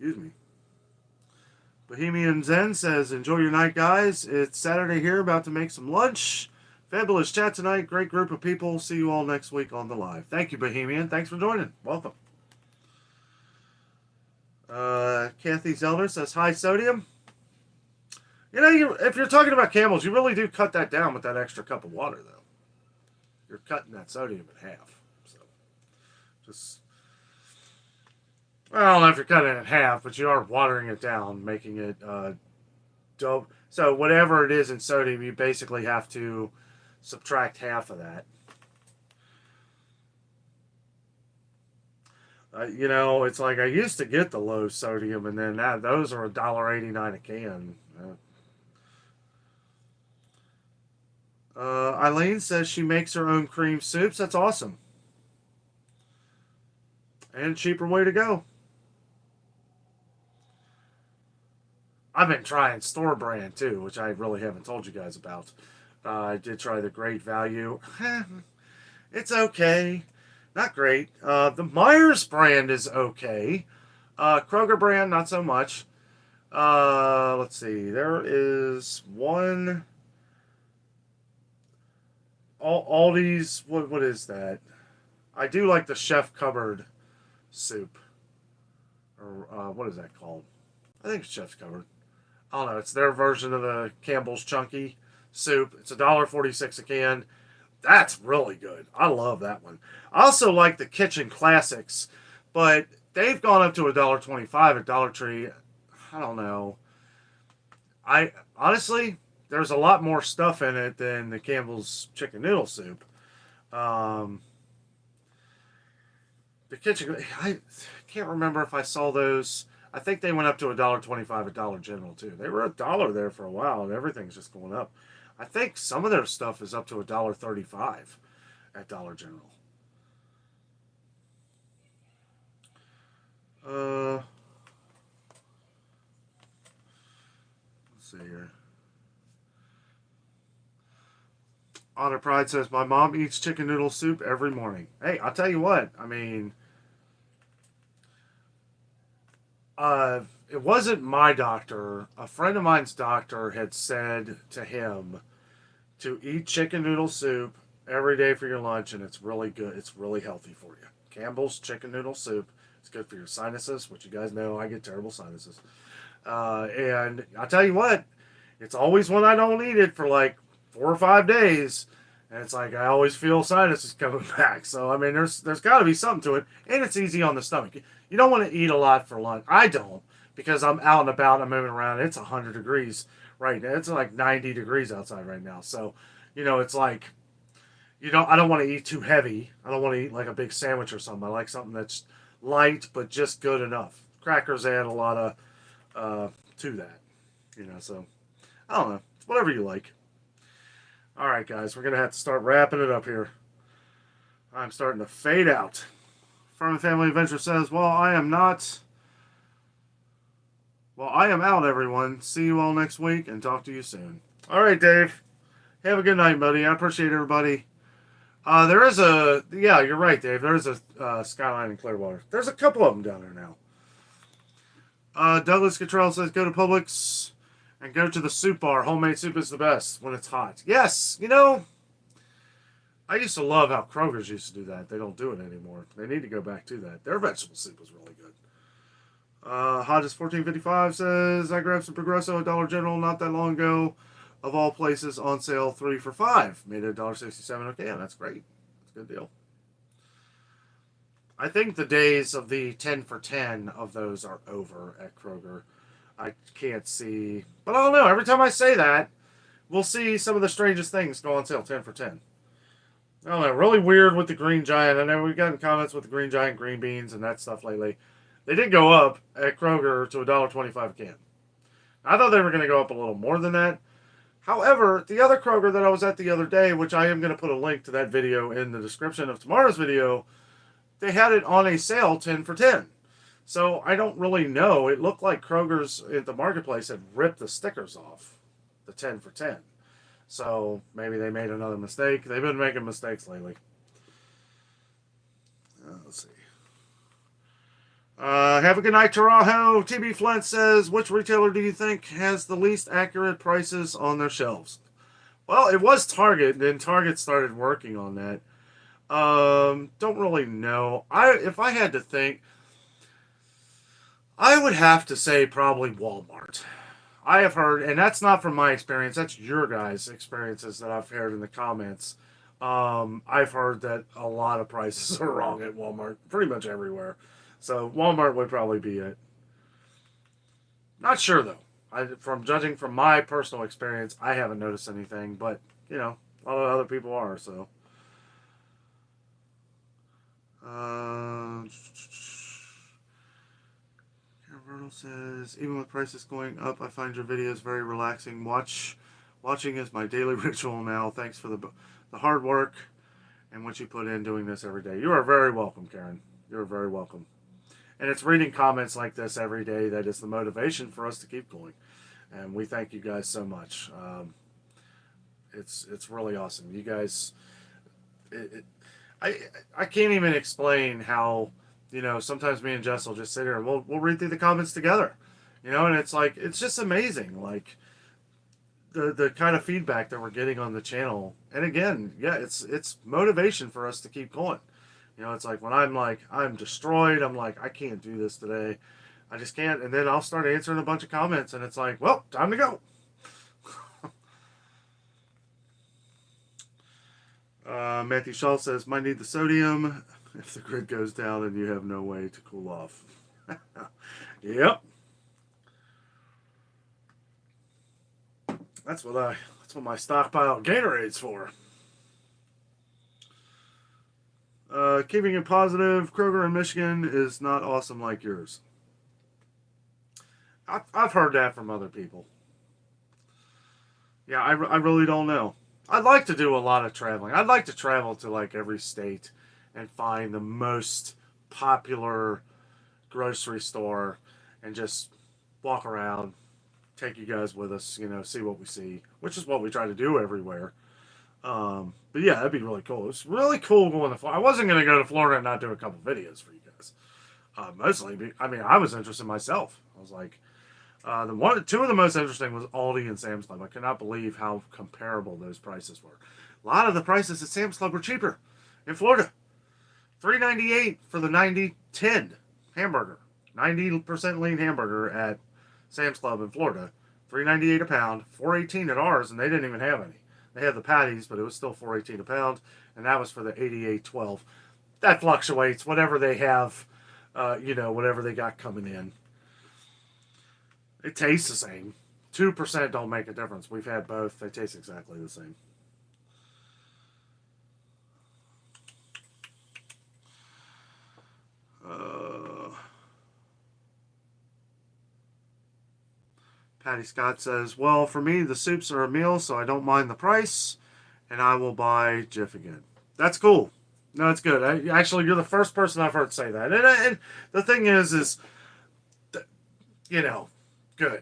Excuse me. Bohemian Zen says, enjoy your night, guys. It's Saturday here, about to make some lunch. Fabulous chat tonight. Great group of people. See you all next week on the live. Thank you, Bohemian. Thanks for joining. Welcome. Kathy Zelder says, hi, Sodium. You know, if you're talking about Campbell's, you really do cut that down with that extra cup of water, though. You're cutting that sodium in half. So, just... Well, I don't know if you're cutting it in half, but you are watering it down, making it dope. So whatever it is in sodium, you basically have to subtract half of that. You know, it's like I used to get the low sodium, and then those are $1.89 a can. Eileen says she makes her own cream soups. That's awesome. And cheaper way to go. I've been trying store brand too, which I really haven't told you guys about. I did try the Great Value. It's okay. Not great. The Myers brand is okay. Kroger brand, not so much. Let's see. There is one... Aldi's... What is that? I do like the Chef Cupboard soup. Or what is that called? I think it's Chef's Cupboard. I don't know. It's their version of the Campbell's Chunky soup. It's $1.46 a can. That's really good. I love that one. I also like the Kitchen Classics, but they've gone up to $1.25 at Dollar Tree. I don't know. Honestly, there's a lot more stuff in it than the Campbell's chicken noodle soup. The Kitchen, I can't remember if I saw those. I think they went up to $1.25 at Dollar General too. They were $1 there for a while, and everything's just going up. I think some of their stuff is up to $1.35 at Dollar General. Let's see here. Honor Pride says, my mom eats chicken noodle soup every morning. Hey, I'll tell you what. I mean, it wasn't my doctor. A friend of mine's doctor had said to him to eat chicken noodle soup every day for your lunch, and it's really good. It's really healthy for you. Campbell's chicken noodle soup. It's good for your sinuses, which you guys know I get terrible sinuses. And I'll tell you what, it's always when I don't eat it for like 4 or 5 days, and it's like I always feel sinuses coming back. So I mean, there's got to be something to it, and it's easy on the stomach. You don't want to eat a lot for lunch. I don't, because I'm out and about, I'm moving around. It's 100 degrees right now. It's like 90 degrees outside right now. So, you know, it's like, I don't want to eat too heavy. I don't want to eat like a big sandwich or something. I like something that's light but just good enough. Crackers add a lot of to that, so I don't know. It's whatever you like. All right, guys, we're gonna have to start wrapping it up here. I'm starting to fade out. Farm and Family Adventure says, well, I am out, everyone. See you all next week, and talk to you soon. All right, Dave. Have a good night, buddy. I appreciate everybody. There is yeah, you're right, Dave. There is a Skyline in Clearwater. There's a couple of them down there now. Douglas Cottrell says, go to Publix and go to the soup bar. Homemade soup is the best when it's hot. Yes, I used to love how Kroger's used to do that. They don't do it anymore. They need to go back to that. Their vegetable soup was really good. Hodges1455 says, I grabbed some Progresso at Dollar General not that long ago. Of all places, on sale 3 for $5. Made it $1.67. Okay, that's great. That's a good deal. I think the days of the 10 for 10 of those are over at Kroger. I can't see, but I don't know. Every time I say that, we'll see some of the strangest things go on sale 10 for 10. I don't know. Really weird with the Green Giant. I know we've gotten comments with the Green Giant green beans and that stuff lately. They did go up at Kroger to $1.25 a can. I thought they were going to go up a little more than that. However, the other Kroger that I was at the other day, which I am going to put a link to that video in the description of tomorrow's video, they had it on a sale 10 for 10. So I don't really know. It looked like Kroger's at the marketplace had ripped the stickers off the 10 for 10. So maybe they made another mistake. They've been making mistakes lately. Let's see. Have a good night, Tarajo. TB Flint says, which retailer do you think has the least accurate prices on their shelves? Well, it was Target, and then Target started working on that. Don't really know. If I had to think, I would have to say probably Walmart. I have heard, and that's not from my experience, that's your guys' experiences that I've heard in the comments. I've heard that a lot of prices are wrong at Walmart, pretty much everywhere. So Walmart would probably be it. Not sure though. From judging from my personal experience, I haven't noticed anything, but you know, a lot of other people are. So, Roberto says, even with prices going up, I find your videos very relaxing. Watching is my daily ritual now. Thanks for the hard work and what you put in doing this every day. You are very welcome, Karen. You're very welcome. And it's reading comments like this every day that is the motivation for us to keep going. And we thank you guys so much. It's really awesome. You guys, I can't even explain how, you know, sometimes me and Jess will just sit here and we'll read through the comments together. You know, and it's like, it's just amazing. Like, the kind of feedback that we're getting on the channel. And again, yeah, it's motivation for us to keep going. You know, it's like when I'm destroyed, I'm like, I can't do this today. I just can't. And then I'll start answering a bunch of comments and it's like, well, time to go. Matthew Shaw says, might need the sodium if the grid goes down and you have no way to cool off. Yep. That's what my stockpile Gatorade's for. Keeping it positive, Kroger in Michigan is not awesome like yours. I've heard that from other people. Yeah, I really don't know. I'd like to do a lot of traveling. I'd like to travel to like every state and find the most popular grocery store and just walk around, take you guys with us, you know, see what we see, which is what we try to do everywhere. But yeah, that'd be really cool. It's really cool going to Florida. I wasn't going to go to Florida and not do a couple videos for you guys. Mostly, I mean, I was interested myself. I was like, two of the most interesting was Aldi and Sam's Club. I could not believe how comparable those prices were. A lot of the prices at Sam's Club were cheaper in Florida. $3.98 for the 90-10 hamburger, 90% lean hamburger at Sam's Club in Florida. $3.98 a pound, $4.18 at ours, and they didn't even have any. They had the patties, but it was still $4.18 a pound, and that was for the 88.12. That fluctuates, whatever they have, whatever they got coming in. It tastes the same. 2% don't make a difference. We've had both. They taste exactly the same. Patty Scott says, well, for me, the soups are a meal, so I don't mind the price, and I will buy Jif again. That's cool. No, it's good. Actually, you're the first person I've heard say that. And the thing is, good.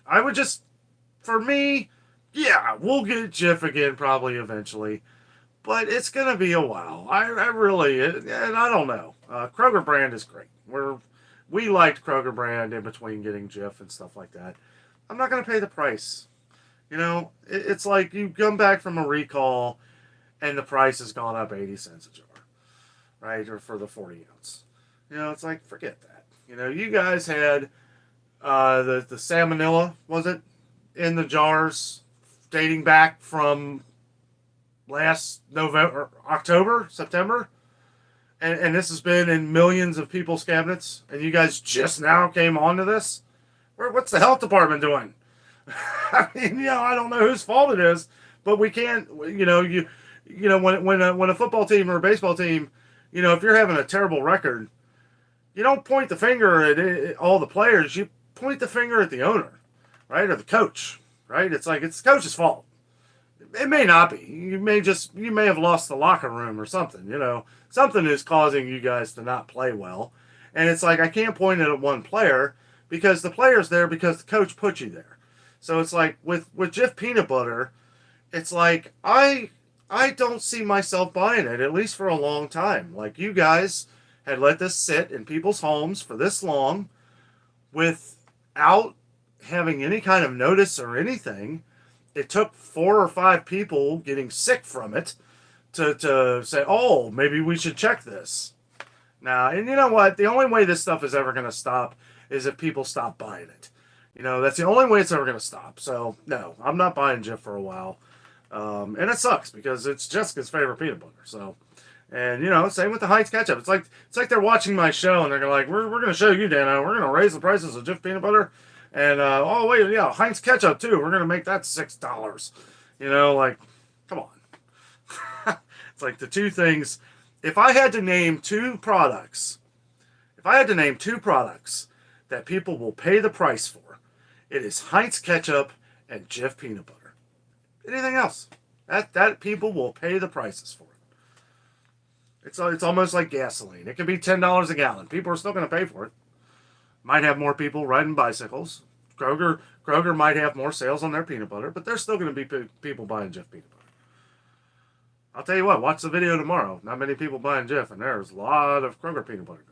I would just, for me, yeah, we'll get Jif again probably eventually, but it's going to be a while. I really, and I don't know. Kroger brand is great. We liked Kroger brand in between getting Jif and stuff like that. I'm not going to pay the price. You know, it's like you come back from a recall and the price has gone up 80 cents a jar, right? Or for the 40 ounce. You know, it's like, forget that. You know, you guys had the salmonella, was it, in the jars dating back from last November, October, September? And this has been in millions of people's cabinets, and you guys just now came onto this? What's the health department doing? I mean, I don't know whose fault it is, but we can't, when a football team or a baseball team, if you're having a terrible record, you don't point the finger at all the players, you point the finger at the owner, right? Or the coach, right? It's like, it's the coach's fault. It may not be. You may have lost the locker room or something, Something is causing you guys to not play well. And it's like, I can't point it at one player because the player's there because the coach put you there. So it's like, with Jif Peanut Butter, it's like, I don't see myself buying it, at least for a long time. Like, you guys had let this sit in people's homes for this long without having any kind of notice or anything. It took 4 or 5 people getting sick from it to say, oh, maybe we should check this. Now, and you know what? The only way this stuff is ever going to stop is if people stop buying it. You know, that's the only way it's ever going to stop. So, no, I'm not buying Jif for a while. And it sucks because it's Jessica's favorite peanut butter. So, and, you know, same with the Heinz ketchup. It's like they're watching my show and they're like, we're going to show you, Danno. We're going to raise the prices of Jif peanut butter. And, oh, wait, yeah, Heinz ketchup, too. We're going to make that $6. You know, like, come on. It's like the two things. If I had to name two products that people will pay the price for, it is Heinz ketchup and Jif peanut butter. Anything else, that people will pay the prices for it. It's almost like gasoline. It could be $10 a gallon. People are still going to pay for it. Might have more people riding bicycles. Kroger might have more sales on their peanut butter, but there's still going to be people buying Jif peanut butter. I'll tell you what, watch the video tomorrow. Not many people buying Jif, and there's a lot of Kroger peanut butter going.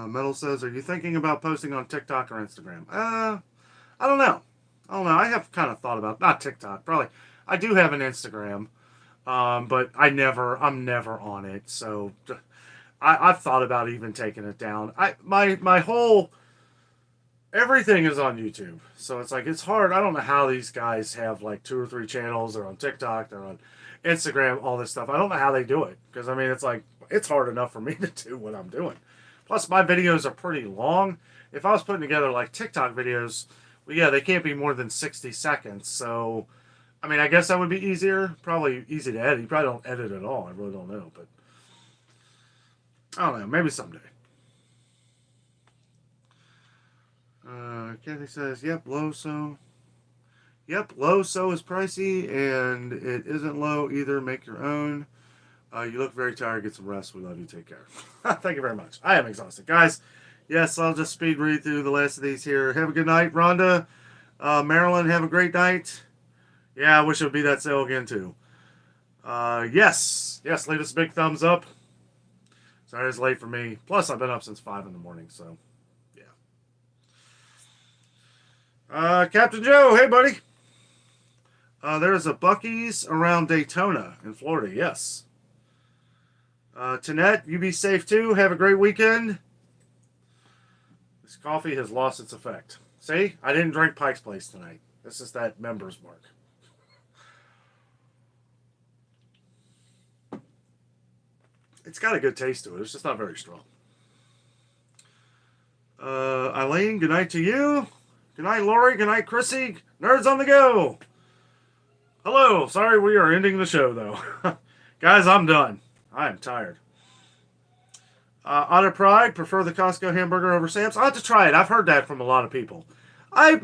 Metal says, are you thinking about posting on TikTok or Instagram? I don't know. I have kind of thought about, not TikTok, probably. I do have an Instagram, but I'm never on it. So I've thought about even taking it down. My whole, everything is on YouTube. So it's like, it's hard. I don't know how these guys have like 2 or 3 channels. They're on TikTok, they're on Instagram, all this stuff. I don't know how they do it. Because, I mean, it's like, it's hard enough for me to do what I'm doing. Plus, my videos are pretty long. If I was putting together like TikTok videos, well, yeah, they can't be more than 60 seconds. So, I mean, I guess that would be easier. Probably easy to edit. You probably don't edit at all. I really don't know. But, I don't know. Maybe someday. Kathy says, yep, low so is pricey, and it isn't low either. Make your own. You look very tired. Get some rest. We love you. Take care. Thank you very much. I am exhausted. Guys, yes, I'll just speed read through the last of these here. Have a good night. Rhonda, Marilyn, have a great night. Yeah, I wish it would be that sale again, too. Yes, leave us a big thumbs up. Sorry it's late for me. Plus, I've been up since 5 in the morning, so, yeah. Captain Joe, hey, buddy. There's a Buc-ee's around Daytona in Florida, yes. Tanette, you be safe too. Have a great weekend. This coffee has lost its effect. See? I didn't drink Pike's Place tonight. This is that member's mark. It's got a good taste to it. It's just not very strong. Eileen, good night to you. Good night, Lori. Good night, Chrissy. Nerds on the go. Hello. Sorry we are ending the show, though. Guys, I'm done. I am tired. Otter Pride, prefer the Costco hamburger over Sam's. I'll have to try it. I've heard that from a lot of people. I'm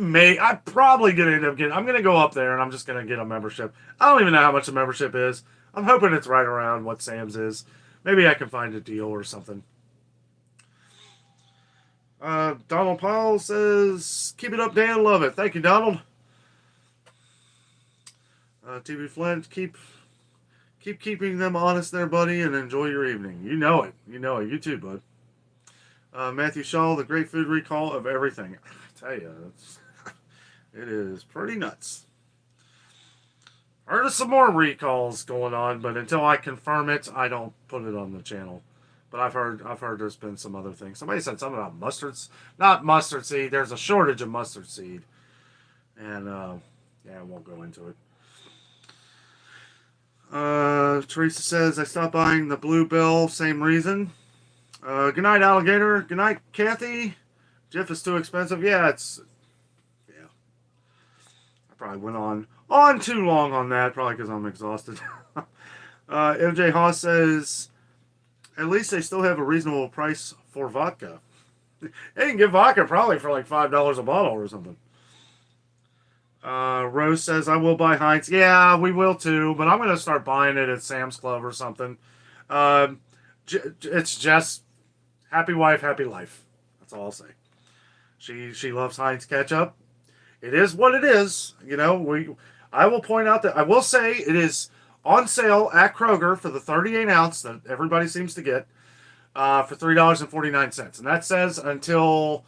probably going to end up I'm going to go up there and I'm just going to get a membership. I don't even know how much a membership is. I'm hoping it's right around what Sam's is. Maybe I can find a deal or something. Donald Powell says, keep it up, Dan. Love it. Thank you, Donald. TV Flint, keep keeping them honest there, buddy, and enjoy your evening. You know it. You too, bud. Matthew Shaw, the great food recall of everything. I tell you, it is pretty nuts. Heard of some more recalls going on, but until I confirm it, I don't put it on the channel. But I've heard there's been some other things. Somebody said something about not mustard seed. There's a shortage of mustard seed, and yeah, I won't go into it. Teresa says, I stopped buying the Bluebell, same reason. Good night, Alligator. Good night, Kathy. Jif is too expensive. Yeah. I probably went on too long on that, probably because I'm exhausted. MJ Haas says, at least they still have a reasonable price for vodka. They can get vodka probably for like $5 a bottle or something. Rose says, I will buy Heinz. Yeah, we will too, but I'm going to start buying it at Sam's Club or something. It's just happy wife, happy life. That's all I'll say. She loves Heinz ketchup. it is what it is. You know, I will point out that I will say it is on sale at Kroger for the 38 ounce that everybody seems to get for $3.49, and that says until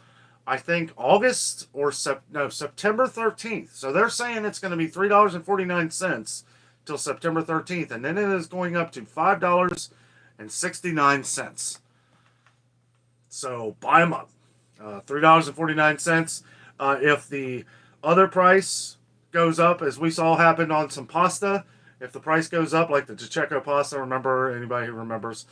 I think August or September 13th. So they're saying it's going to be $3.49 till September 13th, and then it is going up to $5.69. So buy them up. $3.49. If the other price goes up, as we saw happen on some pasta, if the price goes up, like the Checheco pasta, remember, anybody who remembers,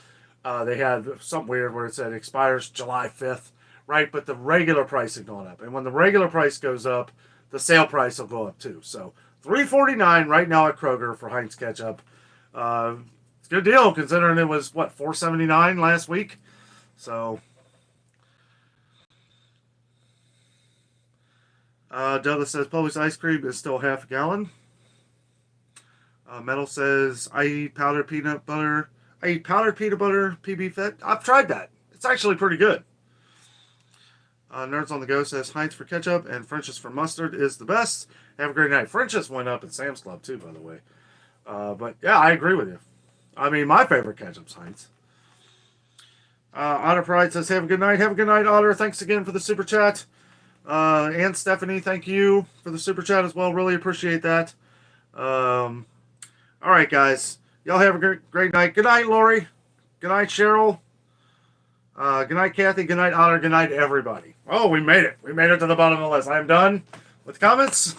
they had something weird where it said expires July 5th, right? But the regular price had gone up. And when the regular price goes up, the sale price will go up too. So $3.49 right now at Kroger for Heinz ketchup. It's a good deal considering it was, what, $4.79 last week? So... Douglas says Publix ice cream is still half a gallon. Metal says I eat powdered peanut butter. PB Fit. I've tried that. It's actually pretty good. Nerds on the Go says Heinz for ketchup and French's for mustard is the best. Have a great night. French's went up at Sam's Club too, by the way. But yeah, I agree with you. I mean, my favorite ketchup's Heinz. Otter Pride says have a good night. Have a good night, Otter. Thanks again for the super chat. And Stephanie, thank you for the super chat as well. Really appreciate that. All right, guys. Y'all have a great night. Good night, Lori. Good night, Cheryl. Good night, Kathy. Good night, Otter. Good night, everybody. Oh, we made it. We made it to the bottom of the list. I am done with comments.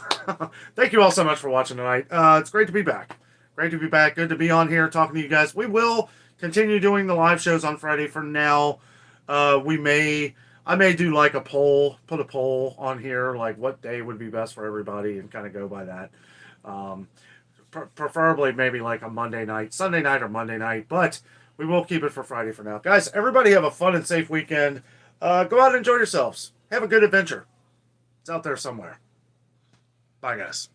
Thank you all so much for watching tonight. It's great to be back. Great to be back. Good to be on here talking to you guys. We will continue doing the live shows on Friday. For now, I may do like a poll, put a poll on here, like what day would be best for everybody, and kind of go by that. Preferably maybe like a Monday night, Sunday night or Monday night, but we will keep it for Friday for now. Guys, everybody have a fun and safe weekend. Go out and enjoy yourselves. Have a good adventure. It's out there somewhere. Bye, guys.